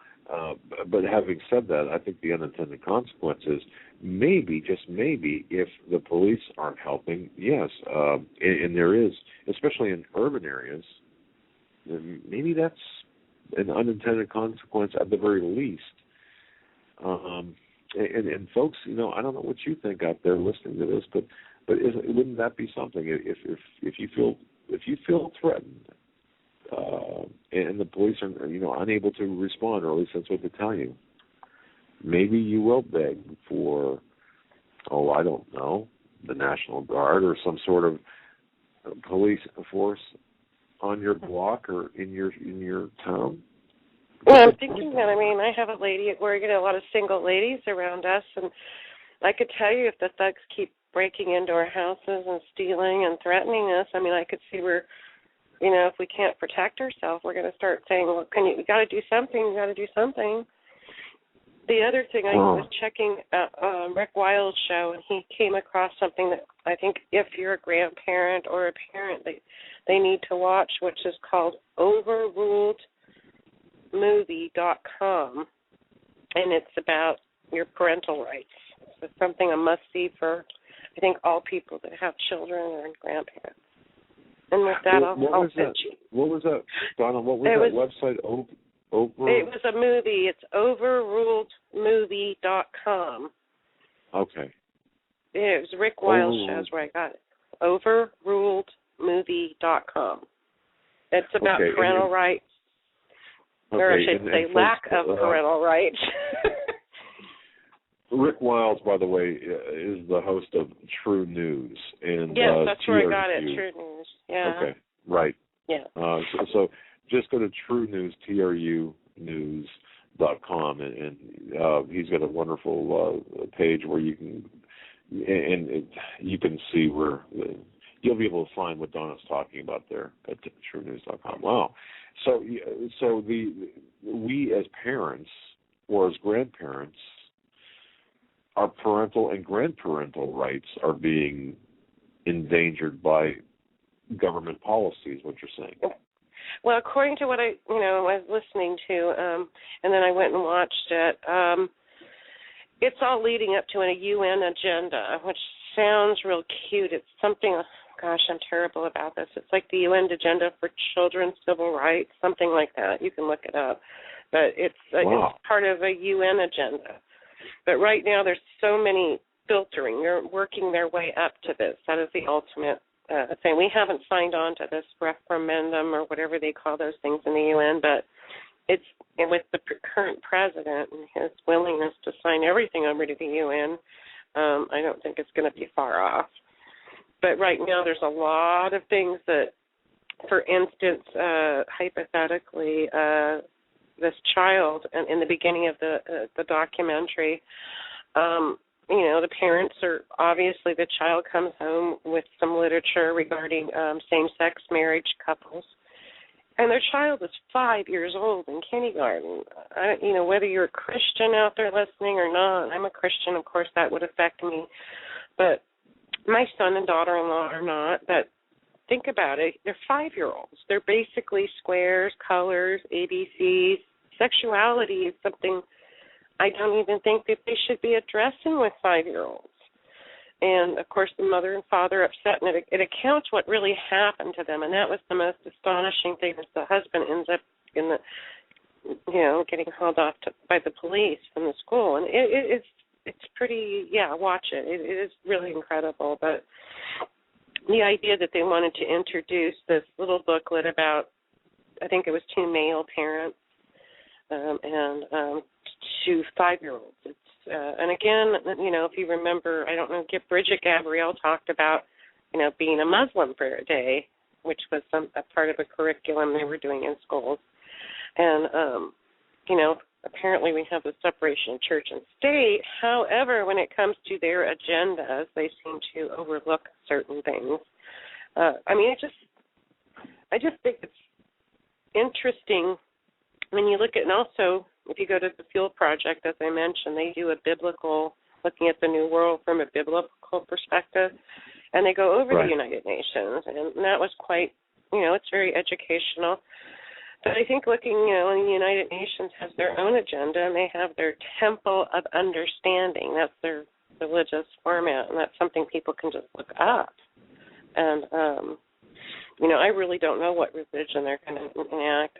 But having said that, I think the unintended consequence is maybe, just maybe, if the police aren't helping, yes, and there is, especially in urban areas, maybe that's an unintended consequence at the very least. And folks, I don't know what you think out there listening to this, but wouldn't that be something if you feel threatened, and the police are unable to respond, or at least that's what they tell you, maybe you will beg for, I don't know, the National Guard or some sort of police force on your block or in your town? Well, I'm thinking that, I have a lady at work, a lot of single ladies around us, and I could tell you if the thugs keep breaking into our houses and stealing and threatening us, I could see where, if we can't protect ourselves, we're going to start saying, well, you got to do something. The other thing, I was checking Rick Wild's show, and he came across something that I think if you're a grandparent or a parent, they need to watch, which is called overruledmovie.com, and it's about your parental rights. It's something a must-see for, I think, all people that have children or grandparents. And with that, I'll send you. What was that, Donna? What was that website? It was a movie. It's overruledmovie.com. Okay. It was Rick Wild's shows where I got it. Overruledmovie.com. It's about parental rights, or I should say lack of parental rights. Rick Wiles, by the way, is the host of True News. And, yes, that's where I got it, True News. Yeah. Okay, right. Yeah. So just go to True News, TRUnews.com, and he's got a wonderful page where you can see where you'll be able to find what Donna's talking about there at TrueNews.com. Wow. So we as parents or as grandparents our parental and grandparental rights are being endangered by government policies, what you're saying. Well, according to what I was listening to, and then I went and watched it, it's all leading up to a UN agenda, which sounds real cute. It's something, gosh, I'm terrible about this. It's like the UN agenda for children's civil rights, something like that. You can look it up. But it's part of a UN agenda. But right now there's so many filtering. They're working their way up to this. That is the ultimate thing. We haven't signed on to this referendum or whatever they call those things in the UN, but it's with the current president and his willingness to sign everything over to the UN, I don't think it's going to be far off. But right now there's a lot of things that, for instance, hypothetically, this child, in the beginning of the documentary, the parents are, obviously the child comes home with some literature regarding same-sex marriage couples, and their child is 5 years old in kindergarten. Whether you're a Christian out there listening or not, I'm a Christian, of course that would affect me, but my son and daughter-in-law are not, but think about it, they're 5-year-olds. They're basically squares, colors, ABCs. Sexuality is something I don't even think that they should be addressing with 5-year-olds. And, of course, the mother and father are upset, and it accounts what really happened to them. And that was the most astonishing thing, is the husband ends up getting hauled off by the police from the school. And it's pretty, watch it. It is really incredible. But the idea that they wanted to introduce this little booklet about, I think it was 2 male parents, and 2 5-year-olds. And again, if you remember, I don't know, Bridget Gabrielle talked about, being a Muslim for a day, which was a part of a curriculum they were doing in schools. And, apparently we have the separation of church and state. However, when it comes to their agendas, they seem to overlook certain things. I just think it's interesting when you look at, and also if you go to the Fuel Project, as I mentioned, they do looking at the New World from a biblical perspective, and they go over the United Nations, and that was quite, it's very educational. But I think looking, the United Nations has their own agenda, and they have their Temple of Understanding. That's their religious format, and that's something people can just look up. And, I really don't know what religion they're going to enact.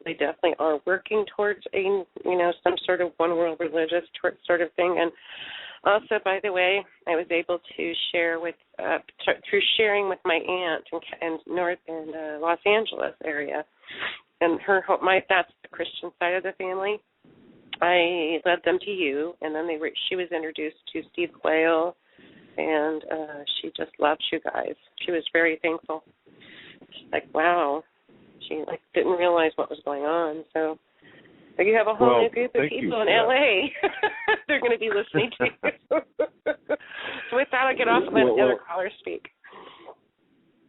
They definitely are working towards some sort of one world religious sort of thing. And also, by the way, I was able to share through sharing with my aunt in Los Angeles area, and that's the Christian side of the family. I led them to you, and then she was introduced to Steve Quayle, and she just loved you guys. She was very thankful. She's like, wow. She didn't realize what was going on. So you have a whole new group of people in LA. They're going to be listening to you. So with that, I'll get off and let the other callers speak.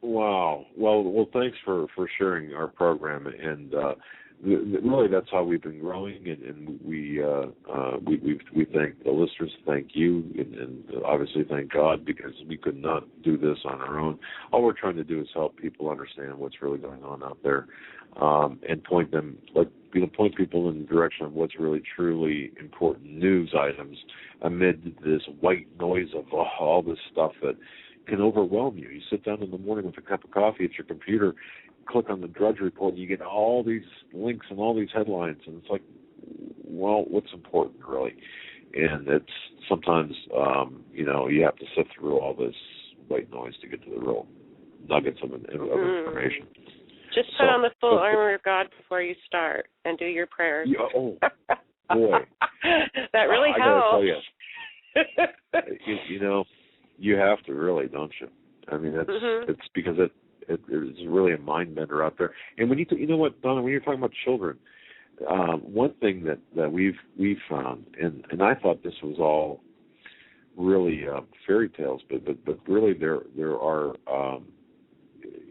Wow. Well, thanks for sharing our program, and really that's how we've been growing, and we thank the listeners, thank you, and obviously thank God, because we could not do this on our own. All we're trying to do is help people understand what's really going on out there, and point people in the direction of what's really truly important news items amid this white noise of all this stuff that can overwhelm you. You sit down in the morning with a cup of coffee at your computer, click on the Drudge Report, and you get all these links and all these headlines, and it's like, well, what's important really? And it's sometimes, you have to sift through all this white noise to get to the real nuggets of information. Just put on the full armor of God before you start and do your prayers. Yeah, oh, boy. That really helps. I gotta tell you, you have to really, don't you? I mean, it's because it's really a mind bender out there. And when you know what, Donna, when you're talking about children, one thing that we've found, and I thought this was all really fairy tales, but really there are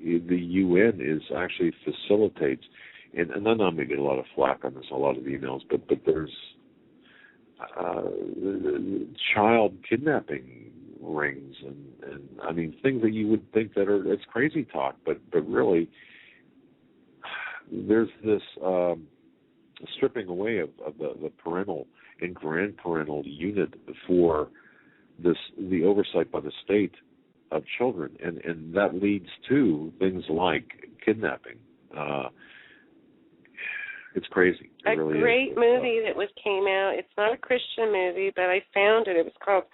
the UN is actually facilitates, and I know I'm going to get a lot of flack on this, a lot of emails, but there's child kidnapping rings and I mean things that you would think that are it's crazy talk, but really there's this stripping away of the parental and grandparental unit for the oversight by the state of children, and that leads to things like kidnapping. It's crazy. It really great movie that came out. It's not a Christian movie, but I found it. It was called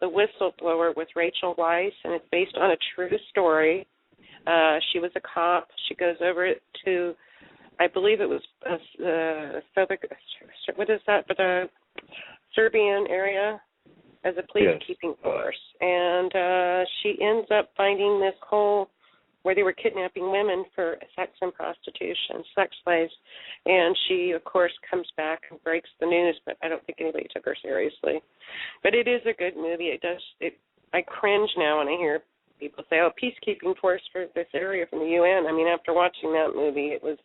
The Whistleblower with Rachel Weisz, and it's based on a true story. She was a cop. She goes over to, I believe it was what is that? But the Serbian area as a police-keeping force, and she ends up finding this whole where they were kidnapping women for sex and prostitution, sex slaves, and she, of course, comes back and breaks the news, but I don't think anybody took her seriously. But it is a good movie. I cringe now when I hear people say, peacekeeping force for this area from the UN. I mean, after watching that movie, it was,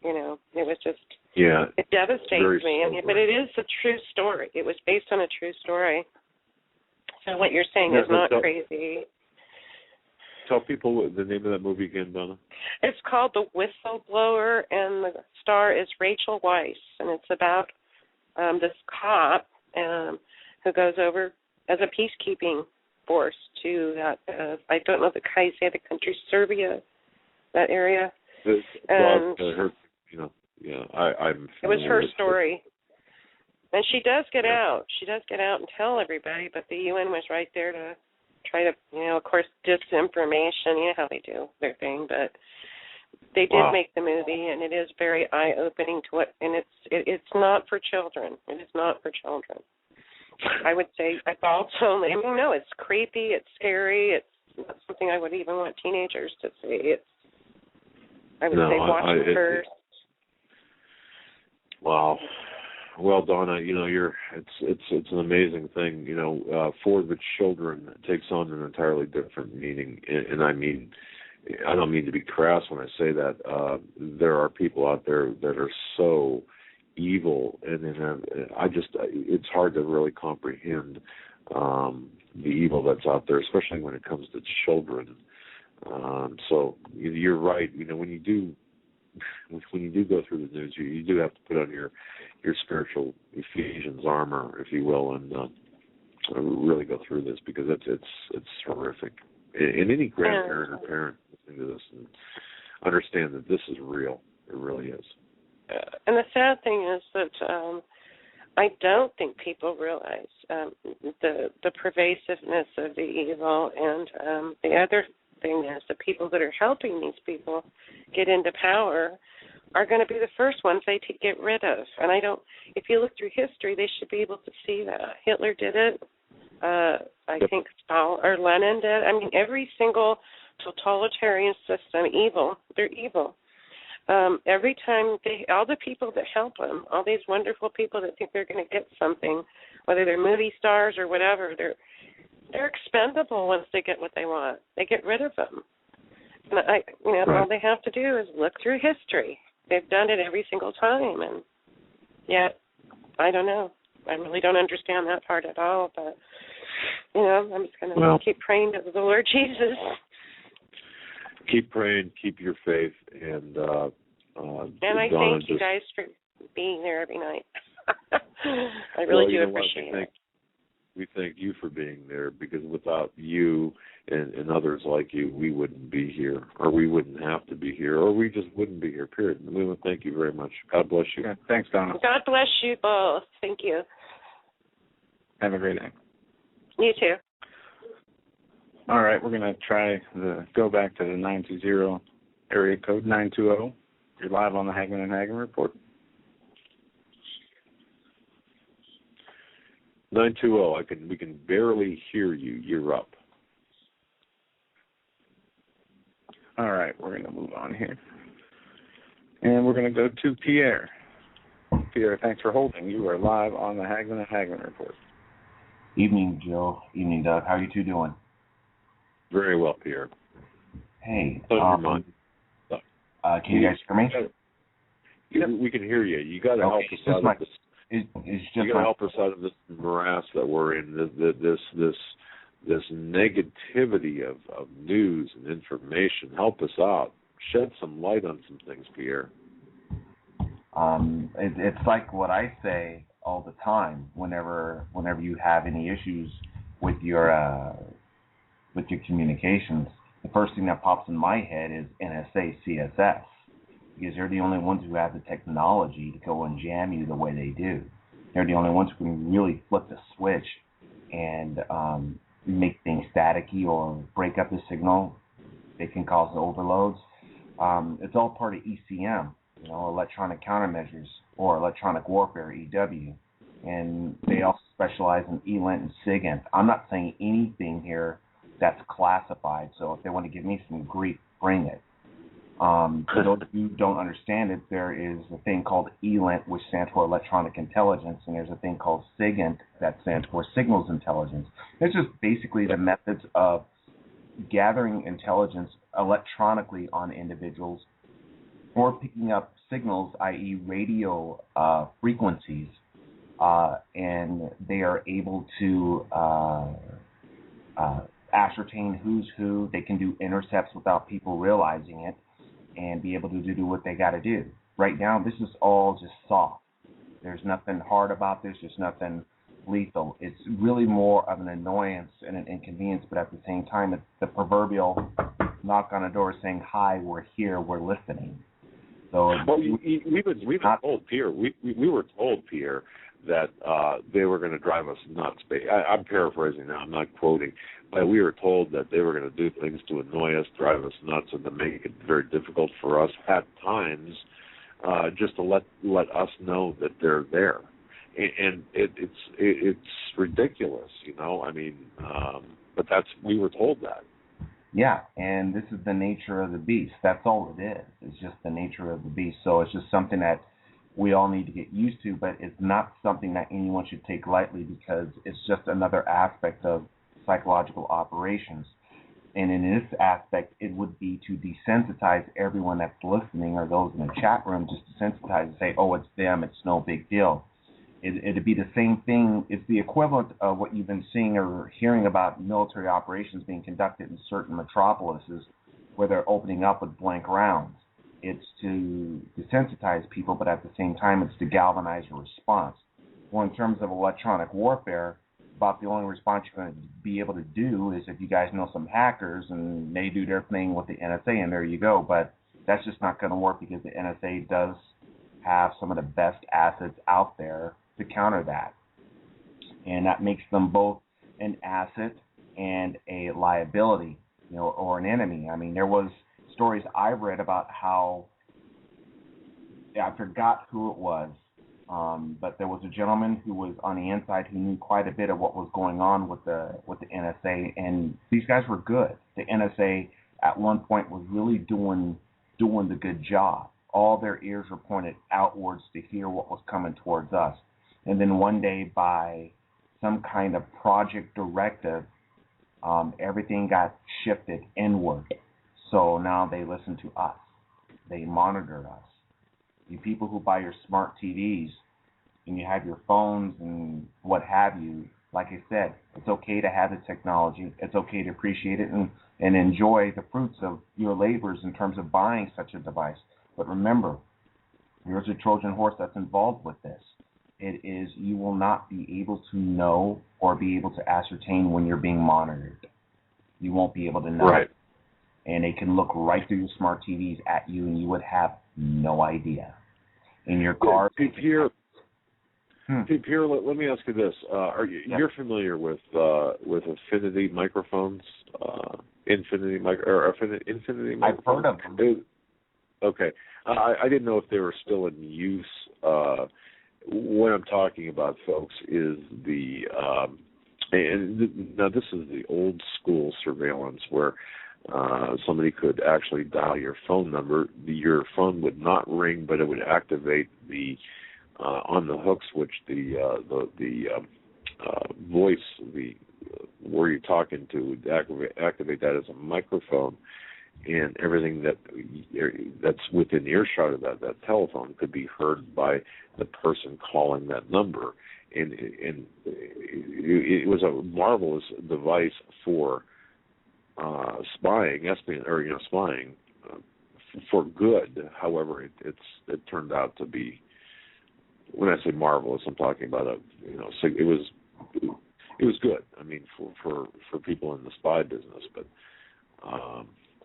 it was just, it devastates me. I mean, but it is a true story. It was based on a true story. So what you're saying is not crazy. Tell people the name of that movie again, Donna. It's called The Whistleblower, and the star is Rachel Weisz, and it's about this cop who goes over as a peacekeeping force to that, I don't know how you say the country, Serbia, that area. It was her story. And she does get out. She does get out and tell everybody, but the UN was right there to try to, of course, disinformation, how they do their thing, but they did make the movie, and it is very eye-opening to what, and it's not for children. It is not for children. I would say adults only. I mean, no, it's creepy, it's scary, it's not something I would even want teenagers to see. I would say watch it first. Wow. Well, Donna, it's an amazing thing. For the children, it takes on an entirely different meaning, and I don't mean to be crass when I say that. There are people out there that are so evil, and it's hard to really comprehend the evil that's out there, especially when it comes to children. So you're right. When you do go through the news, you do have to put on your spiritual Ephesians armor, if you will, and really go through this, because it's horrific. And any grandparent or parent listening to this and understand that this is real. It really is. And the sad thing is that I don't think people realize the pervasiveness of the evil, and the other thing is the people that are helping these people get into power are going to be the first ones they get rid of. And if you look through history, they should be able to see that. Hitler did it. I think Stalin or Lenin did. I mean, every single totalitarian system, they're evil. Every time all the people that help them, all these wonderful people that think they're going to get something, whether they're movie stars or whatever, they're expendable once they get what they want. They get rid of them. And all they have to do is look through history. They've done it every single time, and yet I don't know. I really don't understand that part at all. But I'm just going to keep praying to the Lord Jesus. Keep praying, keep your faith, and I thank you guys for being there every night. I really do appreciate it. We thank you for being there, because without you and others like you, we wouldn't be here, or we wouldn't have to be here, or we just wouldn't be here, period. And we want to thank you very much. God bless you. Yeah, thanks, Donna. God bless you both. Thank you. Have a great day. You too. All right, we're going to go back to the 920 area code, 920. You're live on the Hagmann and Hagmann Report. 920, we can barely hear you. You're up. All right, we're going to move on here. And we're going to go to Pierre. Pierre, thanks for holding. You are live on the Hagmann and Hagmann Report. Evening, Joe. Evening, Doug. How are you two doing? Very well, Pierre. Hey. Can you guys hear me? We can hear you. You got to help us out. It's just you got to help us out of this morass that we're in. This negativity of news and information. Help us out. Shed some light on some things, Pierre. It's like what I say all the time. Whenever you have any issues with your communications, the first thing that pops in my head is NSA CSS, because they're the only ones who have the technology to go and jam you the way they do. They're the only ones who can really flip the switch and make things staticky or break up the signal. They can cause overloads. It's all part of ECM, electronic countermeasures, or electronic warfare, EW. And they also specialize in ELINT and SIGINT. I'm not saying anything here that's classified, so if they want to give me some grief, bring it. For those of you who don't understand it, there is a thing called ELINT, which stands for electronic intelligence, and there's a thing called SIGINT that stands for signals intelligence. It's just basically the methods of gathering intelligence electronically on individuals or picking up signals, i.e. radio frequencies, and they are able to ascertain who's who. They can do intercepts without people realizing it and be able to do what they got to do. Right now, this is all just soft. There's nothing hard about this. There's nothing lethal. It's really more of an annoyance and an inconvenience, but at the same time, it's the proverbial knock on a door saying, "Hi, we're here, we're listening." So we've been told, Pierre. We were told, Pierre, that they were going to drive us nuts. I'm paraphrasing now. I'm not quoting, but we were told that they were going to do things to annoy us, drive us nuts, and to make it very difficult for us at times, just to let us know that they're there. And it's ridiculous, I mean, but we were told that. Yeah, and this is the nature of the beast. That's all it is. It's just the nature of the beast. So it's just something that we all need to get used to, but it's not something that anyone should take lightly, because it's just another aspect of psychological operations. And in this aspect, it would be to desensitize everyone that's listening, or those in the chat room, just desensitize and say, oh, it's them, it's no big deal. It'd be the same thing. It's the equivalent of what you've been seeing or hearing about military operations being conducted in certain metropolises where they're opening up with blank rounds. It's to desensitize people, but at the same time, it's to galvanize a response. Well, in terms of electronic warfare, about the only response you're going to be able to do is if you guys know some hackers and they do their thing with the NSA, and there you go. But that's just not going to work, because the NSA does have some of the best assets out there to counter that. And that makes them both an asset and a liability, or an enemy. I mean, there was stories I read about how, I forgot who it was, but there was a gentleman who was on the inside who knew quite a bit of what was going on with the NSA, and these guys were good. The NSA at one point was really doing the good job. All their ears were pointed outwards to hear what was coming towards us. And then one day, by some kind of project directive, everything got shifted inward. So now they listen to us. They monitor us. You people who buy your smart TVs and you have your phones and what have you, like I said, it's okay to have the technology. It's okay to appreciate it and enjoy the fruits of your labors in terms of buying such a device. But remember, there's a Trojan horse that's involved with this. It is, you will not be able to know or be able to ascertain when you're being monitored. You won't be able to know. Right. And they can look right through your smart TVs at you, and you would have no idea. In your car. Pierre, let me ask you this: you're familiar with Infinity microphones? Infinity microphones. I've heard of them. Okay, I didn't know if they were still in use. What I'm talking about, folks, is now this is the old school surveillance where somebody could actually dial your phone number. Your phone would not ring, but it would activate the on the hook switch the voice, where you're talking to, would activate that as a microphone, and everything that's within earshot of that telephone could be heard by the person calling that number. And it was a marvelous device for spying, spying for good. However, it turned out to be, when I say marvelous, I'm talking about it was good. I mean, for people in the spy business, but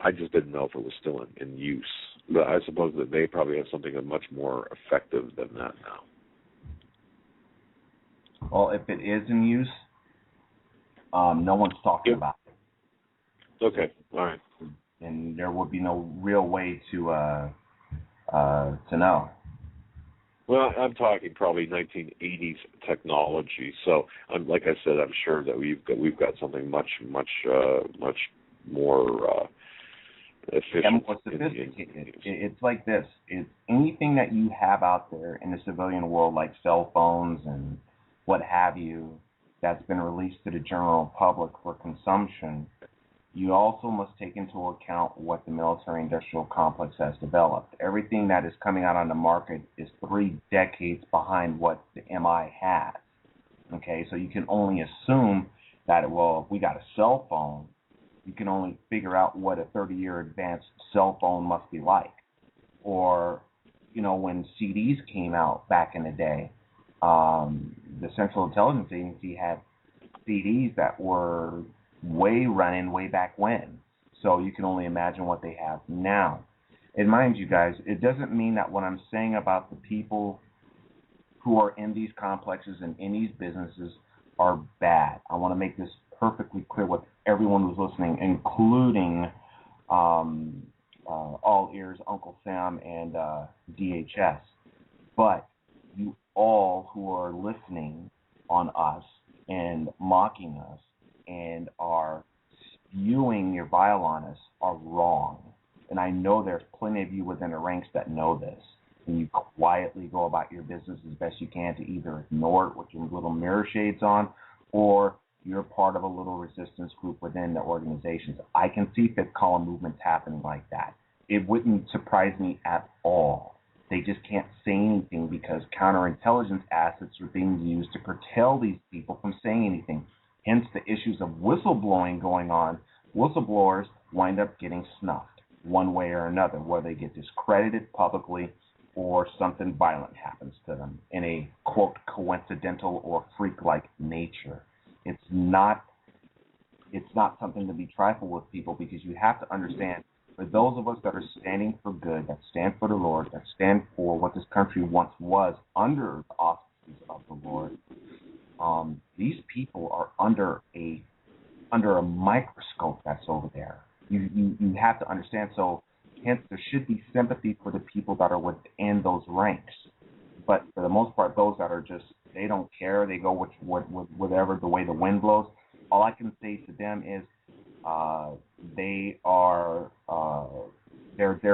I just didn't know if it was still in use. But I suppose that they probably have something much more effective than that now. Well, if it is in use, no one's talking about it. Okay, all right. And there would be no real way to know. Well, I'm talking probably 1980s technology. So, like I said, I'm sure that we've got something much more efficient and more sophisticated. It's like this: it's anything that you have out there in the civilian world, like cell phones and what have you, that's been released to the general public for consumption. You also must take into account what the military-industrial complex has developed. Everything that is coming out on the market is 3 decades behind what the MI has. Okay, so you can only assume that, well, if we got a cell phone, you can only figure out what a 30-year advanced cell phone must be like. Or, when CDs came out back in the day, the Central Intelligence Agency had CDs that were running way back when. So you can only imagine what they have now. And mind you guys, it doesn't mean that what I'm saying about the people who are in these complexes and in these businesses are bad. I want to make this perfectly clear with everyone who's listening, including All Ears, Uncle Sam, and DHS. But you all who are listening on us and mocking us and are spewing your bile on us are wrong. And I know there's plenty of you within the ranks that know this. And you quietly go about your business as best you can to either ignore it with your little mirror shades on, or you're part of a little resistance group within the organizations. I can see fifth column movements happening like that. It wouldn't surprise me at all. They just can't say anything because counterintelligence assets are being used to curtail these people from saying anything. Hence the issues of whistleblowing going on. Whistleblowers wind up getting snuffed one way or another, whether they get discredited publicly or something violent happens to them in a, quote, coincidental or freak-like nature. It's not something to be trifled with, people, because you have to understand, for those of us that are standing for good, that stand for the Lord, that stand for what this country once was under the auspices of the Lord, these people are under a microscope that's over there. You have to understand. So, hence, there should be sympathy for the people that are within those ranks. But for the most part, those that are just, they don't care, they go with whatever the way the wind blows. All I can say to them is they're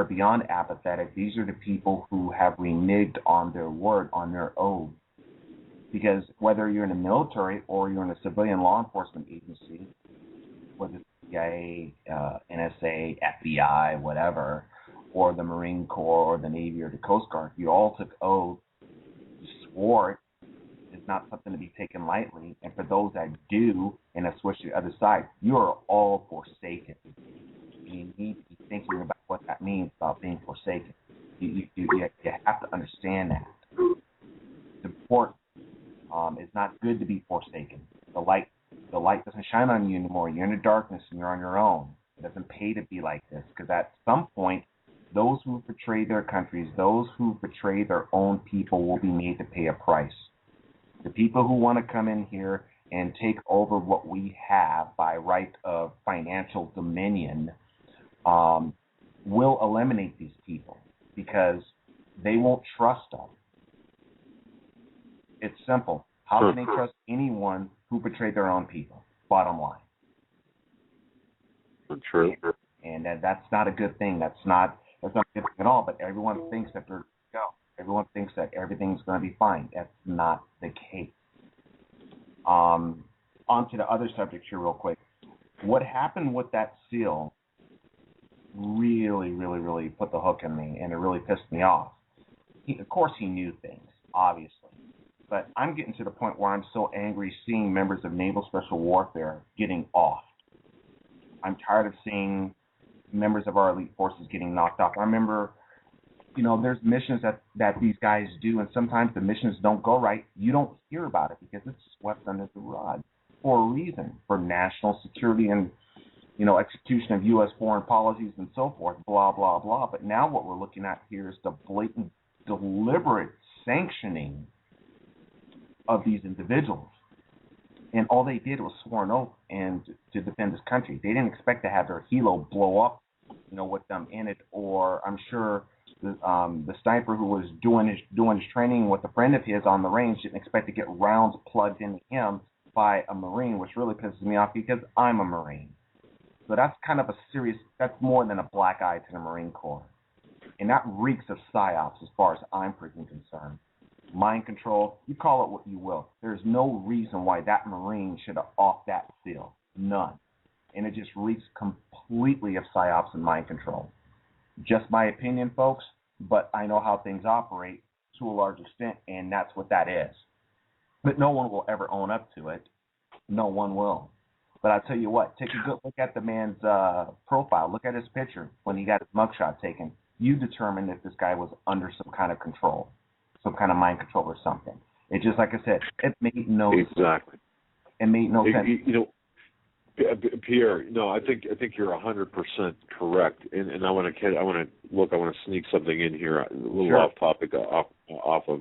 beyond apathetic. These are the people who have reneged on their word, on their oath. Because whether you're in the military or you're in a civilian law enforcement agency, whether it's CIA, NSA, FBI, whatever, or the Marine Corps or the Navy or the Coast Guard, you all took oath, you swore it. It's not something to be taken lightly. And for those that do, and have switched to the other side, you are all forsaken. You need to be thinking about what that means about being forsaken. You have to understand that. It's important. It's not good to be forsaken. The light doesn't shine on you anymore. You're in the darkness and you're on your own. It doesn't pay to be like this, because at some point, those who betray their countries, those who betray their own people will be made to pay a price. The people who want to come in here and take over what we have by right of financial dominion will eliminate these people because they won't trust them. It's simple. How can they trust anyone who betrayed their own people? Bottom line. True. And that's not a good thing. That's not a good thing at all. But everyone thinks that they're go. Everyone thinks that everything's going to be fine. That's not the case. On to the other subject here real quick. What happened with that seal really, really, really put the hook in me, and it really pissed me off. Of course he knew things, obviously. But I'm getting to the point where I'm so angry seeing members of Naval Special Warfare getting off. I'm tired of seeing members of our elite forces getting knocked off. I remember, there's missions that these guys do, and sometimes the missions don't go right. You don't hear about it because it's swept under the rug for a reason, for national security and, execution of U.S. foreign policies and so forth, blah, blah, blah. But now what we're looking at here is the blatant, deliberate sanctioning of these individuals. And all they did was swore an oath and to defend this country. They didn't expect to have their helo blow up, with them in it. Or I'm sure the sniper who was doing his training with a friend of his on the range didn't expect to get rounds plugged into him by a Marine, which really pisses me off because I'm a Marine. So that's kind of that's more than a black eye to the Marine Corps. And that reeks of psyops as far as I'm freaking concerned. Mind control, you call it what you will. There's no reason why that Marine should have off that field. None. And it just reeks completely of psyops and mind control. Just my opinion, folks, but I know how things operate to a large extent, and that's what that is. But no one will ever own up to it. No one will. But I'll tell you what, take a good look at the man's profile. Look at his picture when he got his mugshot taken. You determine if this guy was under some kind of control, some kind of mind control or something. It just, like I said, it made no sense. Exactly. It made no sense. Pierre, no, I think you're 100% correct. And I want to sneak something in here, a little Sure. off topic, off of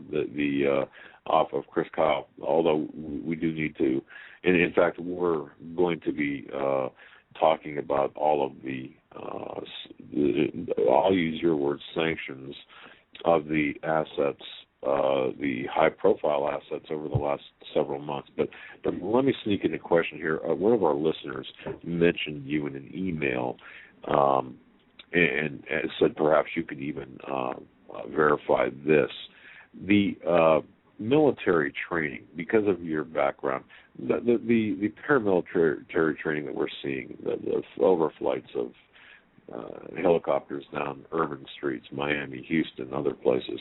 off of Chris Kyle. Although we do need to, and in fact, we're going to be talking about all of the I'll use your word, sanctions of the assets, the high-profile assets over the last several months. But let me sneak in a question here. One of our listeners mentioned you in an email and said perhaps you could even verify this. The military training, because of your background, the paramilitary training that we're seeing, the overflights of helicopters down urban streets, Miami, Houston, other places.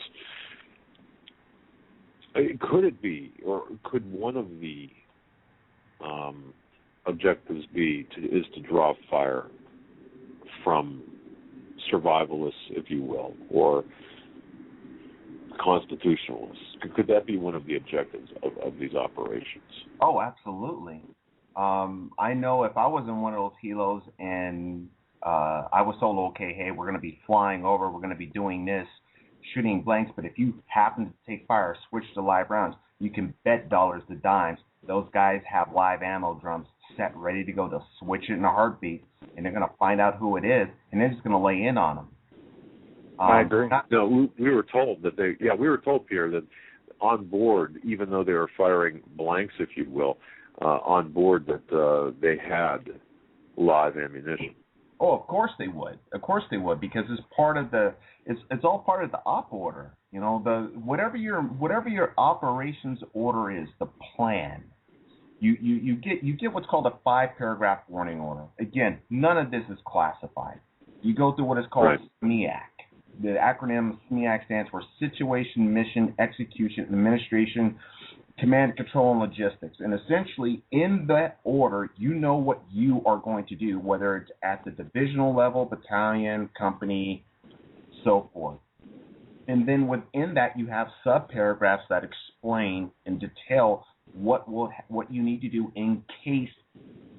Could it be, or could one of the objectives be to draw fire from survivalists, if you will, or constitutionalists? Could that be one of the objectives of these operations? Oh, absolutely. I know if I was in one of those helos and I was told, okay, hey, we're going to be flying over, we're going to be doing this, shooting blanks, but if you happen to take fire, switch to live rounds, you can bet dollars to dimes. Those guys have live ammo drums set, ready to go. They'll switch it in a heartbeat, and they're going to find out who it is, and they're just going to lay in on them. I agree. No, we were told that we were told, Pierre, that on board, even though they were firing blanks, if you will, on board that they had live ammunition. Oh, of course they would. Of course they would, because it's part of it's all part of the op order. Whatever your operations order is, the plan. You get what's called a 5-paragraph warning order. Again, none of this is classified. You go through what is called SMEAC. The acronym SMEAC stands for Situation, Mission, Execution, Administration, Command, Control, and Logistics. And essentially, in that order, you know what you are going to do, whether it's at the divisional level, battalion, company, so forth. And then within that, you have sub-paragraphs that explain in detail what you need to do in case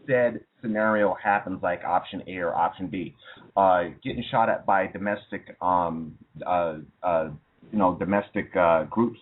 said scenario happens, like option A or option B. Getting shot at by domestic groups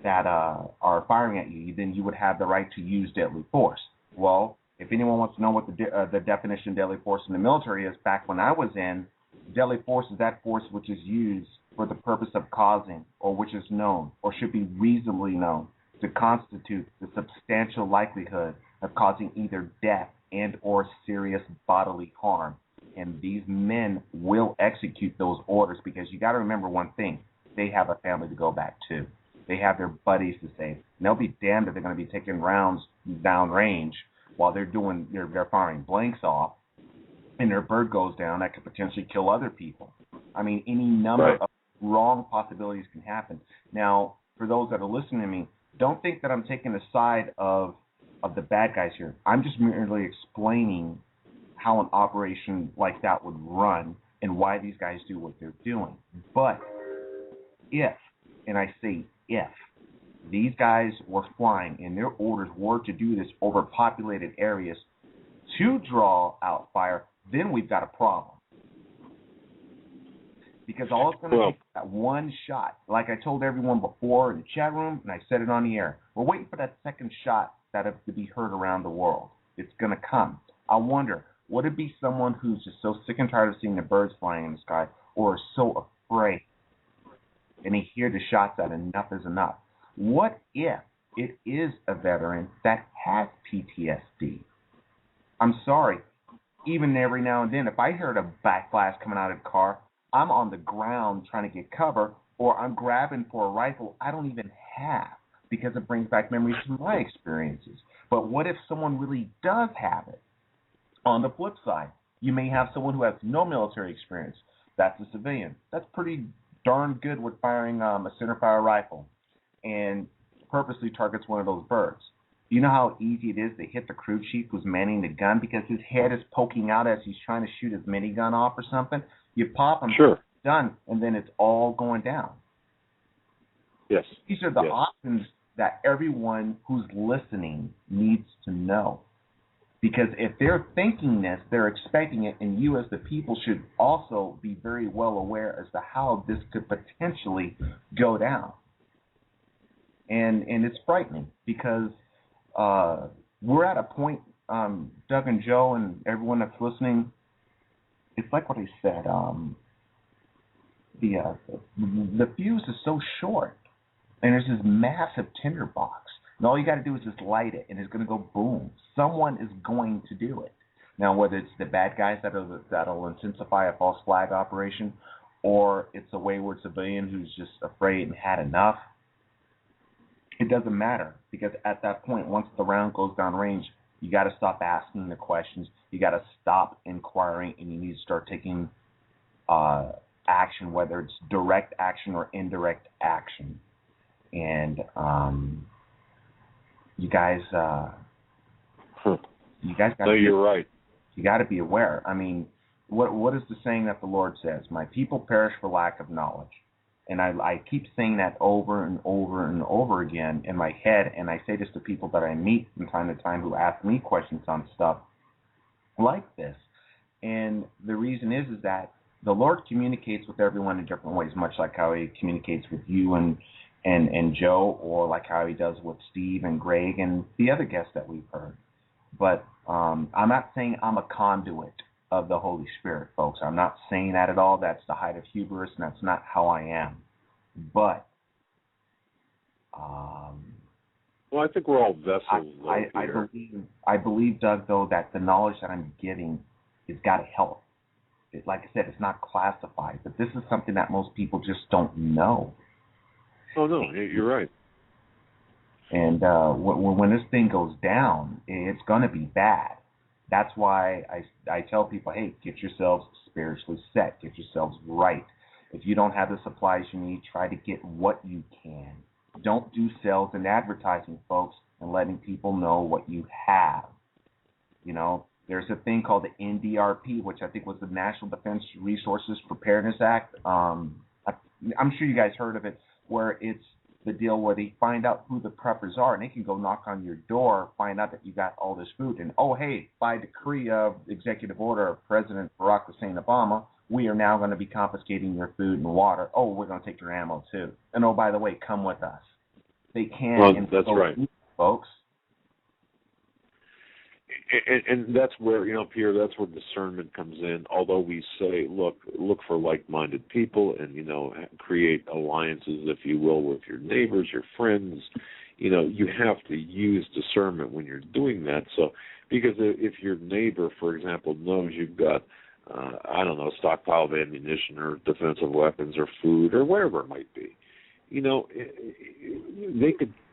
that are firing at you, then you would have the right to use deadly force. Well, if anyone wants to know what the definition of deadly force in the military is, back when I was in, deadly force is that force which is used for the purpose of causing, or which is known, or should be reasonably known, to constitute the substantial likelihood of causing either death and or serious bodily harm. And these men will execute those orders, because you got to remember one thing: they have a family to go back to. They have their buddies to save. And they'll be damned if they're going to be taking rounds down range while they're firing blanks off, and their bird goes down, that could potentially kill other people. I mean, any number of wrong possibilities can happen. Now, for those that are listening to me, don't think that I'm taking the side of the bad guys here. I'm just merely explaining how an operation like that would run and why these guys do what they're doing. But if, and I say if, these guys were flying and their orders were to do this over populated areas to draw out fire, then we've got a problem. Because all it's going to take is that one shot. Like I told everyone before in the chat room, and I said it on the air, we're waiting for that second shot that has to be heard around the world. It's going to come. I wonder, would it be someone who's just so sick and tired of seeing the birds flying in the sky, or is so afraid and they hear the shots that enough is enough? What if it is a veteran that has PTSD? I'm sorry, even every now and then, if I heard a backblast coming out of the car, I'm on the ground trying to get cover, or I'm grabbing for a rifle I don't even have because it brings back memories from my experiences. But what if someone really does have it? On the flip side, you may have someone who has no military experience. That's a civilian. That's pretty darn good with firing a centerfire rifle and purposely targets one of those birds. You know how easy it is to hit the crew chief who's manning the gun because his head is poking out as he's trying to shoot his minigun off or something? You pop him, done, and then it's all going down. Yes. These are the options that everyone who's listening needs to know. Because if they're thinking this, they're expecting it, and you as the people should also be very well aware as to how this could potentially go down. And it's frightening because we're at a point, Doug and Joe and everyone that's listening, it's like what I said, the fuse is so short, and there's this massive tinderbox, and all you got to do is just light it, and it's going to go boom. Someone is going to do it. Now, whether it's the bad guys that'll intensify a false flag operation, or it's a wayward civilian who's just afraid and had enough, it doesn't matter, because at that point, once the round goes down range, you got to stop asking the questions. You got to stop inquiring, and you need to start taking action, whether it's direct action or indirect action. And you guys got. No, you're right. You got to be aware. I mean, what is the saying that the Lord says? My people perish for lack of knowledge. And I keep saying that over and over and over again in my head, and I say this to people that I meet from time to time who ask me questions on stuff like this. And the reason is that the Lord communicates with everyone in different ways, much like how He communicates with you and Joe, or like how He does with Steve and Greg and the other guests that we've heard. But I'm not saying I'm a conduit of the Holy Spirit, folks. I'm not saying that at all. That's the height of hubris, and that's not how I am. But well, I think we're all vessels. I believe, Doug, though, that the knowledge that I'm giving has got to help. Like I said, it's not classified, but this is something that most people just don't know. Oh no, you're right. And when this thing goes down, it's going to be bad. That's why I tell people, hey, get yourselves spiritually set. Get yourselves right. If you don't have the supplies you need, try to get what you can. Don't do sales and advertising, folks, and letting people know what you have. You know, there's a thing called the NDRP, which I think was the National Defense Resources Preparedness Act. I'm sure you guys heard of it, where it's the deal where they find out who the preppers are, and they can go knock on your door, find out that you got all this food, and oh, hey, by decree of executive order of President Barack Obama, we are now going to be confiscating your food and water. Oh, we're going to take your ammo too. And oh, by the way, come with us. They can. Well, that's right, folks. And that's where, Pierre, that's where discernment comes in. Although we say, look for like-minded people and, create alliances, if you will, with your neighbors, your friends. You have to use discernment when you're doing that. So, because if your neighbor, for example, knows you've got, stockpile of ammunition or defensive weapons or food or whatever it might be,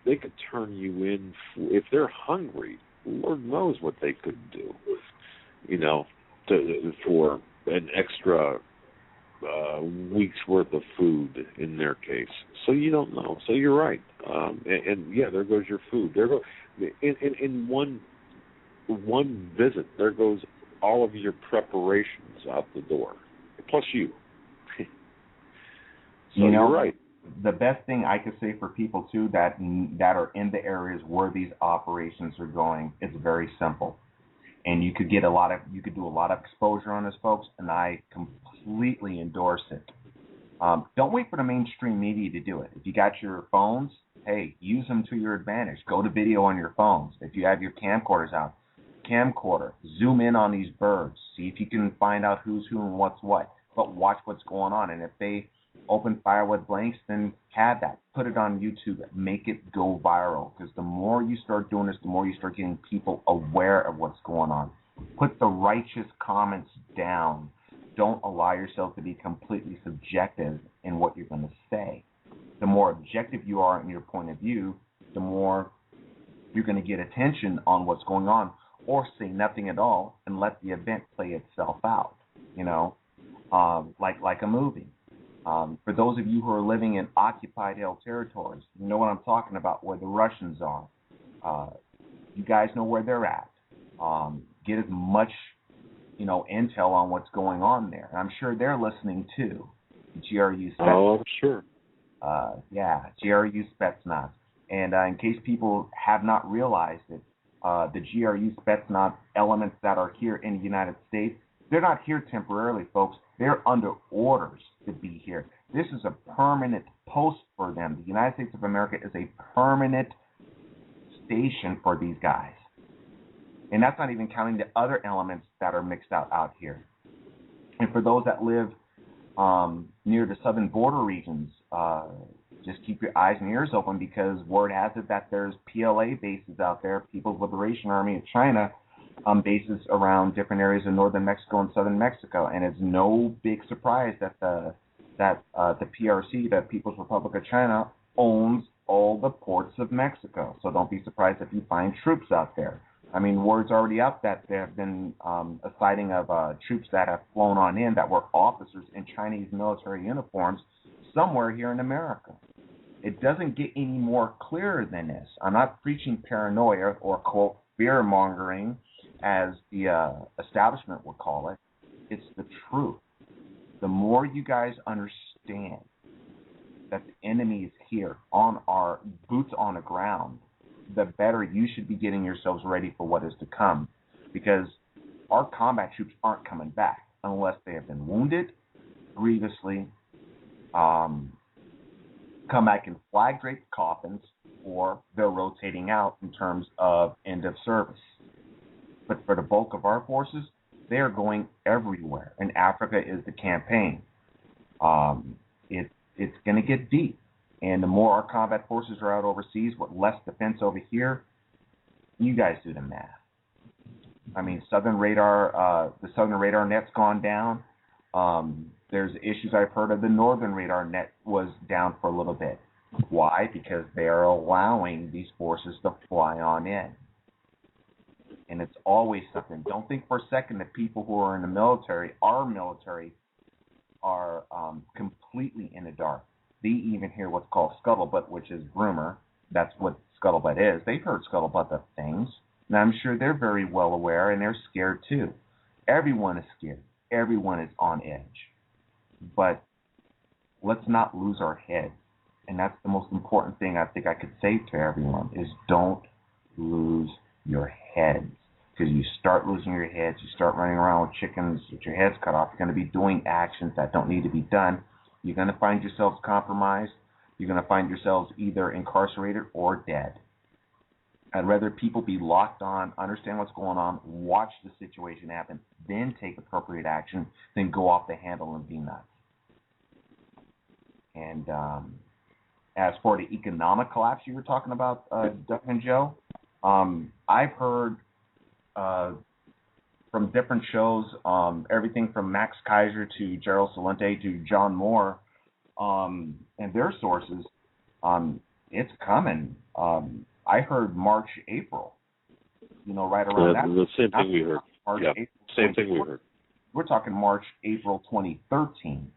they could turn you in if they're hungry. Lord knows what they could do, for an extra week's worth of food in their case. So you don't know. So you're right. And yeah, there goes your food. There goes in one visit. There goes all of your preparations out the door, plus you. So you're right. The best thing I could say for people too that are in the areas where these operations are going, it's very simple, and you could do a lot of exposure on this, folks, and I completely endorse it. Don't wait for the mainstream media to do it. If you got your phones, hey, use them to your advantage. Go to video on your phones. If you have your camcorders out, zoom in on these birds. See if you can find out who's who and what's what. But watch what's going on, and if they open fire with blanks, then have that. Put it on YouTube. Make it go viral, because the more you start doing this, the more you start getting people aware of what's going on. Put the righteous comments down. Don't allow yourself to be completely subjective in what you're going to say. The more objective you are in your point of view, the more you're going to get attention on what's going on, or say nothing at all and let the event play itself out, like a movie. For those of you who are living in occupied held territories, you know what I'm talking about, where the Russians are. You guys know where they're at. Get as much, intel on what's going on there. And I'm sure they're listening too. GRU Spetsnaz. Oh, I'm sure. GRU Spetsnaz. And in case people have not realized it, the GRU Spetsnaz elements that are here in the United States, they're not here temporarily, folks. They're under orders to be here. This is a permanent post for them. The United States of America is a permanent station for these guys. And that's not even counting the other elements that are mixed out here. And for those that live near the southern border regions, just keep your eyes and ears open, because word has it that there's PLA bases out there, People's Liberation Army of China, bases around different areas of northern Mexico and southern Mexico. And it's no big surprise that the PRC, the People's Republic of China, owns all the ports of Mexico. So don't be surprised if you find troops out there. I mean, word's already out that there have been a sighting of troops that have flown on in that were officers in Chinese military uniforms somewhere here in America. It doesn't get any more clearer than this. I'm not preaching paranoia or, quote, fear-mongering, as the establishment would call it. It's the truth. The more you guys understand that the enemy is here on our boots on the ground, the better you should be getting yourselves ready for what is to come, because our combat troops aren't coming back unless they have been wounded grievously, come back in flag-draped coffins, or they're rotating out in terms of end of service. But for the bulk of our forces, they are going everywhere, and Africa is the campaign. It's going to get deep. And the more our combat forces are out overseas with less defense over here, you guys do the math. I mean, the Southern Radar net's gone down. There's issues I've heard of the Northern Radar net was down for a little bit. Why? Because they are allowing these forces to fly on in. And it's always something. Don't think for a second that people who are in the military, our military, are completely in the dark. They even hear what's called scuttlebutt, which is rumor. That's what scuttlebutt is. They've heard scuttlebutt of things. And I'm sure they're very well aware, and they're scared too. Everyone is scared. Everyone is on edge. But let's not lose our heads. And that's the most important thing I think I could say to everyone, is don't lose your heads. Because you start losing your heads, you start running around with chickens with your heads cut off, you're going to be doing actions that don't need to be done. You're going to find yourselves compromised. You're going to find yourselves either incarcerated or dead. I'd rather people be locked on, understand what's going on, watch the situation happen, then take appropriate action, than go off the handle and be nuts. And as for the economic collapse you were talking about, Doug and Joe, I've heard from different shows, everything from Max Kaiser to Gerald Celente to John Moore, and their sources, it's coming. I heard March, April, right around that. The same thing we heard. March, yeah, April, same thing we heard. we're talking March, April 2013.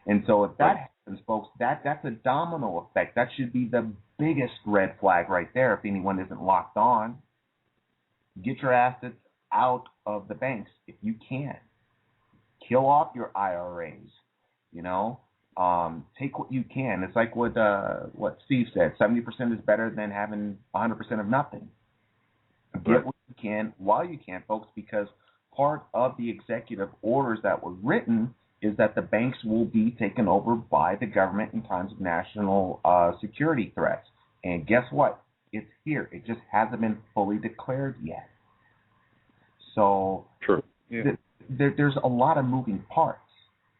And so if that happens, folks, that's a domino effect. That should be the biggest red flag right there if anyone isn't locked on. Get your assets out of the banks if you can. Kill off your IRAs, you know. Take what you can. It's like what Steve said, 70% is better than having 100% of nothing. Get what you can while you can, folks, because part of the executive orders that were written is that the banks will be taken over by the government in times of national security threats. And guess what? It's here. It just hasn't been fully declared yet. So there's a lot of moving parts.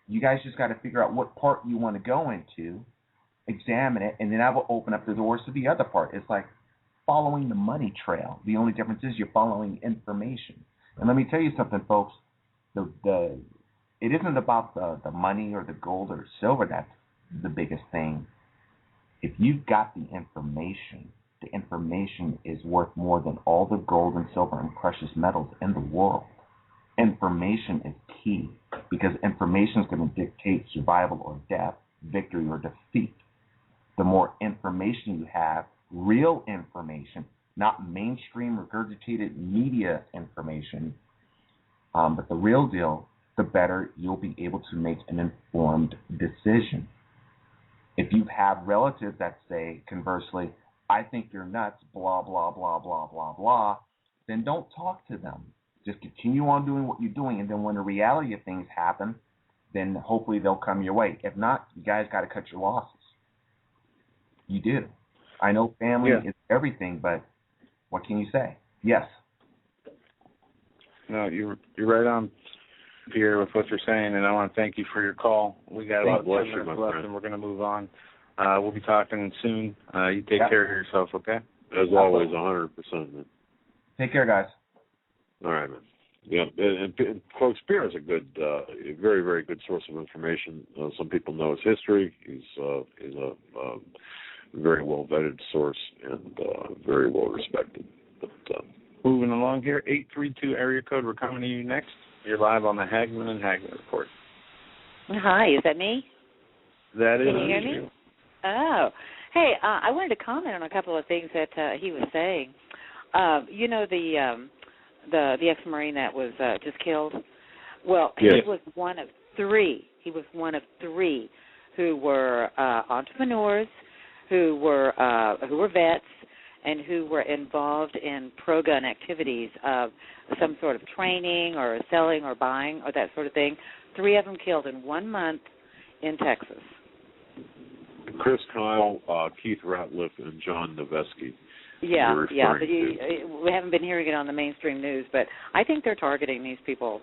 You guys just got to figure out what part you want to go into, examine it, and then that will open up the doors to the other part. It's like following the money trail. The only difference is you're following information. And let me tell you something, folks. It isn't about the money or the gold or silver that's the biggest thing. If you've got the information is worth more than all the gold and silver and precious metals in the world. Information is key because information is going to dictate survival or death, victory or defeat. The more information you have, real information, not mainstream regurgitated media information, but the real deal, the better you'll be able to make an informed decision. If you have relatives that say, conversely, I think you're nuts, blah, blah, blah, blah, blah, blah, then don't talk to them. Just continue on doing what you're doing, and then when the reality of things happen, then hopefully they'll come your way. If not, you guys got to cut your losses. You do. I know family is everything, but what can you say? Yes. No, you're right on, Pierre, with what you're saying, and I want to thank you for your call. We got about 10 minutes left, and we're going to move on. We'll be talking soon. You take care of yourself, okay? As always, 100%. Man. Take care, guys. All right, man. Yeah, and folks, Pierre is a good, very, very good source of information. Some people know his history. He's a very well vetted source and very well respected. But moving along here, 832 area code. We're coming to you next. You're live on the Hagmann and Hagmann Report. Hi, is that me? That is. Can you hear me? Oh, hey, I wanted to comment on a couple of things that he was saying. You know the ex-Marine that was just killed? Well, he was one of three. He was one of three who were entrepreneurs, who were vets, and who were involved in pro-gun activities of some sort of training or selling or buying or that sort of thing. 3 of them killed in 1 month in Texas. Chris Kyle, Keith Ratliff, and John Noveski. Yeah. But we haven't been hearing it on the mainstream news, but I think they're targeting these people.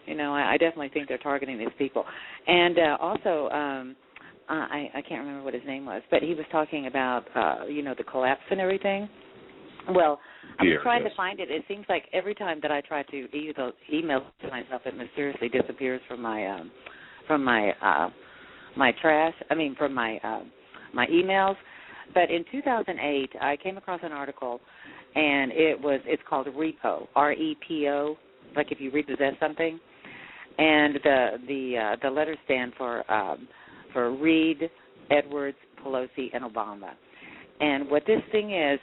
You know, I definitely think they're targeting these people. And also, I can't remember what his name was, but he was talking about, the collapse and everything. Well, I was trying to find it. It seems like every time that I try to email to myself, it mysteriously disappears from my trash. I mean, from my emails. But in 2008, I came across an article, and it's called Repo, R-E-P-O, like if you repossess something, and the letters stand for Reed, Edwards, Pelosi, and Obama. And what this thing is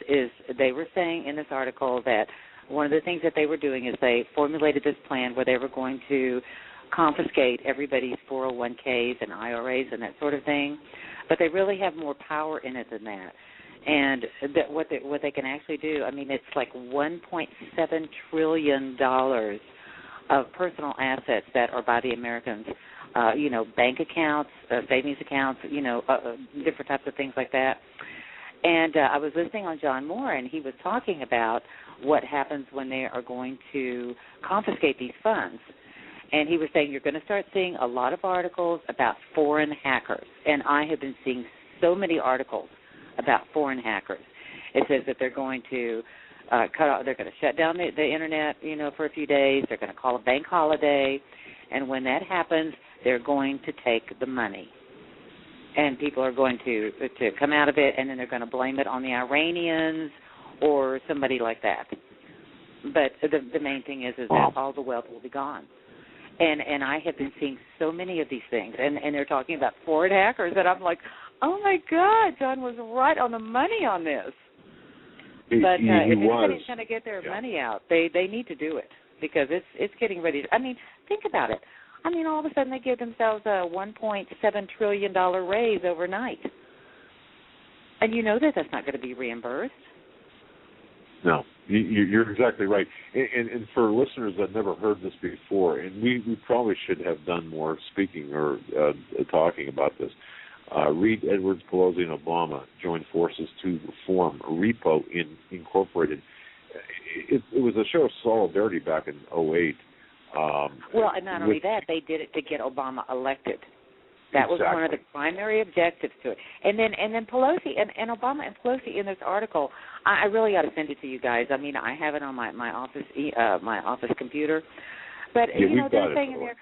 they were saying in this article that one of the things that they were doing is they formulated this plan where they were going to confiscate everybody's 401ks and IRAs and that sort of thing. But they really have more power in it than that. And what they can actually do, I mean, it's like $1.7 trillion of personal assets that are by the Americans, bank accounts, savings accounts, different types of things like that. And I was listening on John Moore, and he was talking about what happens when they are going to confiscate these funds. And he was saying you're going to start seeing a lot of articles about foreign hackers. And I have been seeing so many articles about foreign hackers. It says that they're going to they're going to shut down the Internet, for a few days. They're going to call a bank holiday. And when that happens, they're going to take the money. And people are going to come out of it, and then they're going to blame it on the Iranians or somebody like that. But the main thing is that all the wealth will be gone. And I have been seeing so many of these things, and they're talking about foreign hackers, and I'm like, oh my God, John was right on the money on this. But if anybody's going to get their money out, they need to do it, because it's getting ready. I mean, think about it. I mean, all of a sudden they give themselves a $1.7 trillion raise overnight. And you know that's not going to be reimbursed. No, you're exactly right. And for listeners that never heard this before, and we probably should have done more speaking or talking about this, Reed, Edwards, Pelosi, and Obama joined forces to form Repo Incorporated. It was a show of solidarity back in 2008. Well, and not only that, they did it to get Obama elected. That was one of the primary objectives to it. And then Pelosi and Obama and Pelosi in this article, I really ought to send it to you guys. I mean, I have it on my office computer. But you know, they're saying in there,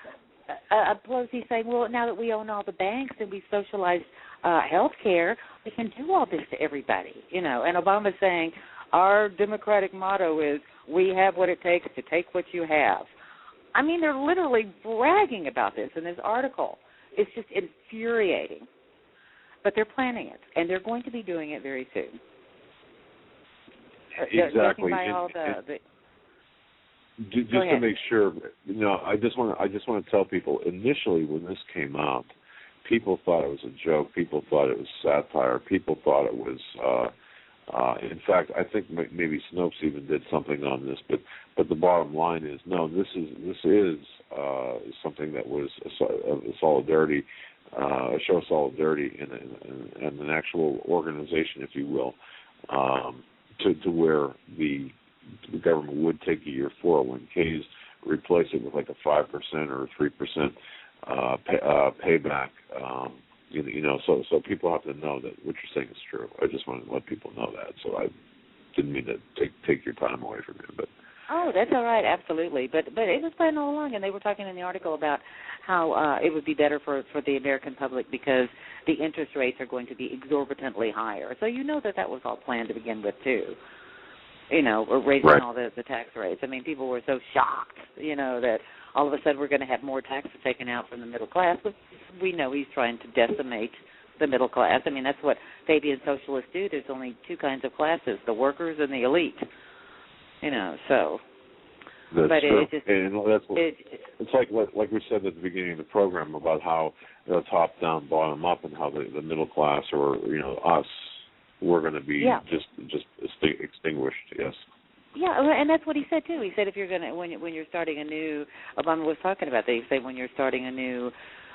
Pelosi saying, well, now that we own all the banks and we socialized health care, we can do all this to everybody. You know, and Obama's saying our Democratic motto is we have what it takes to take what you have. I mean, they're literally bragging about this in this article. It's just infuriating. But they're planning it, and they're going to be doing it very soon. Exactly. Just to make sure, I just want to tell people, initially when this came out, people thought it was a joke. People thought it was satire. People thought it was, in fact, I think maybe Snopes even did something on this. But the bottom line is, no, this is something that was a solidarity, a show of solidarity and an actual organization, if you will, to where the government would take your 401ks, replace it with like a 5% or 3% payback. So people have to know that what you're saying is true. I just want to let people know that. So I didn't mean to take your time away from you, but. Oh, that's all right, absolutely. But it was planned all along, and they were talking in the article about how it would be better for the American public because the interest rates are going to be exorbitantly higher. So you know that was all planned to begin with, too. We're raising all the tax rates. I mean, people were so shocked, that all of a sudden we're going to have more taxes taken out from the middle class. But we know he's trying to decimate the middle class. I mean, that's what Fabian socialists do. There's only two kinds of classes, the workers and the elite. So. That's but true. It's like we said at the beginning of the program about how top down, bottom up, and how the middle class or us, we're going to be just extinguished. Yes. Yeah, and that's what he said too. He said if you're going to when you're starting a new, Obama was talking about that. He said when you're starting a new,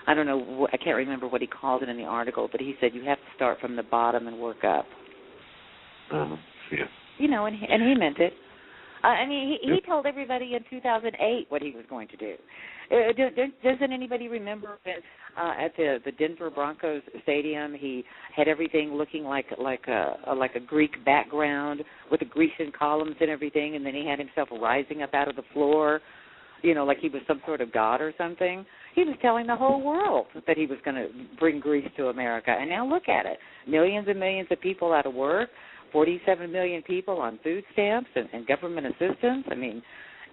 I don't know, I can't remember what he called it in the article, but he said you have to start from the bottom and work up. Yeah. And he meant it. I mean, he told everybody in 2008 what he was going to do. Doesn't anybody remember that at the Denver Broncos stadium, he had everything looking like a Greek background with the Grecian columns and everything, and then he had himself rising up out of the floor, like he was some sort of god or something. He was telling the whole world that he was going to bring Greece to America, and now look at it. Millions and millions of people out of work. 47 million people on food stamps and government assistance. I mean,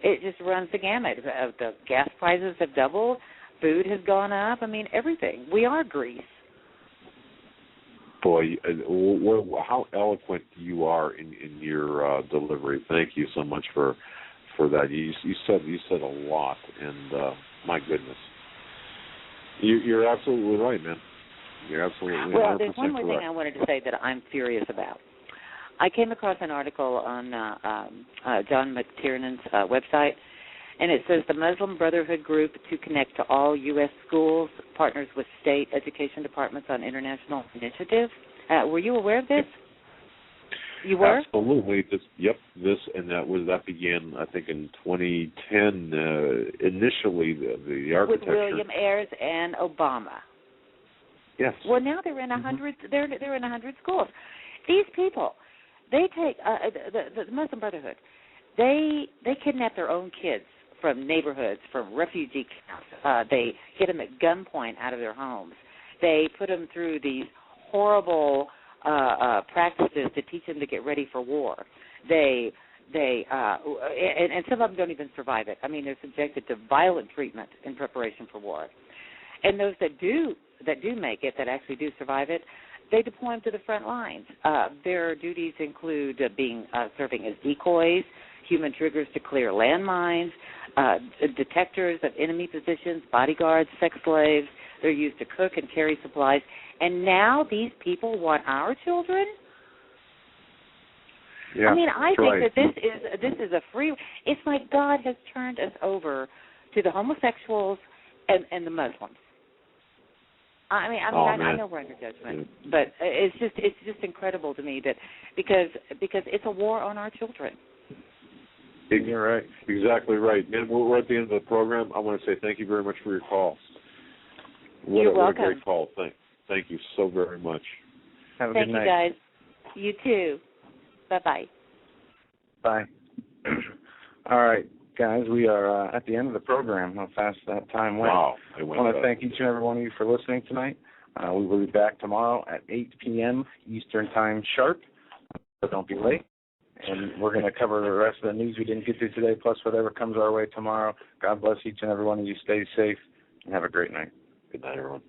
it just runs the gamut. The gas prices have doubled. Food has gone up. I mean, everything. We are Greece. Boy, how eloquent you are in your delivery. Thank you so much for that. You said a lot, and my goodness, you're absolutely right, man. You're absolutely well. There's one more correct. thing I wanted to say that I'm furious about. I came across an article on John McTiernan's website, and it says the Muslim Brotherhood Group to connect to all U.S. schools partners with state education departments on international initiatives. Were you aware of this? You were? Absolutely. That began, I think, in 2010. Initially, the architecture with William Ayers and Obama. Yes. Well, now they're in 100. They're in 100 schools. These people. They take the Muslim Brotherhood. They kidnap their own kids from neighborhoods, from refugee camps. They get them at gunpoint out of their homes. They put them through these horrible practices to teach them to get ready for war. They They and some of them don't even survive it. I mean, they're subjected to violent treatment in preparation for war. And those that do make it, that actually do survive it, they deploy them to the front lines. Their duties include serving as decoys, human triggers to clear landmines, detectors of enemy positions, bodyguards, sex slaves. They're used to cook and carry supplies. And now these people want our children? Yeah, I mean, I think right. that this is a free. It's like God has turned us over to the homosexuals and the Muslims. I know we're under judgment, but it's just incredible to me that because it's a war on our children. You're right. Exactly right. And we're at the end of the program. I want to say thank you very much for your call. You're welcome. What a great call. Thank you so very much. Have a good night. Thank you, guys. You too. Bye-bye. Bye. All right, guys, we are at the end of the program. How fast that time went. Wow. I want to thank each and every one of you for listening tonight. We will be back tomorrow at 8 p.m. Eastern Time sharp, so don't be late. And we're going to cover the rest of the news we didn't get to today, plus whatever comes our way tomorrow. God bless each and every one of you. Stay safe and have a great night. Good night, everyone.